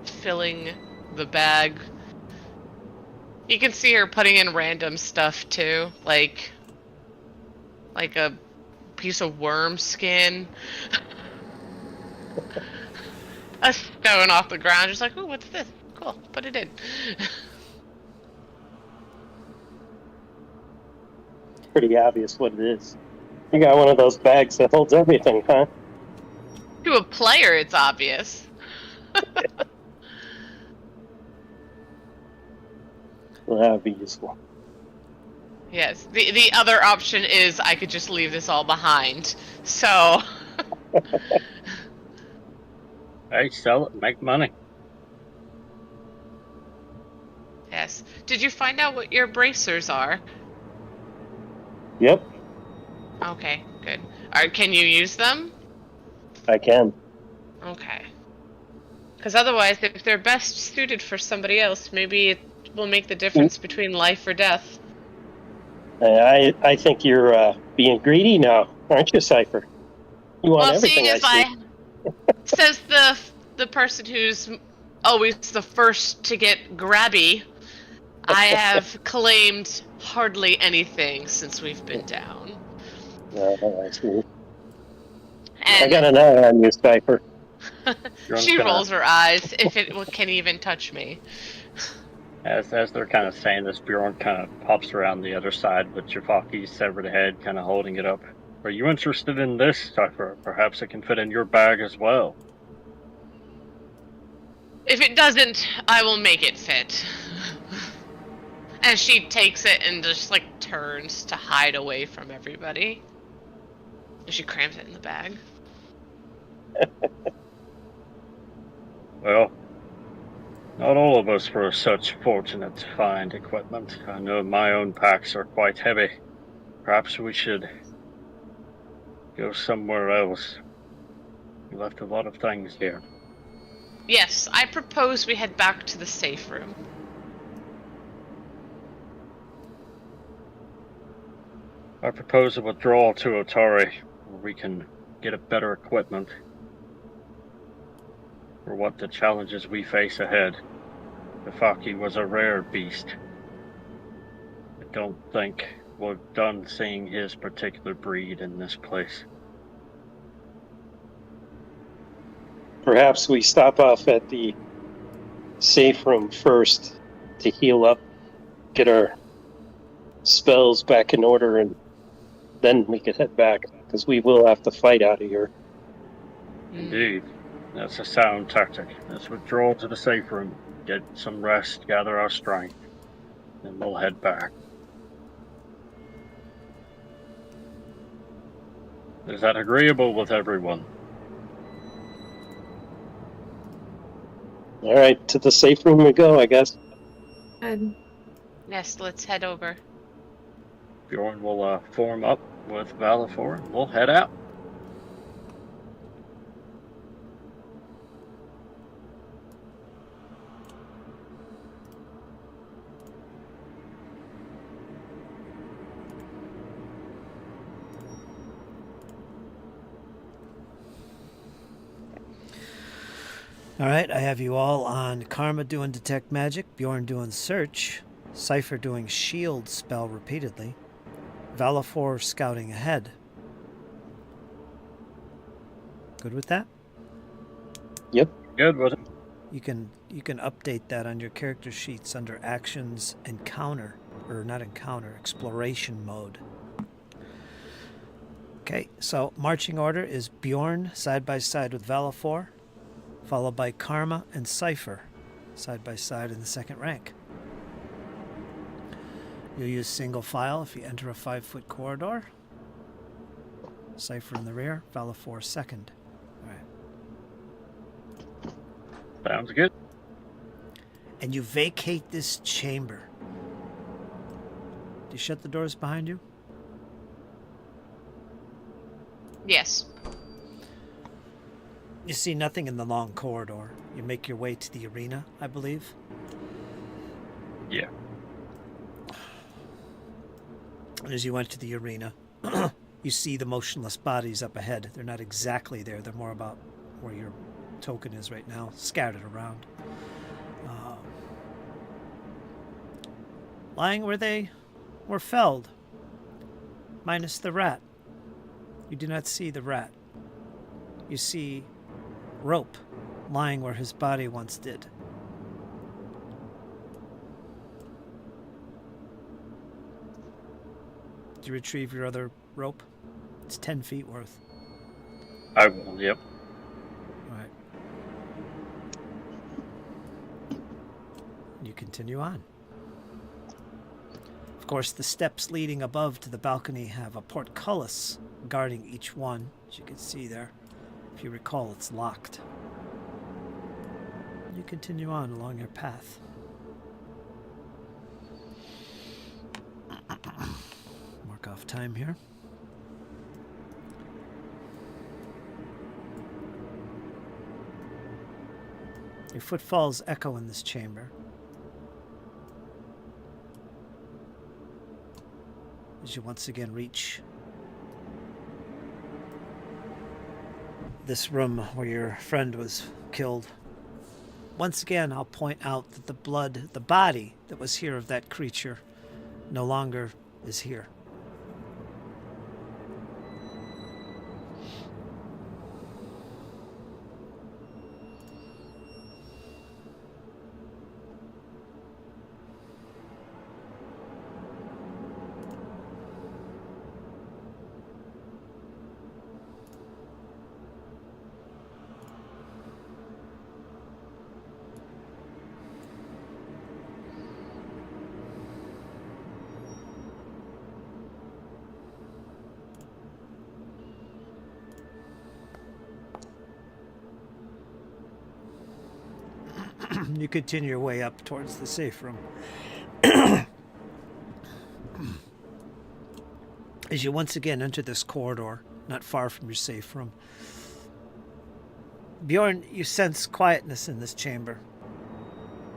filling the bag. You can see her putting in random stuff too, like a piece of worm skin, a stone off the ground. Just like, oh, what's this? Cool, put it in. Pretty obvious what it is. You got one of those bags that holds everything, huh? To a player, it's obvious. Well, that would be useful. Yes. The other option is I could just leave this all behind. So. Hey, sell it, make money. Yes. Did you find out what your bracers are? Yep, Okay, good. Alright, can you use them? I can. Okay. Because otherwise, if they're best suited for somebody else, maybe it will make the difference between life or death. I think you're being greedy now, aren't you, Cypher? You want Well, everything seeing as I see. says the person who's always the first to get grabby, I have claimed hardly anything since we've been down. I see. I And got an eye on you, Cypher. she rolls her eyes if it can even touch me. As they're kind of saying this, Bjorn kind of pops around the other side with Jafaki's severed head kind of holding it up. Are you interested in this, Cypher? Perhaps it can fit in your bag as well. If it doesn't, I will make it fit. And she takes it and just like turns to hide away from everybody. And she crams it in the bag. Well, not all of us were such fortunate to find equipment. I know my own packs are quite heavy. Perhaps we should go somewhere else. We left a lot of things here. Yes, I propose we head back to the safe room. I propose a withdrawal to Otari, where we can get a better equipment for what the challenges we face ahead. Jafaki was a rare beast. I don't think we're done seeing his particular breed in this place. Perhaps we stop off at the safe room first to heal up, get our spells back in order, and then we could head back, because we will have to fight out of here. Indeed. That's a sound tactic. Let's withdraw to the safe room, get some rest, gather our strength, then we'll head back. Is that agreeable with everyone? All right, to the safe room we go, I guess. And Yes, let's head over. Bjorn will form up with Valafor, and we'll head out. All right, I have you all on Karma doing Detect Magic, Bjorn doing Search, Cypher doing Shield spell repeatedly, Valafor scouting ahead. Good with that? Yep. Good with it. You can update that on your character sheets under Actions Encounter, or not Encounter, Exploration mode. Okay, so marching order is Bjorn side by side with Valafor, followed by Karma and Cypher side by side in the second rank. You'll use single file if you enter a 5-foot corridor. Cypher in the rear, Valafor second. All right. Sounds good. And you vacate this chamber. Do you shut the doors behind you? Yes. You see nothing in the long corridor. You make your way to the arena, I believe. Yeah. And as you enter the arena, you see the motionless bodies up ahead. They're not exactly there. They're more about where your token is right now, scattered around. Lying where they were felled, minus the rat. You do not see the rat. You see Rope lying where his body once did. Did you retrieve your other rope? It's 10 feet worth. I will, yep. All right. You continue on. Of course, the steps leading above to the balcony have a portcullis guarding each one, as you can see there. If you recall, it's locked. You continue on along your path. Mark off time here. Your footfalls echo in this chamber. As you once again reach this room where your friend was killed. Once again, I'll point out that the body that was here of that creature, no longer is here. You continue your way up towards the safe room. As you once again enter this corridor, not far from your safe room, Bjorn, you sense quietness in this chamber.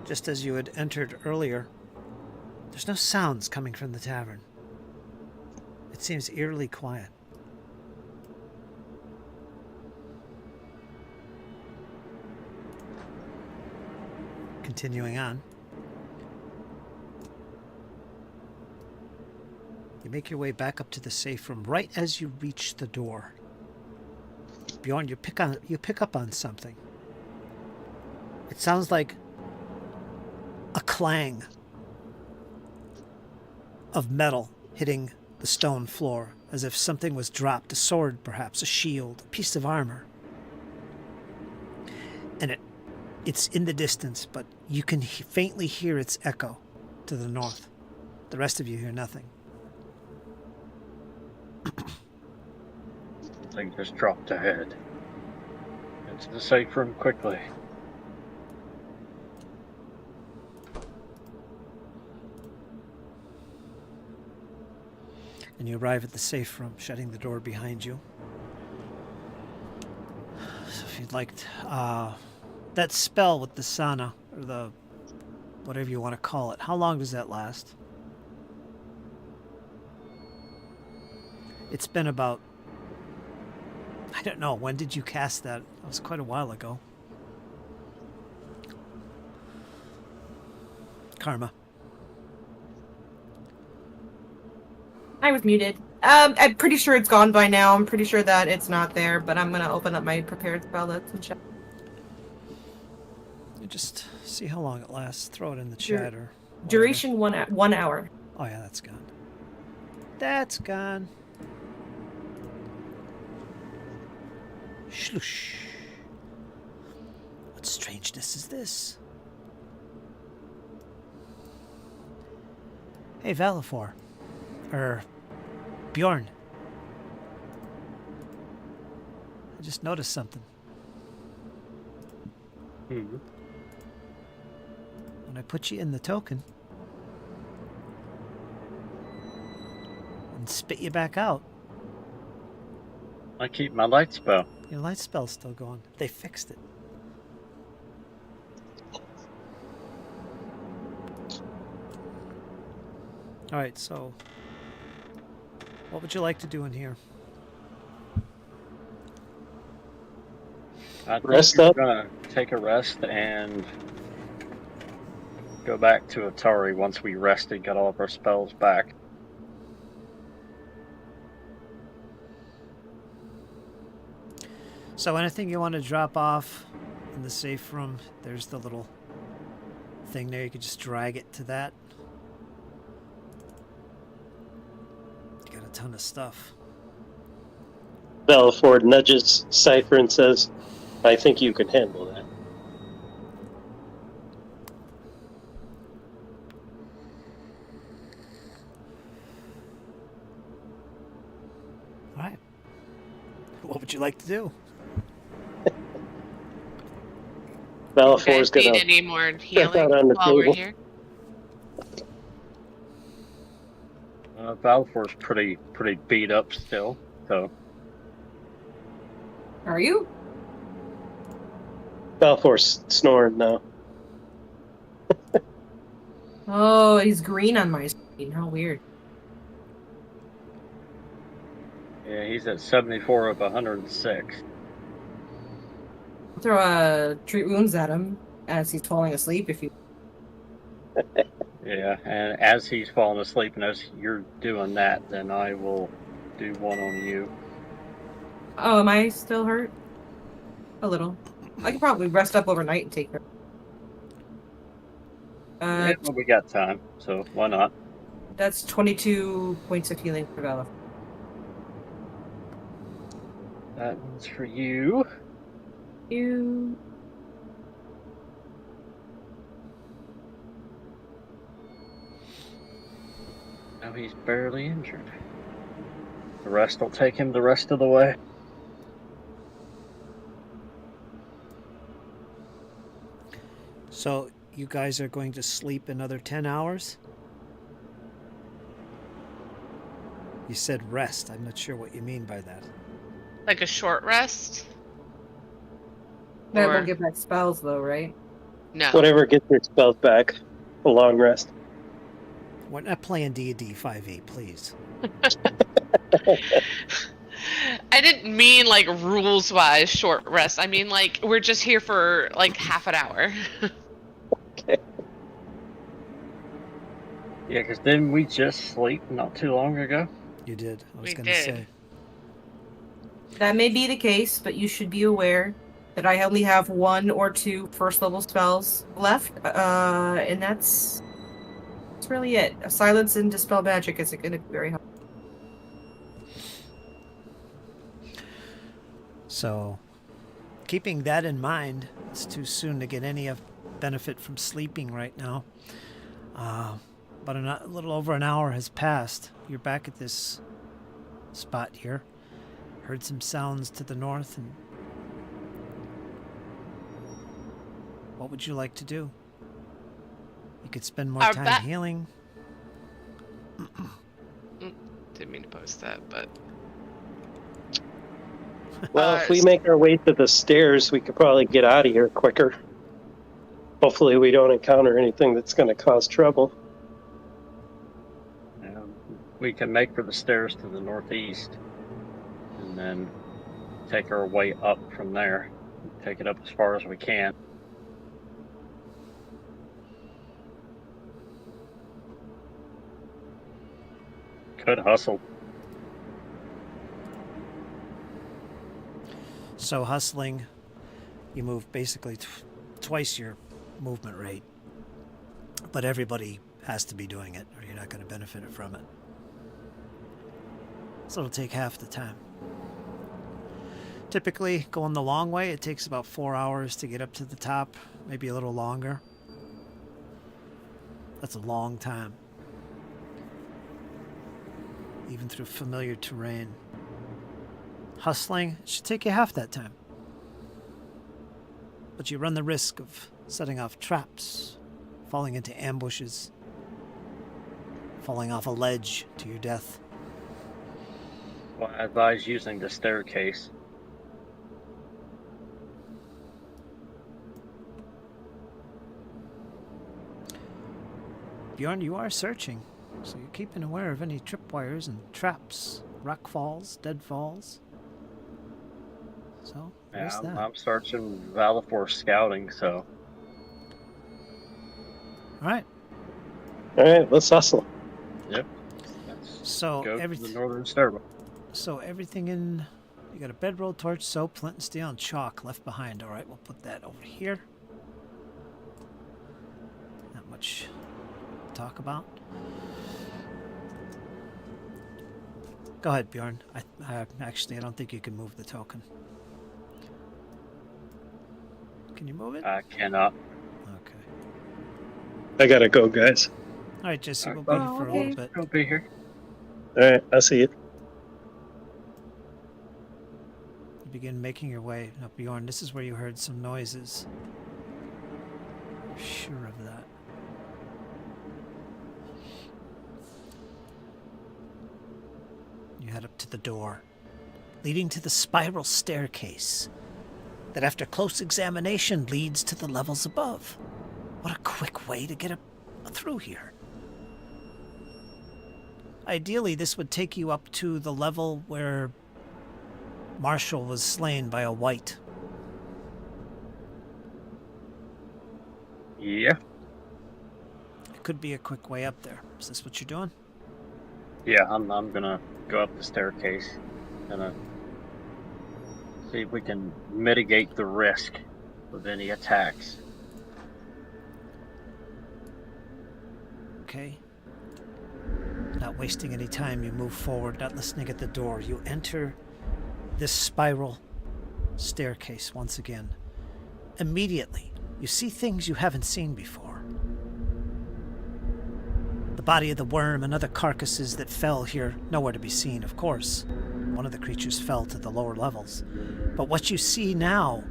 Just as you had entered earlier, there's no sounds coming from the tavern. It seems eerily quiet. Continuing on, you make your way back up to the safe room. Right as you reach the door, Bjorn, you pick up on something. It sounds like a clang of metal hitting the stone floor, as if something was dropped, a sword perhaps, a shield, a piece of armor. And it's in the distance, but you can faintly hear its echo to the north. The rest of you hear nothing. Thing just dropped ahead. Into the safe room quickly. And you arrive at the safe room, shutting the door behind you. So if you'd like that spell with the Sana, or the whatever you want to call it, how long does that last? It's been about, I don't know, when did you cast that? It was quite a while ago. Karma. I was muted. I'm pretty sure it's gone by now. I'm pretty sure that it's not there, but I'm gonna open up my prepared spell list and check. You just see how long it lasts. Throw it in the chat or whatever. Duration 1 hour. Oh yeah, that's gone. That's gone. Shlush. What strangeness is this? Hey, Valifor. Bjorn. I just noticed something. Hmm. When I put you in the token and spit you back out, I keep my light spell. your light spell's still going. They fixed it. Alright, so what would you like to do in here? I think Rest we're up. gonna take a rest and go back to Atari once we rested, got all of our spells back. So anything you want to drop off in the safe room, there's the little thing there. You could just drag it to that. You got a ton of stuff. Belford nudges Cypher and says, I think you can handle that. All right. What would you like to do? Balfour's Guys need gonna any more step healing out on the while we're table. here? Balfour's pretty beat up still, so Are you? Balfour's snoring now. Oh, he's green on my screen. How weird. yeah, he's at 74 of 106. Throw treat wounds at him as he's falling asleep. If you Yeah, and as he's falling asleep and as you're doing that, then I will do one on you. oh, am I still hurt? A little. I could probably rest up overnight and take her. Yeah, well, we got time, so why not? That's 22 points of healing for Bella. That one's for you. You. Now he's barely injured. The rest will take him the rest of the way. So you guys are going to sleep another 10 hours? You said rest. I'm not sure what you mean by that. Like a short rest? That Or- won't get back spells though, right? No. Whatever gets your spells back. A long rest. We're not playing D&D 5e, please. I didn't mean like rules wise short rest. I mean like we're just here for like half an hour. Yeah, because didn't we just sleep not too long ago? You did. I was We going to did. say. That may be the case, but you should be aware that I only have 1 or 2 first level spells left, and that's really it. A silence and dispel magic isn't going to be very helpful. So, keeping that in mind, it's too soon to get any of benefit from sleeping right now. But a little over an hour has passed. You're back at this spot here. Heard some sounds to the north, and what would you like to do? You could spend more Our time healing. Didn't mean to post that, but Well, if we make our way to the stairs, we could probably get out of here quicker. Hopefully we don't encounter anything that's going to cause trouble. We can make for the stairs to the northeast and then take our way up from there. Take it up as far as we can. Could hustle. So hustling, you move basically twice your movement rate. But everybody has to be doing it, or you're not going to benefit from it. So it'll take half the time. Typically, going the long way, it takes about 4 hours to get up to the top, maybe a little longer. That's a long time. Even through familiar terrain. Hustling should take you half that time. But you run the risk of setting off traps, falling into ambushes, falling off a ledge to your death. Well, I advise using the staircase. Bjorn, you are searching, so you're keeping aware of any tripwires and traps, rock falls, deadfalls. So, there's that. I'm searching Valifor scouting, so. Alright, All right, let's hustle. Yep. Let's so go to the everything. northern stairwell. So everything in. You got a bedroll, torch, soap, flint and steel, and chalk left behind. Alright, we'll put that over here. Not much to talk about. Go ahead, Bjorn. Actually, I don't think you can move the token. Can you move it? I cannot. Okay. I gotta go, guys. Alright, Jesse, we'll Oh, be here for a little bit. I'll be here. All right, I'll see you. You begin making your way. Now, Bjorn, this is where you heard some noises. You're sure of that. You head up to the door, leading to the spiral staircase that after close examination leads to the levels above. What a quick way to get through here. Ideally, this would take you up to the level where Marshall was slain by a white. Yeah. It could be a quick way up there. Is this what you're doing? Yeah, I'm gonna go up the staircase. Gonna see if we can mitigate the risk of any attacks. Okay. Not wasting any time, you move forward, not listening at the door. You enter this spiral staircase once again. Immediately, you see things you haven't seen before. The body of the worm and other carcasses that fell here, nowhere to be seen, of course. One of the creatures fell to the lower levels. But what you see now,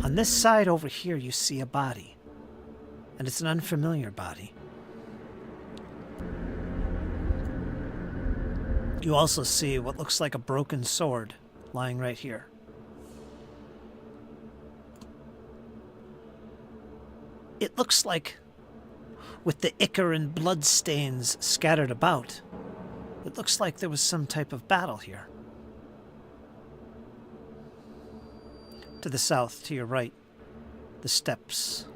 on this side over here, you see a body. And it's an unfamiliar body. You also see what looks like a broken sword lying right here. It looks like, with the ichor and blood stains scattered about, it looks like there was some type of battle here. To the south, to your right, the steps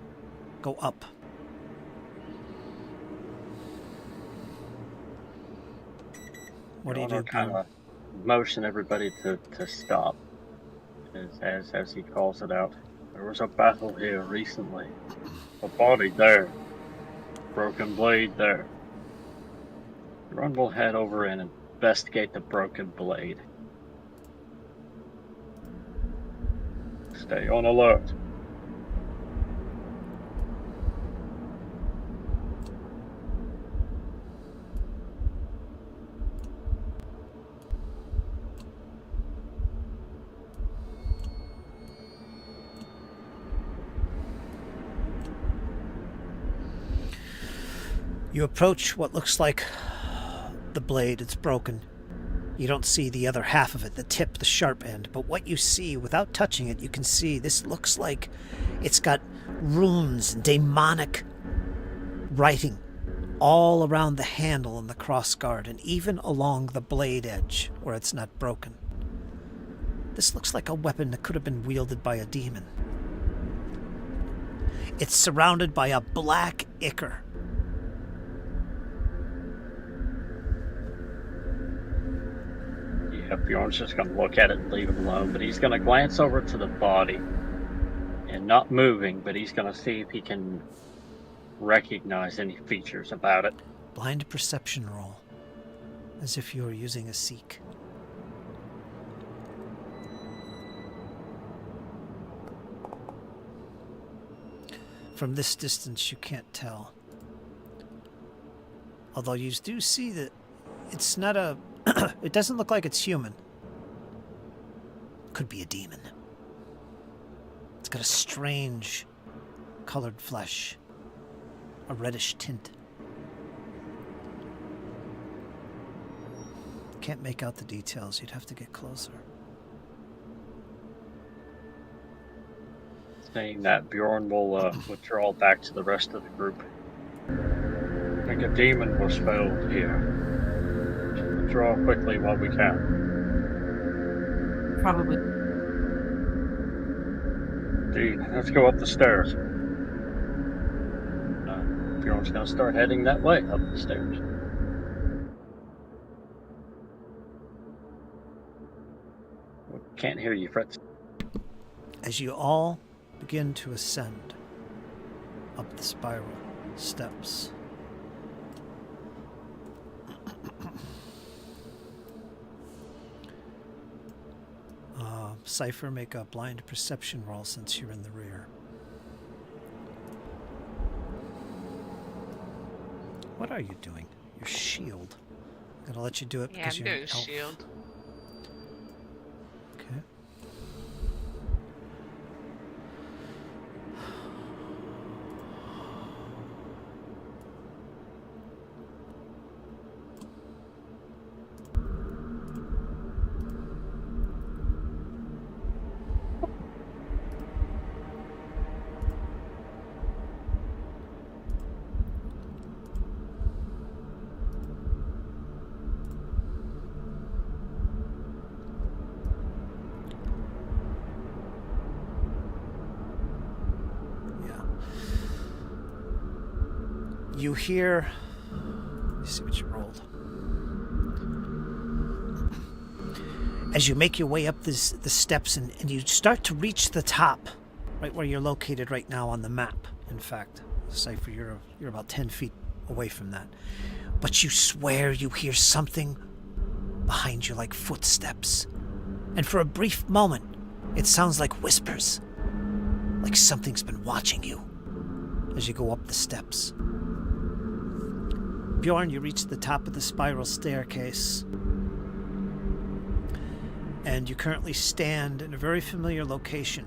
go up. What do you do? Kind of motion everybody to stop, as he calls it out. There was a battle here recently. A body there. Broken blade there. Everyone will head over and investigate the broken blade. Stay on alert. You approach what looks like the blade. It's broken. You don't see the other half of it, the tip, the sharp end. But what you see, without touching it, you can see this looks like it's got runes and demonic writing all around the handle and the crossguard, and even along the blade edge where it's not broken. This looks like a weapon that could have been wielded by a demon. It's surrounded by a black ichor. Yeah, Bjorn's just going to look at it and leave it alone, but he's going to glance over to the body and not moving, but he's going to see if he can recognize any features about it. Blind perception roll, as if you were using a seek. From this distance, you can't tell. Although you do see that it's not a... it doesn't look like it's human. Could be a demon. It's got a strange colored flesh. A reddish tint. Can't make out the details. You'd have to get closer. Saying that, Bjorn will withdraw back to the rest of the group. I think a demon was spelled here. So withdraw quickly while we can. Probably. Indeed. Let's go up the stairs. Bjorn's gonna start heading that way, up the stairs. Can't hear you, Fritz. As you all begin to ascend up the spiral steps, Cypher, make a blind perception roll since you're in the rear. What are you doing? Your shield. I'm gonna let you do it Yeah, because I'm you're doing an elf. shield. Okay. You hear... Let me see what you rolled. As you make your way up the steps and you start to reach the top, right where you're located right now on the map, in fact. Cypher, you're about 10 feet away from that. But you swear you hear something behind you like footsteps. And for a brief moment, it sounds like whispers. Like something's been watching you as you go up the steps. Bjorn, you reach the top of the spiral staircase, and you currently stand in a very familiar location.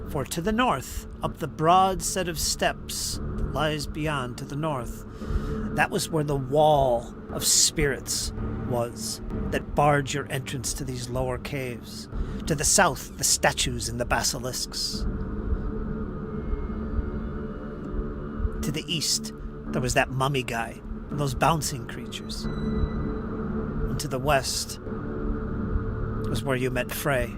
For to the north, up the broad set of steps that lies beyond to the north, that was where the wall of spirits was that barred your entrance to these lower caves. To the south, the statues and the basilisks. To the east, there was that mummy guy and those bouncing creatures. And to the west was where you met Frey.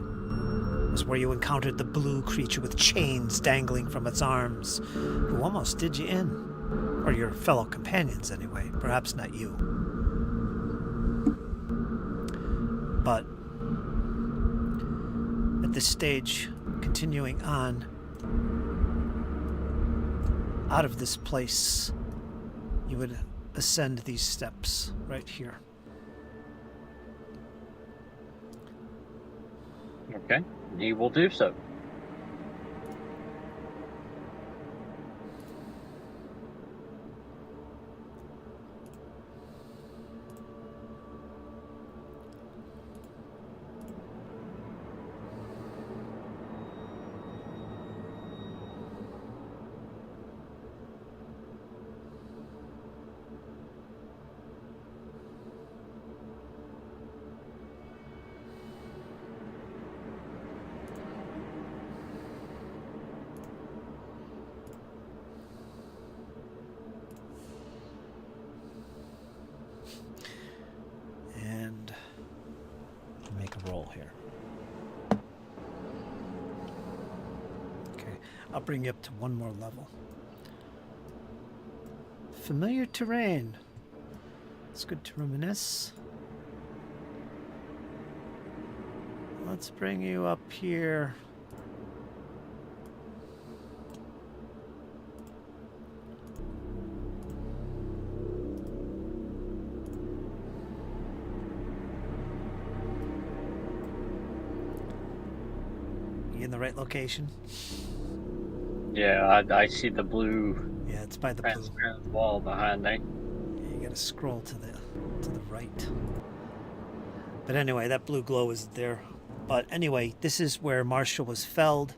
Was where you encountered the blue creature with chains dangling from its arms, who almost did you in. Or your fellow companions, anyway. Perhaps not you. But at this stage, continuing on, out of this place, you would ascend these steps right here. Okay, he will do so. And make a roll here. Okay, I'll bring you up to one more level. Familiar terrain. It's good to reminisce. Let's bring you up here. You in the right location? Yeah, I see the blue Yeah, it's by the blue. transparent wall behind me. Yeah, you gotta scroll to the right. But anyway, that blue glow is there. But anyway, this is where Marshall was felled.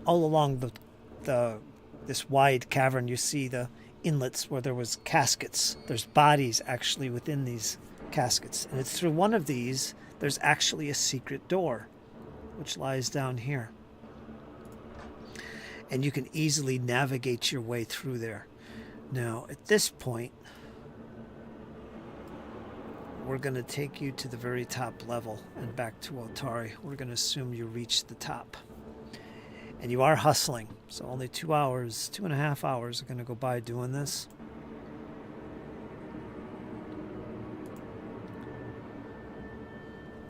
All along this wide cavern, you see the inlets where there was caskets. There's bodies actually within these caskets, and it's through one of these there's actually a secret door, which lies down here. And you can easily navigate your way through there. Now, at this point, we're going to take you to the very top level and back to Otari. We're going to assume you reach the top. And you are hustling, so only 2 hours, 2.5 hours are going to go by doing this.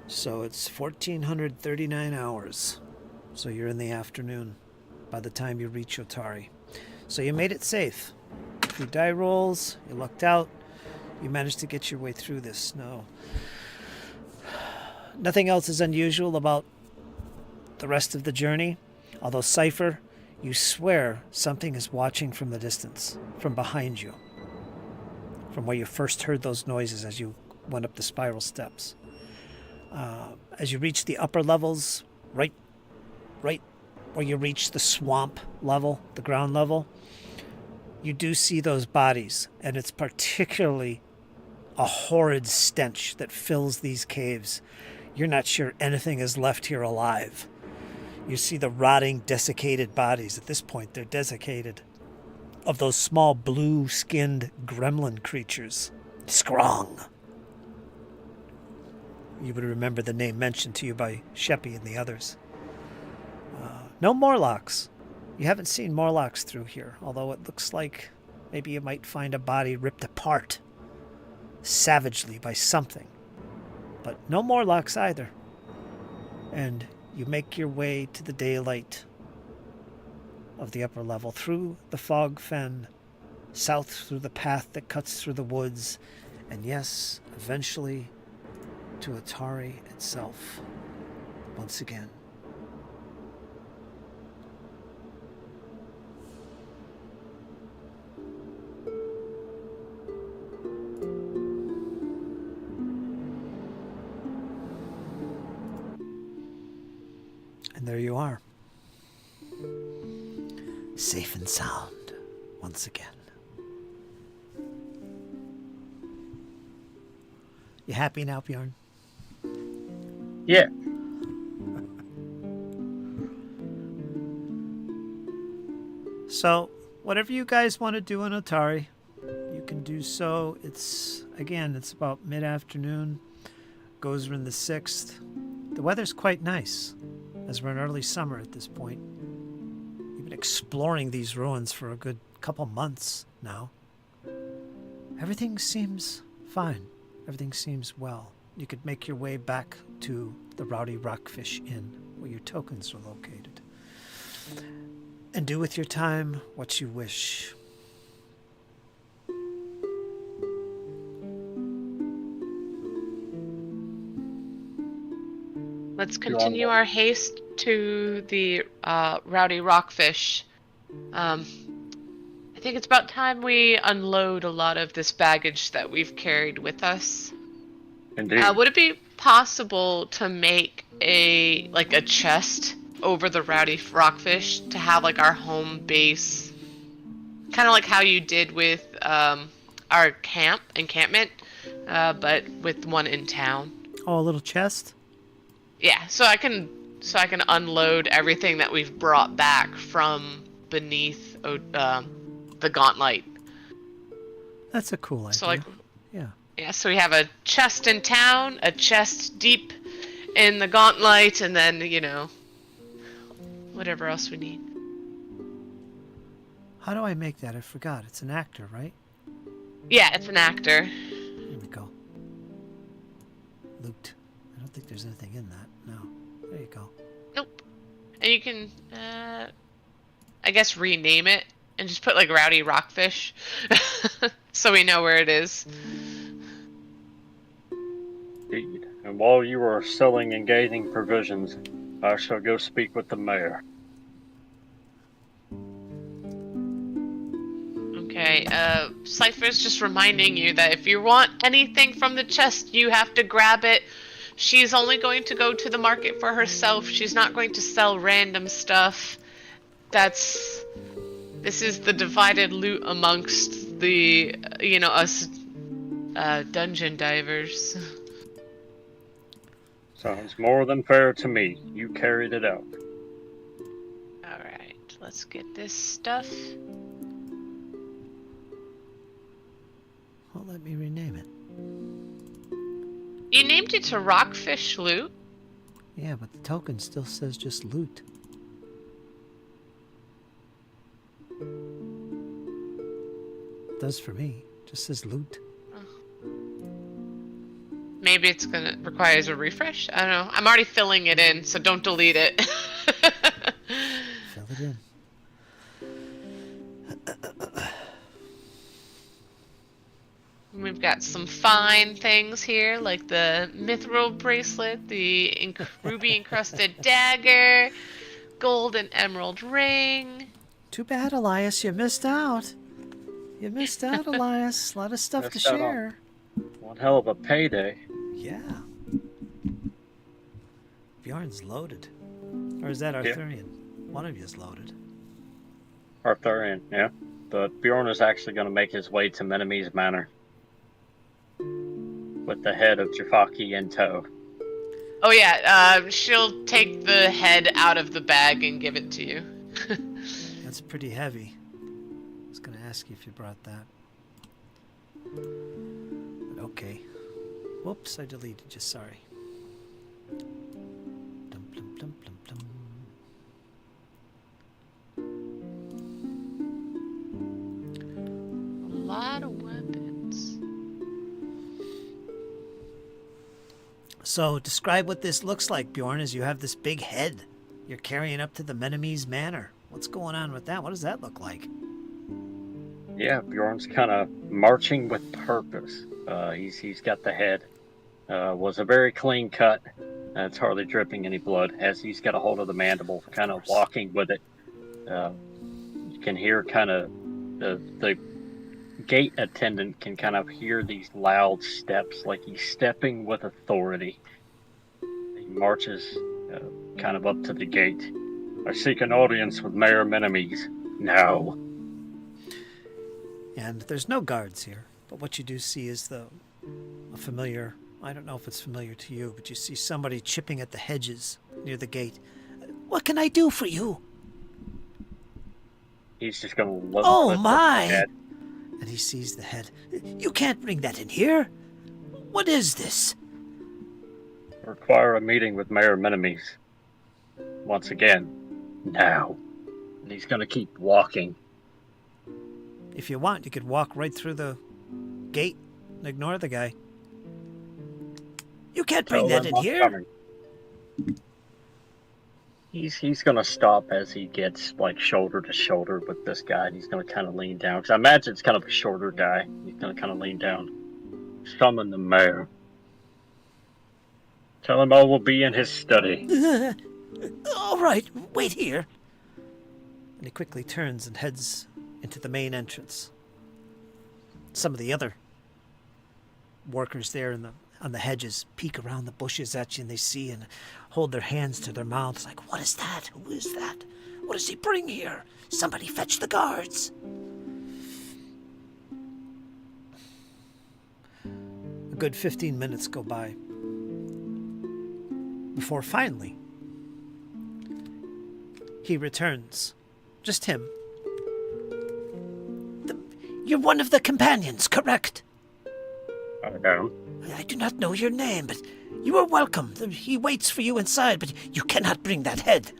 So it's 1,439 hours. So you're in the afternoon by the time you reach Otari. So you made it safe. 3 die rolls, you lucked out. You managed to get your way through this. No. Nothing else is unusual about the rest of the journey. Although, Cypher, you swear something is watching from the distance, from behind you, from where you first heard those noises as you went up the spiral steps. As you reach the upper levels, right where you reach the swamp level, the ground level, you do see those bodies, and it's particularly a horrid stench that fills these caves. You're not sure anything is left here alive. You see the rotting, desiccated bodies. At this point, they're desiccated. Of those small blue-skinned gremlin creatures. Skrong. You would remember the name mentioned to you by Chapt and the others. No Morlocks. You haven't seen Morlocks through here, although it looks like maybe you might find a body ripped apart savagely by something. But no Morlocks either. And you make your way to the daylight of the upper level, through the fog fen, south through the path that cuts through the woods, and yes, eventually to Otari itself once again. And there you are. Safe and sound once again. You happy now, Bjorn? Yeah. So, whatever you guys want to do in Otari, you can do so. It's about mid-afternoon. Goes in the 6th. The weather's quite nice, as we're in early summer at this point. You've been exploring these ruins for a good couple months now. Everything seems fine. Everything seems well. You could make your way back to the Rowdy Rockfish Inn, where your tokens are located, and do with your time what you wish. Let's continue our haste to the Rowdy Rockfish. I think it's about time we unload a lot of this baggage that we've carried with us. Indeed. Would it be possible to make a chest over the Rowdy Rockfish to have like our home base, kind of like how you did with our encampment, but with one in town? Oh, a little chest? Yeah, so I can unload everything that we've brought back from beneath the gauntlet. That's a cool idea. So yeah, so we have a chest in town, a chest deep in the gauntlet, and then whatever else we need. How do I make that? I forgot. It's an actor, right? Yeah, it's an actor. Here we go. Loot. I don't think there's anything in that. No. There you go. Nope. And you can, I guess, rename it and just put like Rowdy Rockfish, so we know where it is. Indeed. And while you are selling and gaining provisions, I shall go speak with the mayor. Okay, Cypher's just reminding you that if you want anything from the chest, you have to grab it. She's only going to go to the market for herself. She's not going to sell random stuff. This is the divided loot amongst the, us dungeon divers. Sounds more than fair to me. You carried it out. Alright, let's get this stuff. Well, let me rename it. You named it to Rockfish Loot. Yeah, but the token still says just loot. It does for me. Just says loot. Maybe it's gonna requires a refresh. I don't know. I'm already filling it in, so don't delete it. Fill it in. We've got some fine things here, like the mithril bracelet, the ruby encrusted dagger, gold and emerald ring. Too bad, Elias. You missed out. You missed out, Elias. A lot of stuff to Missed out on- share. One hell of a payday. Yeah. Bjorn's loaded. Or is that Yeah. Arthurian? One of you's loaded. Arthurian, yeah. But Bjorn is actually going to make his way to Meneme's Manor with the head of Jafaki in tow. Oh yeah, she'll take the head out of the bag and give it to you. That's pretty heavy. I was going to ask you if you brought that. But okay. Whoops, I deleted you. Sorry. Dum, plum, plum, plum, plum. A lot of weapons. So, describe what this looks like, Bjorn, as you have this big head you're carrying up to the Meneme's Manor. What's going on with that? What does that look like? Yeah, Bjorn's kind of marching with purpose. He's got the head. Was a very clean cut. It's hardly dripping any blood as he's got a hold of the mandible, kind of walking with it. You can hear kind of the gate attendant can kind of hear these loud steps, like he's stepping with authority. He marches kind of up to the gate. I seek an audience with Mayor Menemes. Now. And there's no guards here, but what you do see is a familiar, I don't know if it's familiar to you, but you see somebody chipping at the hedges near the gate. What can I do for you? He's just going to look. Oh my! Head. And he sees the head. You can't bring that in here. What is this? Require a meeting with Mayor Menemes. Once again, now. And he's going to keep walking. If you want, you could walk right through the gate and ignore the guy. You can't bring that in here. Coming. He's going to stop as he gets like shoulder to shoulder with this guy, and he's going to kind of lean down. Because I imagine it's kind of a shorter guy. He's going to kind of lean down. Summon the mayor. Tell him I will be in his study. All right, wait here. And he quickly turns and heads into the main entrance. Some of the other workers there on the hedges peek around the bushes at you, and they see and hold their hands to their mouths like, what is that? Who is that? What does he bring here? Somebody fetch the guards. A good 15 minutes go by before finally he returns. Just him. You're one of the companions, correct? I know. I do not know your name, but you are welcome. He waits for you inside, but you cannot bring that head.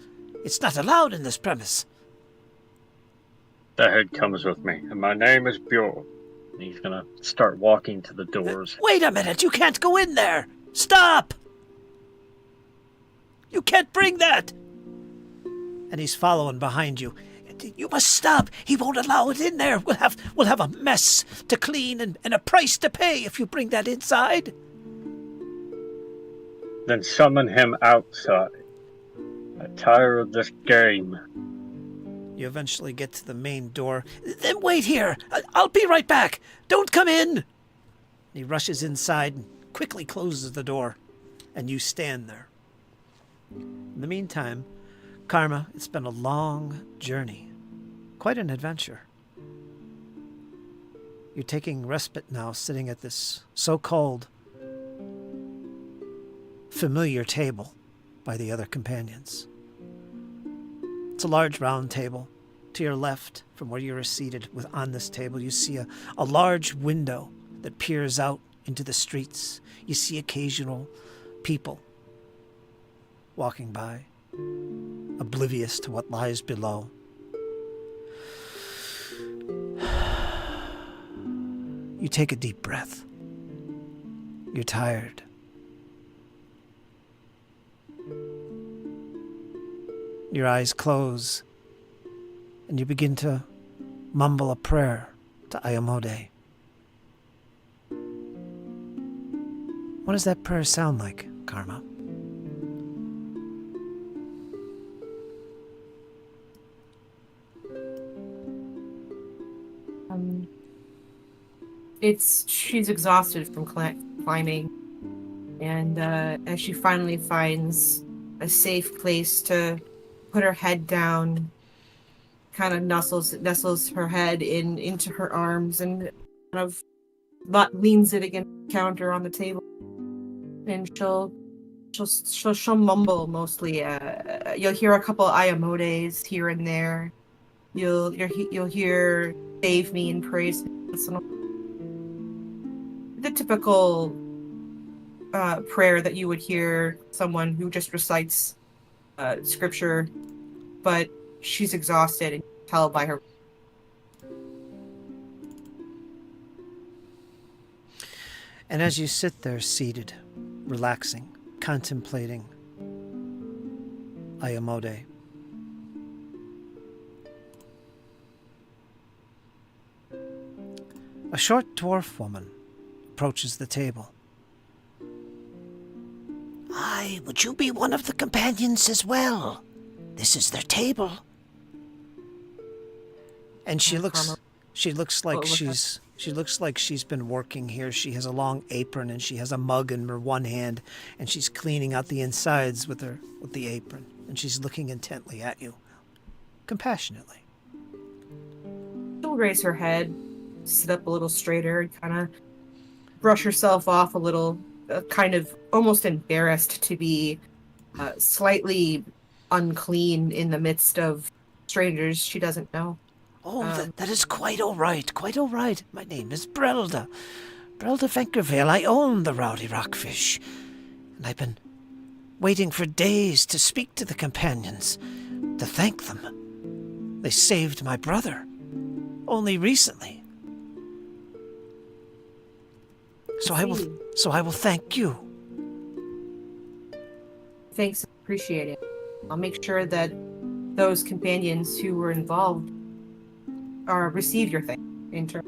It's not allowed in this premise. The head comes with me, and my name is Bjorn. And he's gonna start walking to the doors. Wait a minute, you can't go in there! Stop! You can't bring that! And he's following behind you. You must stop. He won't allow it in there. We'll have a mess to clean and a price to pay if you bring that inside. Then summon him outside. I'm tired of this game. You eventually get to the main door. Then wait here. I'll be right back. Don't come in. He rushes inside and quickly closes the door, and you stand there. In the meantime, Karma, it's been a long journey. Quite an adventure. You're taking respite now, sitting at this so-called familiar table by the other companions. It's a large round table. To your left, from where you are seated on this table, you see a large window that peers out into the streets. You see occasional people walking by, oblivious to what lies below. You take a deep breath. You're tired. Your eyes close, and you begin to mumble a prayer to Ayamode. What does that prayer sound like, Karma? She's exhausted from climbing, and as she finally finds a safe place to put her head down, kind of nestles her head into her arms and kind of leans it against the counter on the table, and she'll mumble mostly. You'll hear a couple Ayamodes here and there. You'll hear "Save me" and "Praise me." The typical prayer that you would hear someone who just recites scripture, but she's exhausted, and you can tell by her. And as you sit there seated, relaxing, contemplating Ayamode, a short dwarf woman approaches the table. Aye, would you be one of the companions as well? This is their table. And she looks like she's been working here. She has a long apron, and she has a mug in her one hand, and she's cleaning out the insides with the apron, and she's looking intently at you, compassionately. She'll raise her head, sit up a little straighter, and kind of brush herself off a little, kind of almost embarrassed to be slightly unclean in the midst of strangers she doesn't know. Oh, that is quite all right, quite all right. My name is Brelda Venkervale. I own the Rowdy Rockfish, and I've been waiting for days to speak to the companions, to thank them. They saved my brother only recently. So I will thank you. Thanks, appreciate it. I'll make sure that those companions who were involved receive your thanks in turn.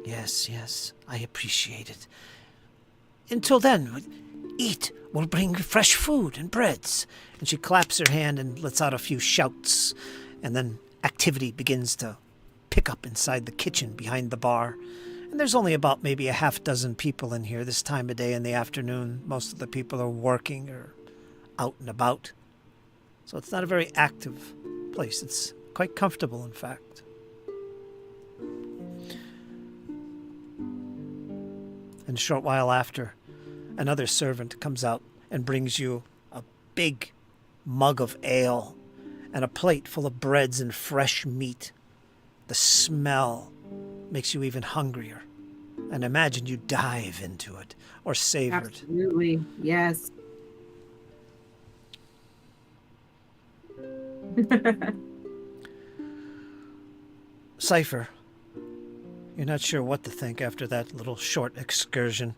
Yes, I appreciate it. Until then, eat. We'll bring fresh food and breads. And she claps her hand and lets out a few shouts, and then activity begins to pick up inside the kitchen behind the bar. And there's only about maybe a half dozen people in here this time of day in the afternoon. Most of the people are working or out and about. So it's not a very active place. It's quite comfortable, in fact. And a short while after, another servant comes out and brings you a big mug of ale and a plate full of breads and fresh meat. The smell makes you even hungrier, and imagine you dive into it or savor it. Absolutely, yes. Cypher, you're not sure what to think after that little short excursion.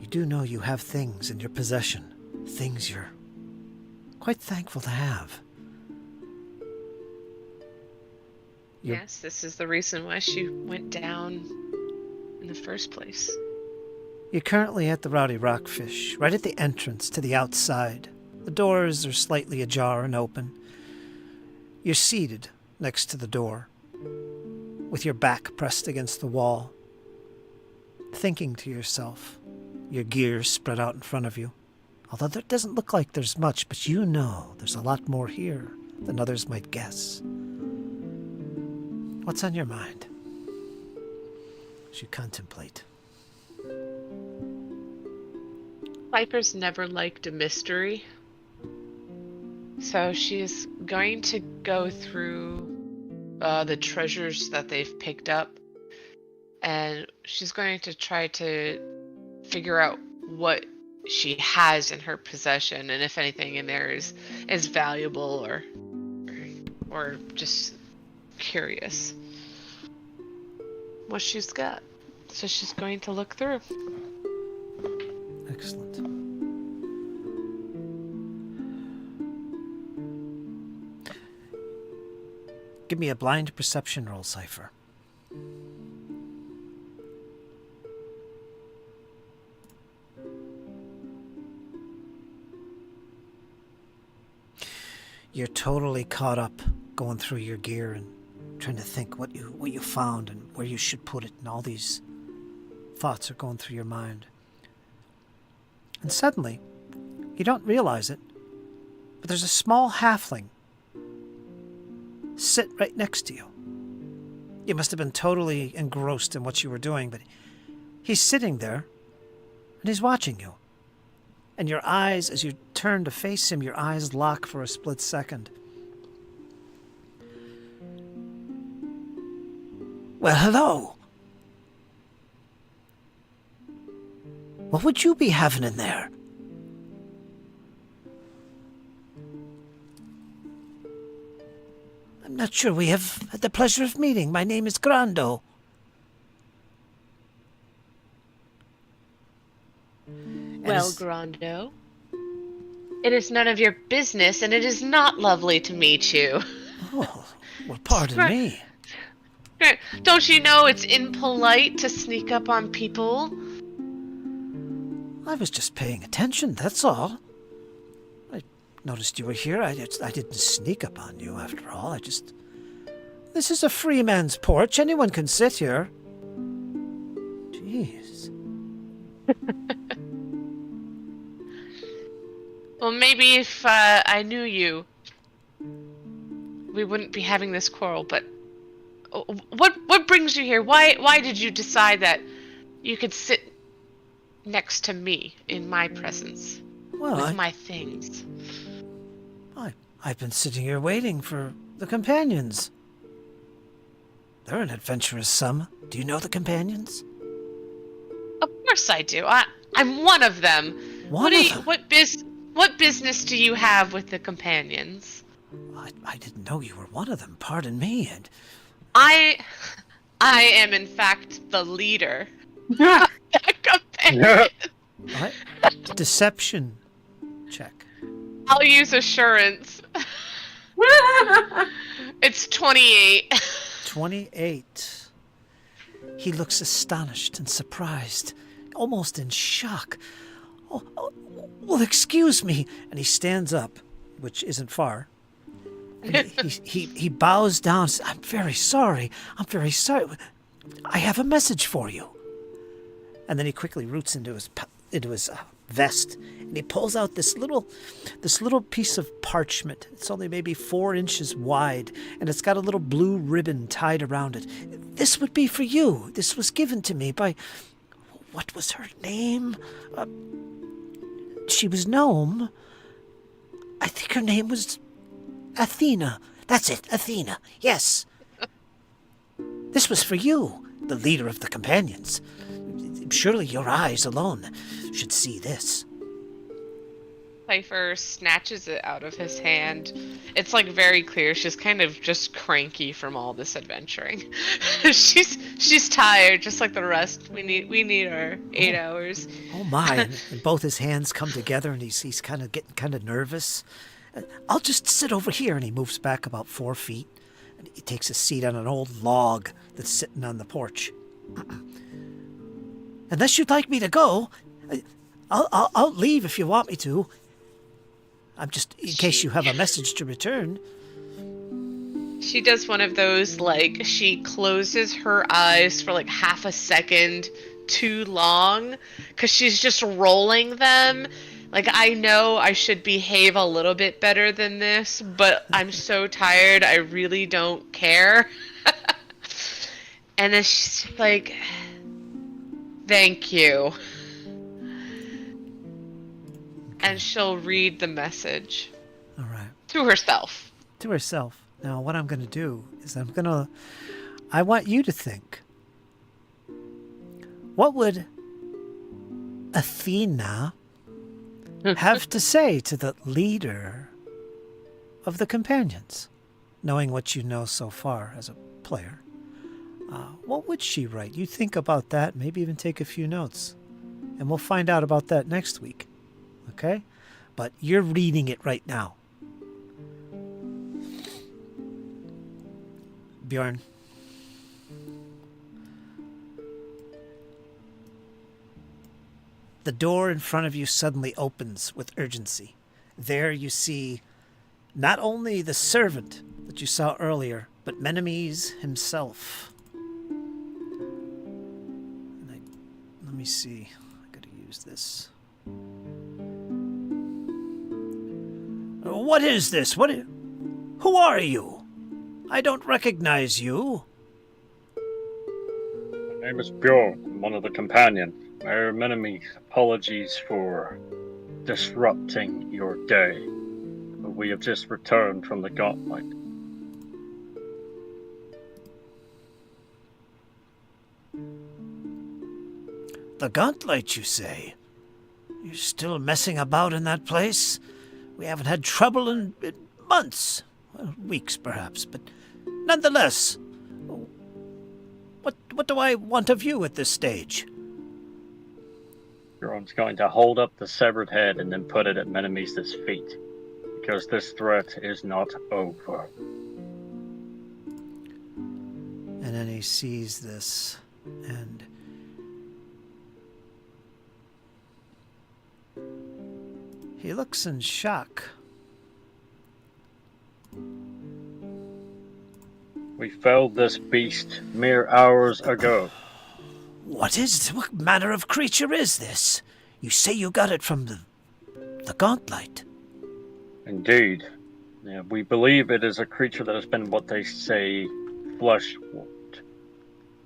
You do know you have things in your possession, things you're quite thankful to have. Yes, this is the reason why she went down in the first place. You're currently at the Rowdy Rockfish, right at the entrance to the outside. The doors are slightly ajar and open. You're seated next to the door, with your back pressed against the wall, thinking to yourself, your gear spread out in front of you. Although there doesn't look like there's much, but you know there's a lot more here than others might guess. What's on your mind as you contemplate? Piper's never liked a mystery. So she's going to go through the treasures that they've picked up. And she's going to try to figure out what she has in her possession, and if anything in there is valuable or just curious what she's got. So she's going to look through. Excellent. Give me a blind perception roll, Cypher. You're totally caught up going through your gear and trying to think what you found and where you should put it, and all these thoughts are going through your mind. And suddenly, you don't realize it, but there's a small halfling sit right next to you. You must have been totally engrossed in what you were doing, but he's sitting there and he's watching you. And your eyes, as you turn to face him, your eyes lock for a split second. Well, hello. What would you be having in there? I'm not sure we have had the pleasure of meeting. My name is Grando. Well, Grando, it is none of your business, and it is not lovely to meet you. Oh, well, pardon me. Don't you know it's impolite to sneak up on people? I was just paying attention, that's all. I noticed you were here. I didn't sneak up on you, after all. This is a free man's porch. Anyone can sit here. Jeez. Well, maybe if I knew you, we wouldn't be having this quarrel, but what brings you here? Why did you decide that you could sit next to me in my presence with my things? I've been sitting here waiting for the companions. They're an adventurous some. Do you know the companions? Of course I do. I'm one of them. What business do you have with the companions? I didn't know you were one of them. Pardon me. And I am in fact the leader. of the companions. Deception check. I'll use assurance. It's 28. 28. He looks astonished and surprised, almost in shock. Oh, well, excuse me. And he stands up, which isn't far. And he bows down. Says, I'm very sorry. I have a message for you. And then he quickly roots into his vest, and he pulls out this little piece of parchment. It's only maybe 4 inches wide, and it's got a little blue ribbon tied around it. This would be for you. This was given to me by, what was her name? She was gnome. I think her name was Athena. That's it, Athena. Yes. This was for you, the leader of the companions. Surely your eyes alone should see this. Cypher snatches it out of his hand. It's like very clear she's kind of just cranky from all this adventuring. she's tired, just like the rest. We need our 8 hours. Oh my! And both his hands come together, and he's kind of getting kind of nervous. I'll just sit over here, and he moves back about 4 feet, and he takes a seat on an old log that's sitting on the porch. Unless you'd like me to go, I'll leave if you want me to. I'm just in case you have a message to return. She does one of those, like, she closes her eyes for like half a second too long because she's just rolling them. Like, I know I should behave a little bit better than this, but I'm so tired, I really don't care. And then she's like, thank you. And she'll read the message All right. to herself. To herself. Now, what I'm going to do is I want you to think. What would Athena have to say to the leader of the companions, knowing what you know so far as a player? What would she write? You think about that, maybe even take a few notes. And we'll find out about that next week. Okay? But you're reading it right now. Bjorn. The door in front of you suddenly opens with urgency. There you see not only the servant that you saw earlier, but Menemes himself. And let me see. I gotta use this. What is this? Who are you? I don't recognize you. My name is Bjorn. I'm one of the companions. Mayor Minami, apologies for disrupting your day. But we have just returned from the gauntlet. The gauntlet, you say? You're still messing about in that place? We haven't had trouble in months. Well, weeks, perhaps, but nonetheless. What do I want of you at this stage? Bjorn's going to hold up the severed head and then put it at Menemes' feet. Because this threat is not over. And then he sees this, and he looks in shock. We felled this beast mere hours ago. What manner of creature is this? You say you got it from the gauntlet. Indeed. Yeah, we believe it is a creature that has been what they say flesh-warped.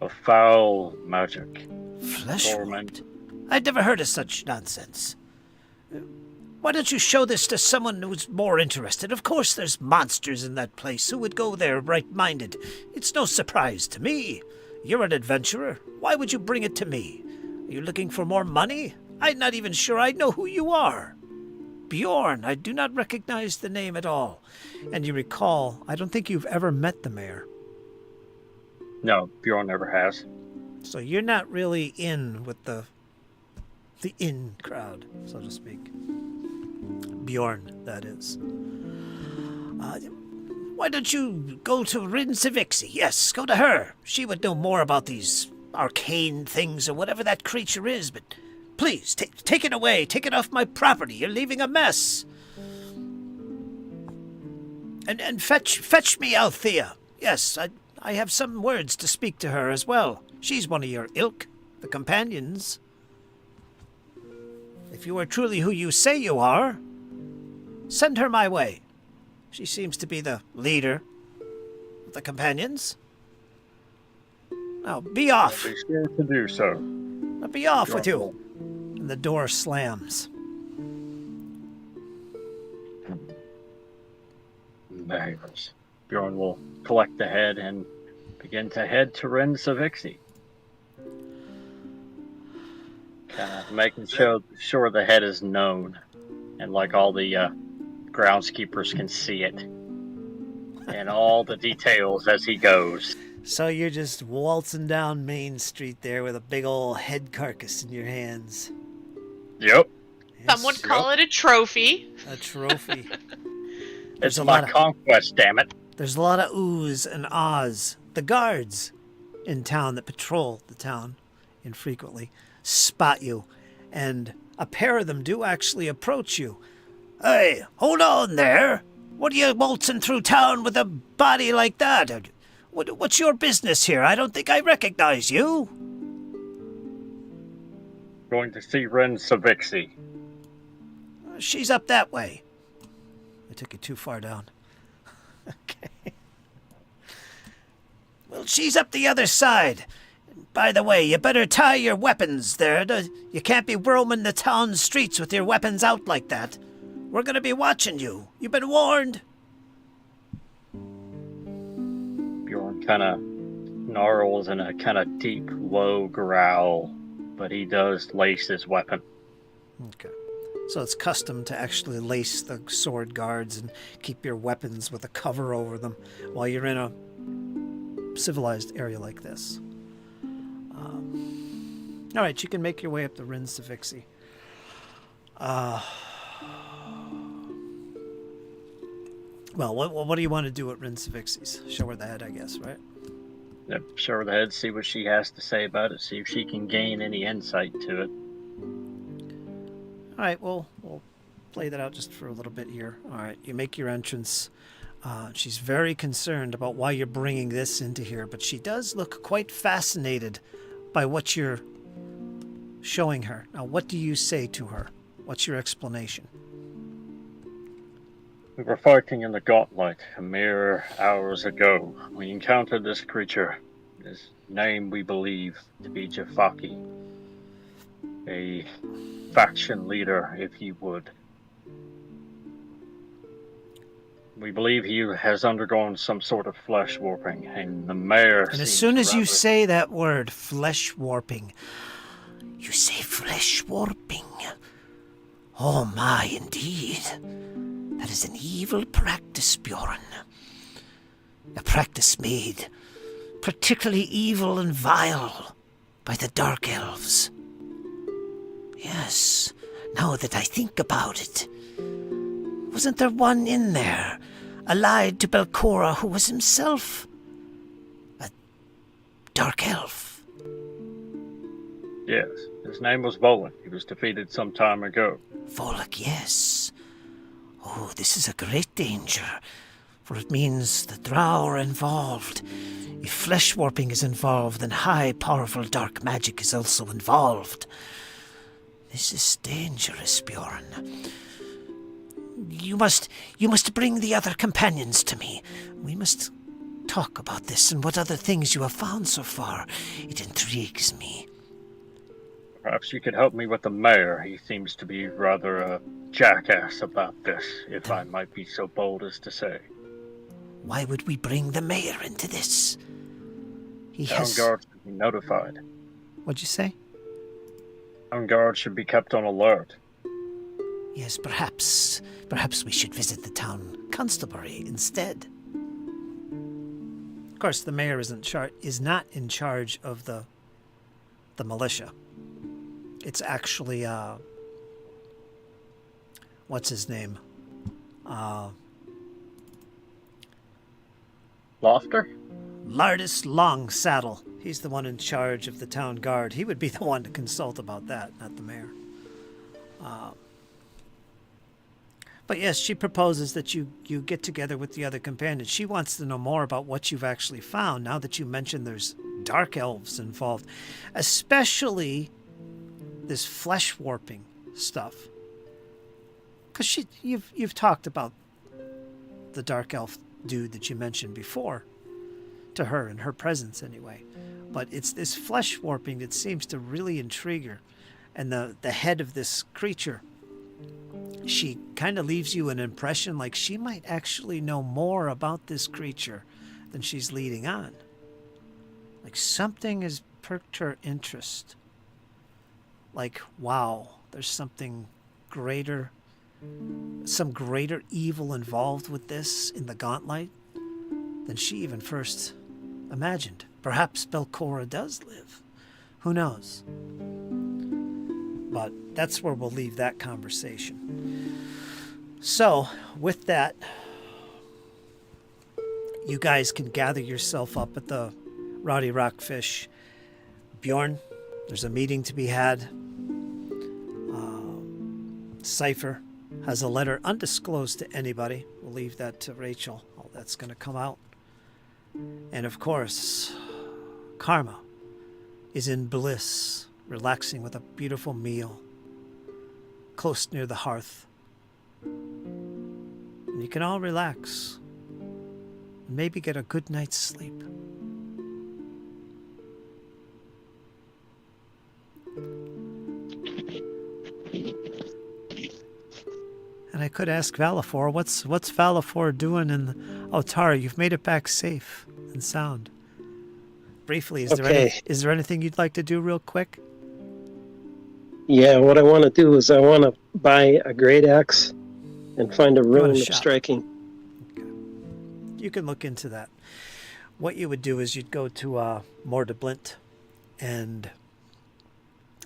A foul magic. Flesh-warped? I'd never heard of such nonsense. Why don't you show this to someone who's more interested? Of course there's monsters in that place. Who would go there right-minded? It's no surprise to me. You're an adventurer. Why would you bring it to me? Are you looking for more money? I'm not even sure I know who you are. Bjorn, I do not recognize the name at all. And you recall, I don't think you've ever met the mayor. No, Bjorn never has. So you're not really in with the in crowd, so to speak. Bjorn, that is. Why don't you go to Rin Savixi? Yes, go to her. She would know more about these arcane things or whatever that creature is, but please, take it away. Take it off my property. You're leaving a mess. And fetch me Althea. Yes, I have some words to speak to her as well. She's one of your ilk, the companions. If you are truly who you say you are, send her my way. She seems to be the leader of the companions. Now, be off. I'll be sure to do so. Now be off with you. And the door slams. Behaviors. Bjorn will collect the head and begin to head to Ren Savixi. Kind of making sure the head is known. And like all the groundskeepers can see it. And all the details as he goes. So you're just waltzing down Main Street there with a big old head carcass in your hands. Yep. Some would call it a trophy. A trophy. It's my conquest, damn it. There's a lot of oohs and ahs. The guards in town that patrol the town infrequently spot you, and a pair of them do actually approach you. Hey, hold on there. What are you waltzing through town with a body like that? What's your business here? I don't think I recognize you. Going to see Ren Savixi. She's up that way. I took you too far down. Okay. Well, she's up the other side. By the way, you better tie your weapons there. You can't be roaming the town streets with your weapons out like that. We're gonna be watching you. You've been warned. Bjorn kind of snarls in a kind of deep, low growl, but he does lace his weapon. Okay. So it's custom to actually lace the sword guards and keep your weapons with a cover over them while you're in a civilized area like this. All right, you can make your way up the Rin Savixi. Well, what do you want to do at Rin Savixi's? Show her the head, I guess, right? Yep, show her the head, see what she has to say about it, see if she can gain any insight to it. All right, we'll play that out just for a little bit here. All right, you make your entrance. She's very concerned about why you're bringing this into here, but she does look quite fascinated by what you're showing her. Now, what do you say to her? What's your explanation? We were fighting in the gauntlet a mere hours ago. We encountered this creature. His name we believe to be Jafaki. A faction leader, if you would. We believe he has undergone some sort of flesh warping, and the mayor. And as soon as you say that word, flesh warping, you say flesh warping. Oh my, indeed. That is an evil practice, Bjorn. A practice made particularly evil and vile by the Dark Elves. Yes, now that I think about it, wasn't there one in there, allied to Belcora, who was himself a Dark Elf? Yes, his name was Volek. He was defeated some time ago. Volek, yes. Oh, this is a great danger, for it means the Drow are involved. If flesh warping is involved, then high, powerful dark magic is also involved. This is dangerous, Bjorn. You must bring the other companions to me. We must talk about this and what other things you have found so far. It intrigues me. Perhaps you could help me with the mayor. He seems to be rather a jackass about this, if I might be so bold as to say. Why would we bring the mayor into this? Town guards should be notified. What'd you say? Town guards should be kept on alert. Yes, perhaps we should visit the town constabulary instead. Of course, the mayor is not in charge of the militia. It's actually what's his name? Lofter? Lardis Longsaddle. He's the one in charge of the town guard. He would be the one to consult about that, not the mayor. But yes, she proposes that you get together with the other companions. She wants to know more about what you've actually found now that you mentioned there's dark elves involved, especially this flesh warping stuff. Because you've talked about the dark elf dude that you mentioned before to her, in her presence anyway. But it's this flesh warping that seems to really intrigue her. And the head of this creature, she kind of leaves you an impression like she might actually know more about this creature than she's leading on. Like something has perked her interest. Like, wow, there's something greater, some greater evil involved with this in the gauntlet than she even first imagined. Perhaps Belcora does live. Who knows? But that's where we'll leave that conversation. So, with that, you guys can gather yourself up at the Rowdy Rockfish. Bjorn, there's a meeting to be had. Cypher, has a letter undisclosed to anybody. We'll leave that to Rachel. All that's going to come out. And of course, Karma is in bliss, relaxing with a beautiful meal close near the hearth. And you can all relax and maybe get a good night's sleep. And I could ask Valafor, what's Valafor doing in the... Oh, Tara, you've made it back safe and sound. Briefly, is there anything you'd like to do real quick? Yeah, what I want to do is I want to buy a great axe and find a rune of striking. Okay. You can look into that. What you would do is you'd go to Mordeblint, and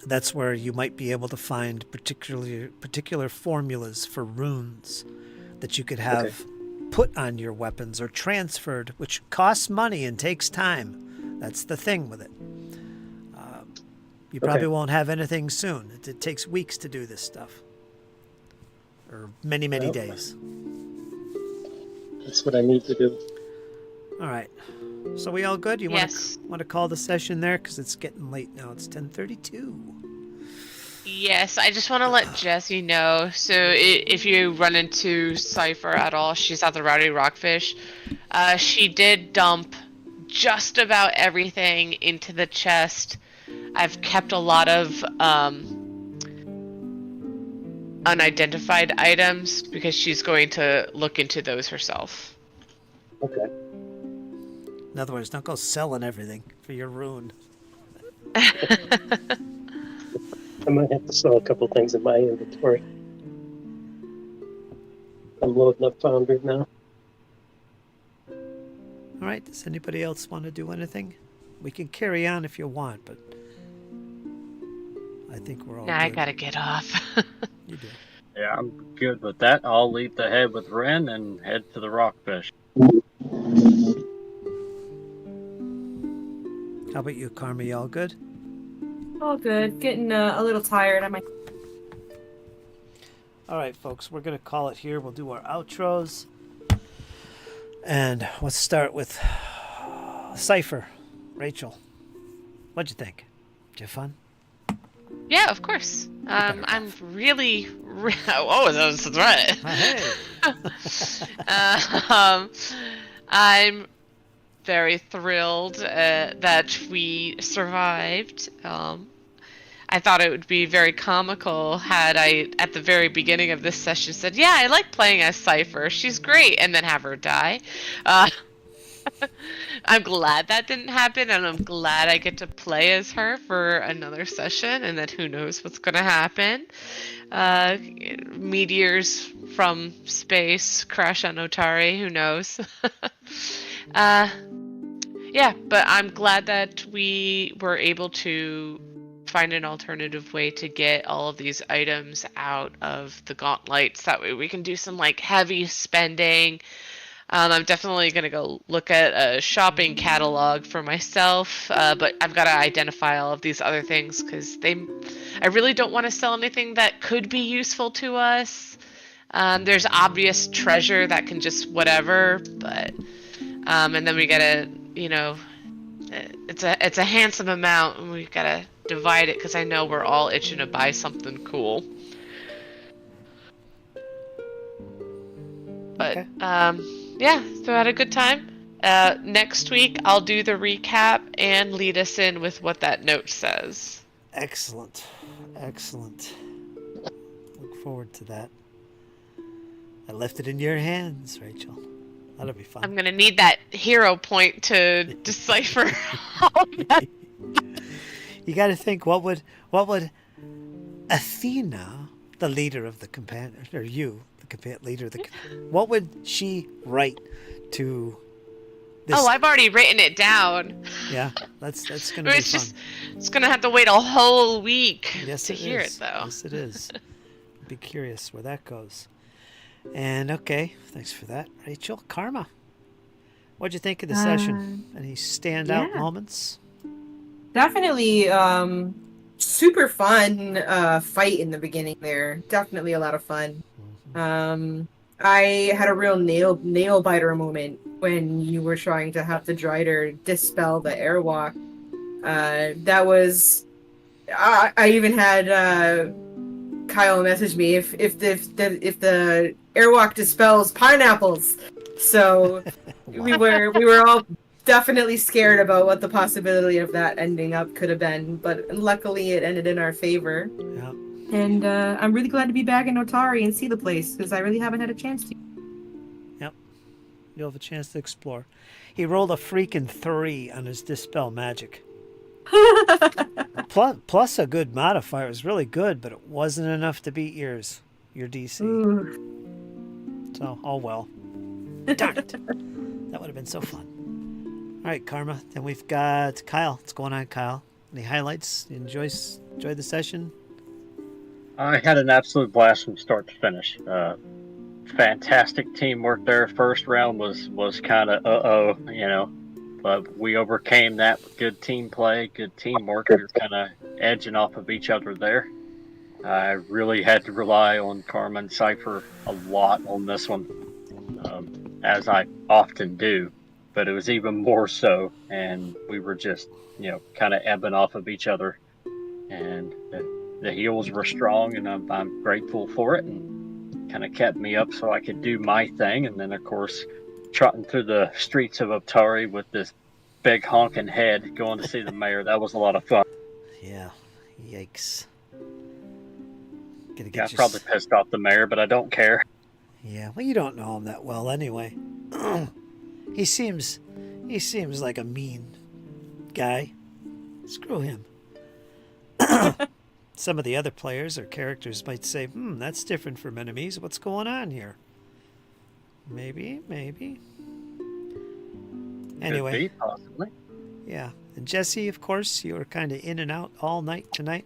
that's where you might be able to find particular formulas for runes that you could have put on your weapons or transferred, which costs money and takes time. That's the thing with it. You probably won't have anything soon. It takes weeks to do this stuff. Or many days. That's what I need to do. All right. So we all good? You Yes. want to call the session there? Because it's getting late now. It's 10:32. Yes, I just want to let Jessie know. So if you run into Cypher at all, she's at the Rowdy Rockfish. She did dump just about everything into the chest. I've kept a lot of unidentified items because she's going to look into those herself. Okay. In other words, don't go selling everything for your rune. I might have to sell a couple things in my inventory. I'm loading up Foundry now. All right. Does anybody else want to do anything? We can carry on if you want, but I think we're all Nah, good. I gotta get off. You do. Yeah, I'm good with that. I'll leave the head with Ren and head to the Rockfish. How about you, Karma? You all good? All good. Getting a little tired. All right, folks. We're going to call it here. We'll do our outros. And let's start with Cypher. Rachel, what'd you think? Did you have fun? Yeah, of course. I'm really... Oh, that's right. Hey. I'm very thrilled that we survived. I thought it would be very comical had I, at the very beginning of this session, said, yeah, I like playing as Cypher. She's great, and then have her die. I'm glad that didn't happen, and I'm glad I get to play as her for another session, and then who knows what's going to happen. Meteors from space crash on Otari, who knows. Yeah, but I'm glad that we were able to find an alternative way to get all of these items out of the gauntlets. That way we can do some like heavy spending. I'm definitely going to go look at a shopping catalog for myself, but I've got to identify all of these other things because I really don't want to sell anything that could be useful to us. There's obvious treasure that can just whatever, but and then we gotta, it's a handsome amount, and we gotta divide it because I know we're all itching to buy something cool. But Okay. yeah, so I had a good time. Next week I'll do the recap and lead us in with what that note says. Excellent. Look forward to that. I left it in your hands, Rachel. That'll be fun. I'm gonna need that hero point to decipher all that. You got to think, what would Athena, the leader of the companion, or you, the leader of the, what would she write to this? Oh, I've already written it down. Yeah, that's gonna be fun. It's gonna have to wait a whole week Yes, to hear it, though. Yes, it is. I'd be curious where that goes. And okay, thanks for that, Rachel. Karma, what'd you think of the session? Any standout moments? Definitely super fun fight in the beginning there. Definitely a lot of fun. I had a real nail biter moment when you were trying to have the Drider dispel the airwalk. That was I even had Kyle message me if the airwalk dispels pineapples. So we Wow. were all definitely scared about what the possibility of that ending up could have been, but luckily it ended in our favor. Yeah. And I'm really glad to be back in Otari and see the place because I really haven't had a chance to. Yep. You'll have a chance to explore. He rolled a freaking 3 on his dispel magic. Plus a good modifier. It was really good, but it wasn't enough to beat your DC. Ooh. So, oh well. Darn it. That would have been so fun. All right, Karma. Then we've got Kyle. What's going on, Kyle? Any highlights? Enjoy the session? I had an absolute blast from start to finish. Fantastic teamwork there. First round was kind of but we overcame that with good team play, good teamwork. We were kind of edging off of each other there. I really had to rely on Karma and Cypher a lot on this one, as I often do, but it was even more so, and we were just, kind of ebbing off of each other. And the heels were strong, and I'm grateful for it, and kind of kept me up so I could do my thing. And then, of course, trotting through the streets of Otari with this big honking head going to see the mayor, that was a lot of fun. Yeah. Yikes. Gotta Yeah, I get probably pissed off the mayor, but I don't care. Yeah, well, you don't know him that well anyway. he seems like a mean guy. Screw him. Some of the other players or characters might say, that's different from enemies. What's going on here? Maybe. Anyway. Could be, possibly. Yeah. And Jesse, of course, you were kind of in and out all night tonight.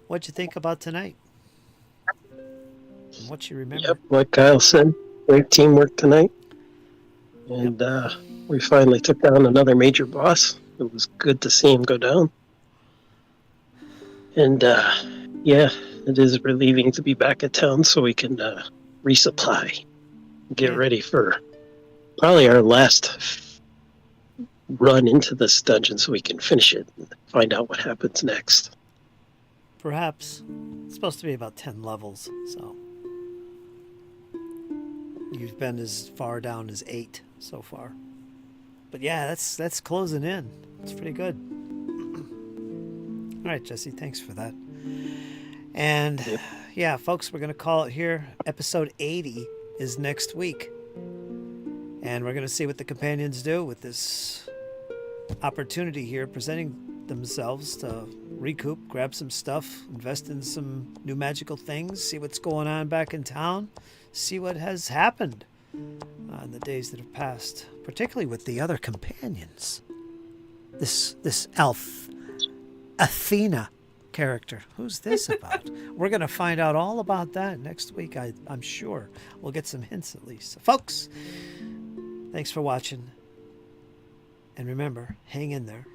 What'd you think about tonight? And what you remember? Yep, like Kyle said, great teamwork tonight. And we finally took down another major boss. It was good to see him go down. And it is relieving to be back at town so we can resupply, get ready for probably our last run into this dungeon so we can finish it and find out what happens next. Perhaps. It's supposed to be about 10 levels, so you've been as far down as 8 so far. But yeah, that's closing in. It's pretty good. All right, Jesse, thanks for that. And yeah, folks, we're going to call it here. Episode 80 is next week. And we're going to see what the companions do with this opportunity here, presenting themselves to recoup, grab some stuff, invest in some new magical things, see what's going on back in town, see what has happened in the days that have passed, particularly with the other companions. This elf, Athena character. Who's this about? We're going to find out all about that next week, I'm sure. We'll get some hints at least. So, folks, thanks for watching. And remember, hang in there.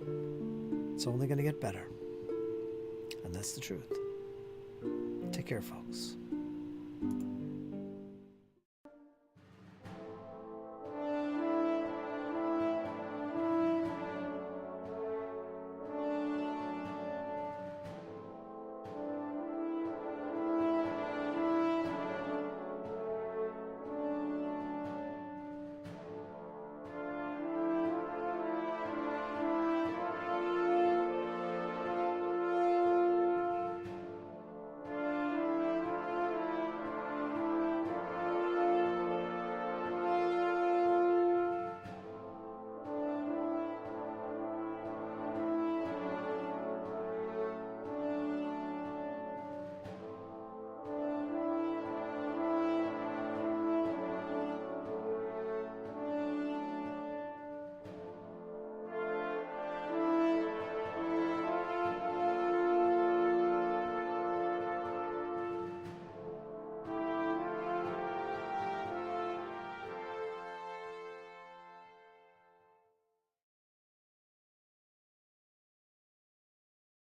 It's only going to get better. And that's the truth. Take care, folks.